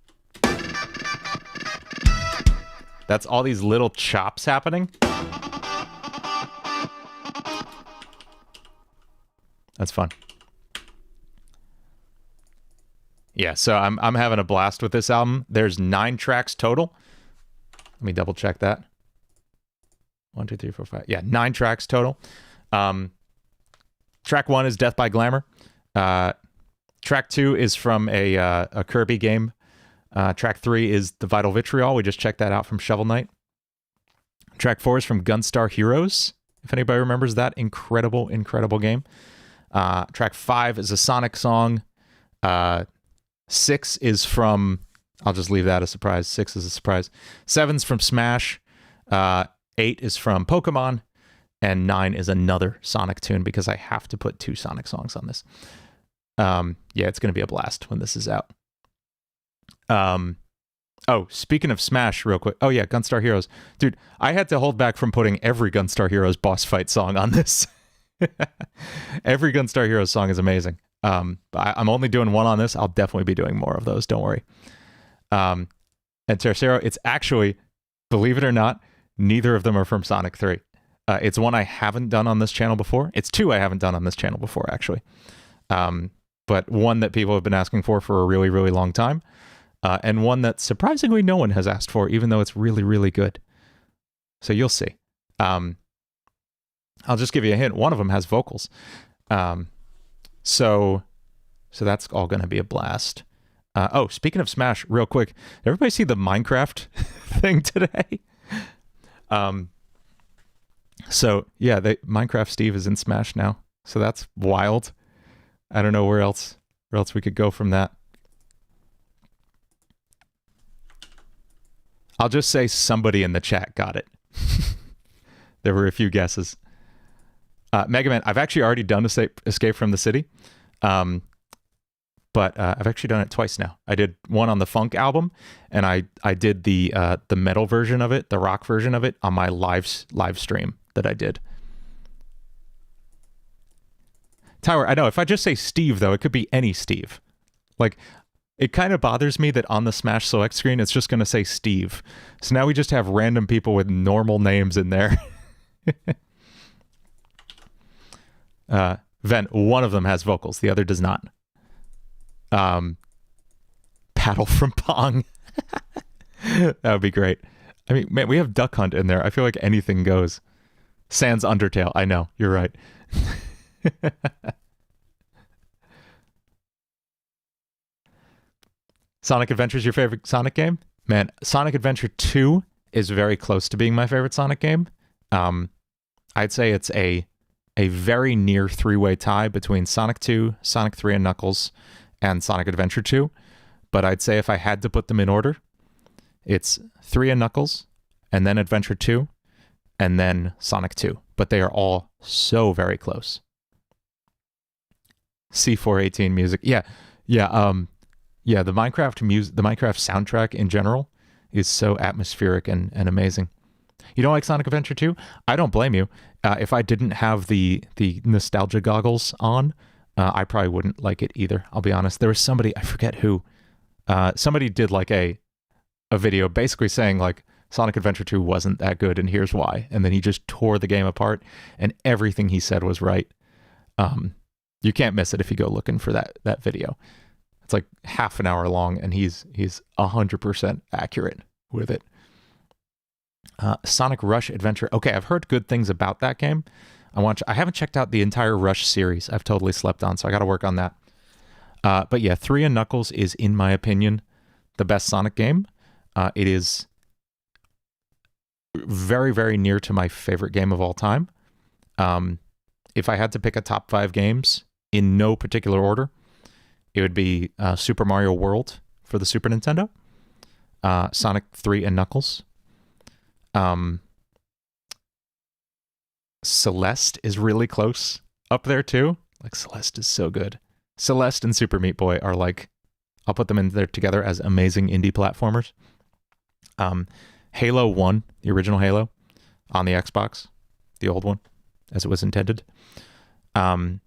That's all these little chops happening. That's fun. Yeah, so I'm having a blast with this album. There's 9 tracks total. Let me double check that. 1, 2, 3, 4, 5. Yeah, 9 tracks total. Track 1 is Death by Glamour. Track 2 is from a Kirby game. Track 3 is The Vital Vitriol. We just checked that out from Shovel Knight. Track 4 is from Gunstar Heroes, if anybody remembers that incredible, incredible game. Track 5 is a Sonic song. 6 is from... I'll just leave that a surprise. 6 is a surprise. 7's from Smash. 8 is from Pokemon. And 9 is another Sonic tune because I have to put 2 Sonic songs on this. Yeah, it's going to be a blast when this is out. Oh, speaking of Smash real quick. Oh yeah, Gunstar Heroes. Dude, I had to hold back from putting every Gunstar Heroes boss fight song on this. Every Gunstar Heroes song is amazing. I'm only doing 1 on this. I'll definitely be doing more of those. Don't worry. And Tercero, it's actually, believe it or not, neither of them are from Sonic 3. It's one I haven't done on this channel before. It's 2 I haven't done on this channel before, actually. But one that people have been asking for a really, really long time. And one that surprisingly no one has asked for, even though it's really, really good. So you'll see. I'll just give you a hint. One of them has vocals. So that's all going to be a blast. Oh, speaking of Smash, real quick. Everybody see the Minecraft thing today? So yeah, Minecraft Steve is in Smash now. So that's wild. I don't know where else we could go from that. I'll just say somebody in the chat got it. There were a few guesses. Mega Man, I've actually already done Escape from the City. But I've actually done it twice now. I did one on the funk album, and I did the metal version of it, the rock version of it, on my live stream that I did. Tower, I know, if I just say Steve, though, it could be any Steve. Like, it kind of bothers me that on the Smash Select screen, it's just going to say Steve. So now we just have random people with normal names in there. Ven, one of them has vocals, the other does not. Paddle from Pong. That would be great. I mean, man, we have Duck Hunt in there. I feel like anything goes. Sans Undertale. I know, you're right. Sonic Adventure is your favorite Sonic game? Man, Sonic Adventure 2 is very close to being my favorite Sonic game. I'd say it's a very near 3-way tie between Sonic 2, Sonic 3 and Knuckles, and Sonic Adventure 2. But I'd say if I had to put them in order, it's 3 and Knuckles, and then Adventure 2, and then Sonic 2. But they are all so very close. C418 music. Yeah, the Minecraft music, the Minecraft soundtrack in general is so atmospheric and amazing. You don't like Sonic Adventure 2? I don't blame you. If I didn't have the nostalgia goggles on, I probably wouldn't like it either. I'll be honest. There was somebody, I forget who, somebody did like a video basically saying like Sonic Adventure 2 wasn't that good and here's why. And then he just tore the game apart and everything he said was right. You can't miss it if you go looking for that video. It's like half an hour long and he's 100% accurate with it. Sonic Rush Adventure. Okay, I've heard good things about that game. I haven't checked out the entire Rush series. I've totally slept on, so I got to work on that. But yeah, 3 and Knuckles is, in my opinion, the best Sonic game. It is very, very near to my favorite game of all time. If I had to pick a top 5 games, in no particular order, it would be Super Mario World for the Super Nintendo, Sonic 3 and Knuckles. Celeste is really close up there too. Like, Celeste is so good. Celeste and Super Meat Boy are like, I'll put them in there together as amazing indie platformers. Halo 1, the original Halo, on the Xbox, the old one, as it was intended. And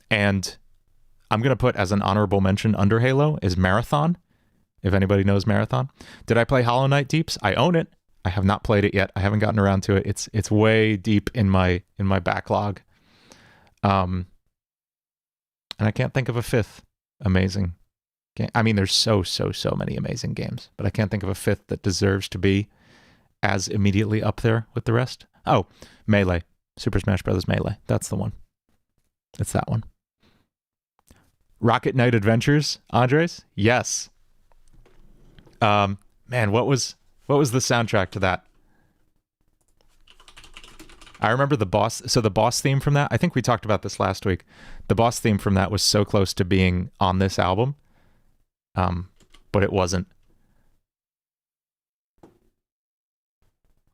I'm going to put as an honorable mention under Halo is Marathon, if anybody knows Marathon. Did I play Hollow Knight Deeps? I own it. I have not played it yet. I haven't gotten around to it. It's way deep in my backlog. And I can't think of a fifth amazing game. I mean, there's so many amazing games, but I can't think of a fifth that deserves to be as immediately up there with the rest. Oh, Melee. Super Smash Bros. Melee. That's the one. It's that one. Rocket Knight Adventures, Andres? Yes. Man, what was the soundtrack to that? I remember the boss. So the boss theme from that, I think we talked about this last week. The boss theme from that was so close to being on this album, but it wasn't.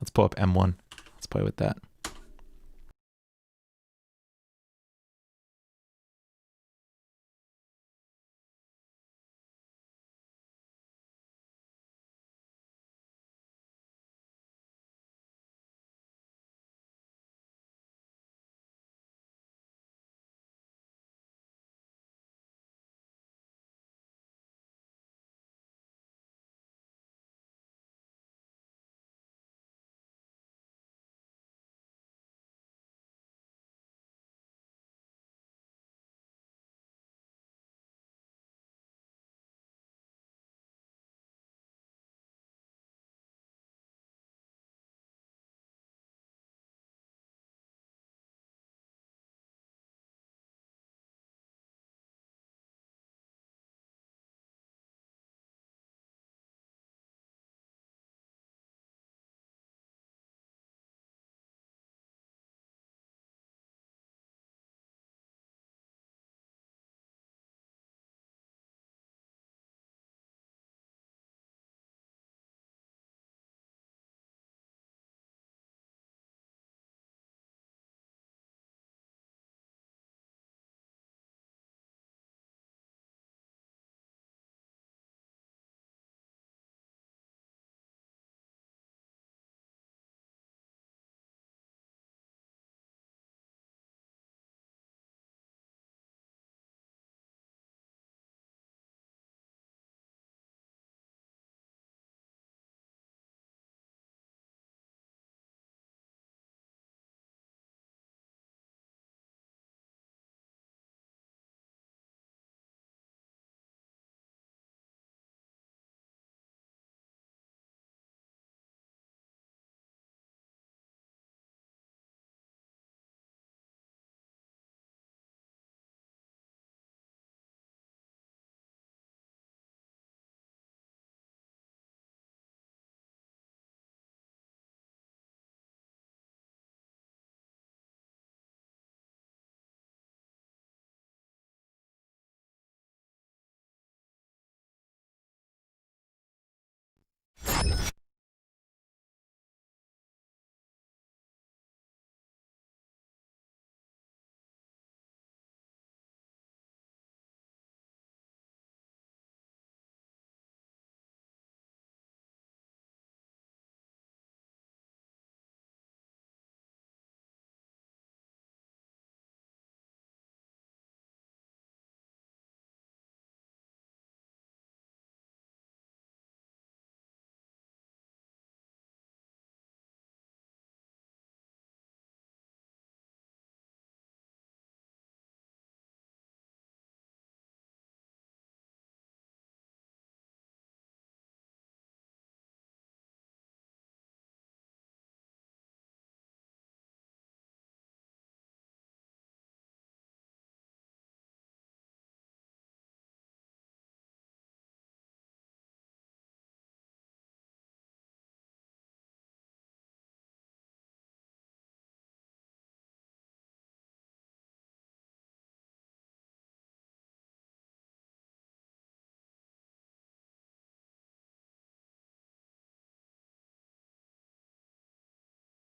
Let's pull up M1. Let's play with that.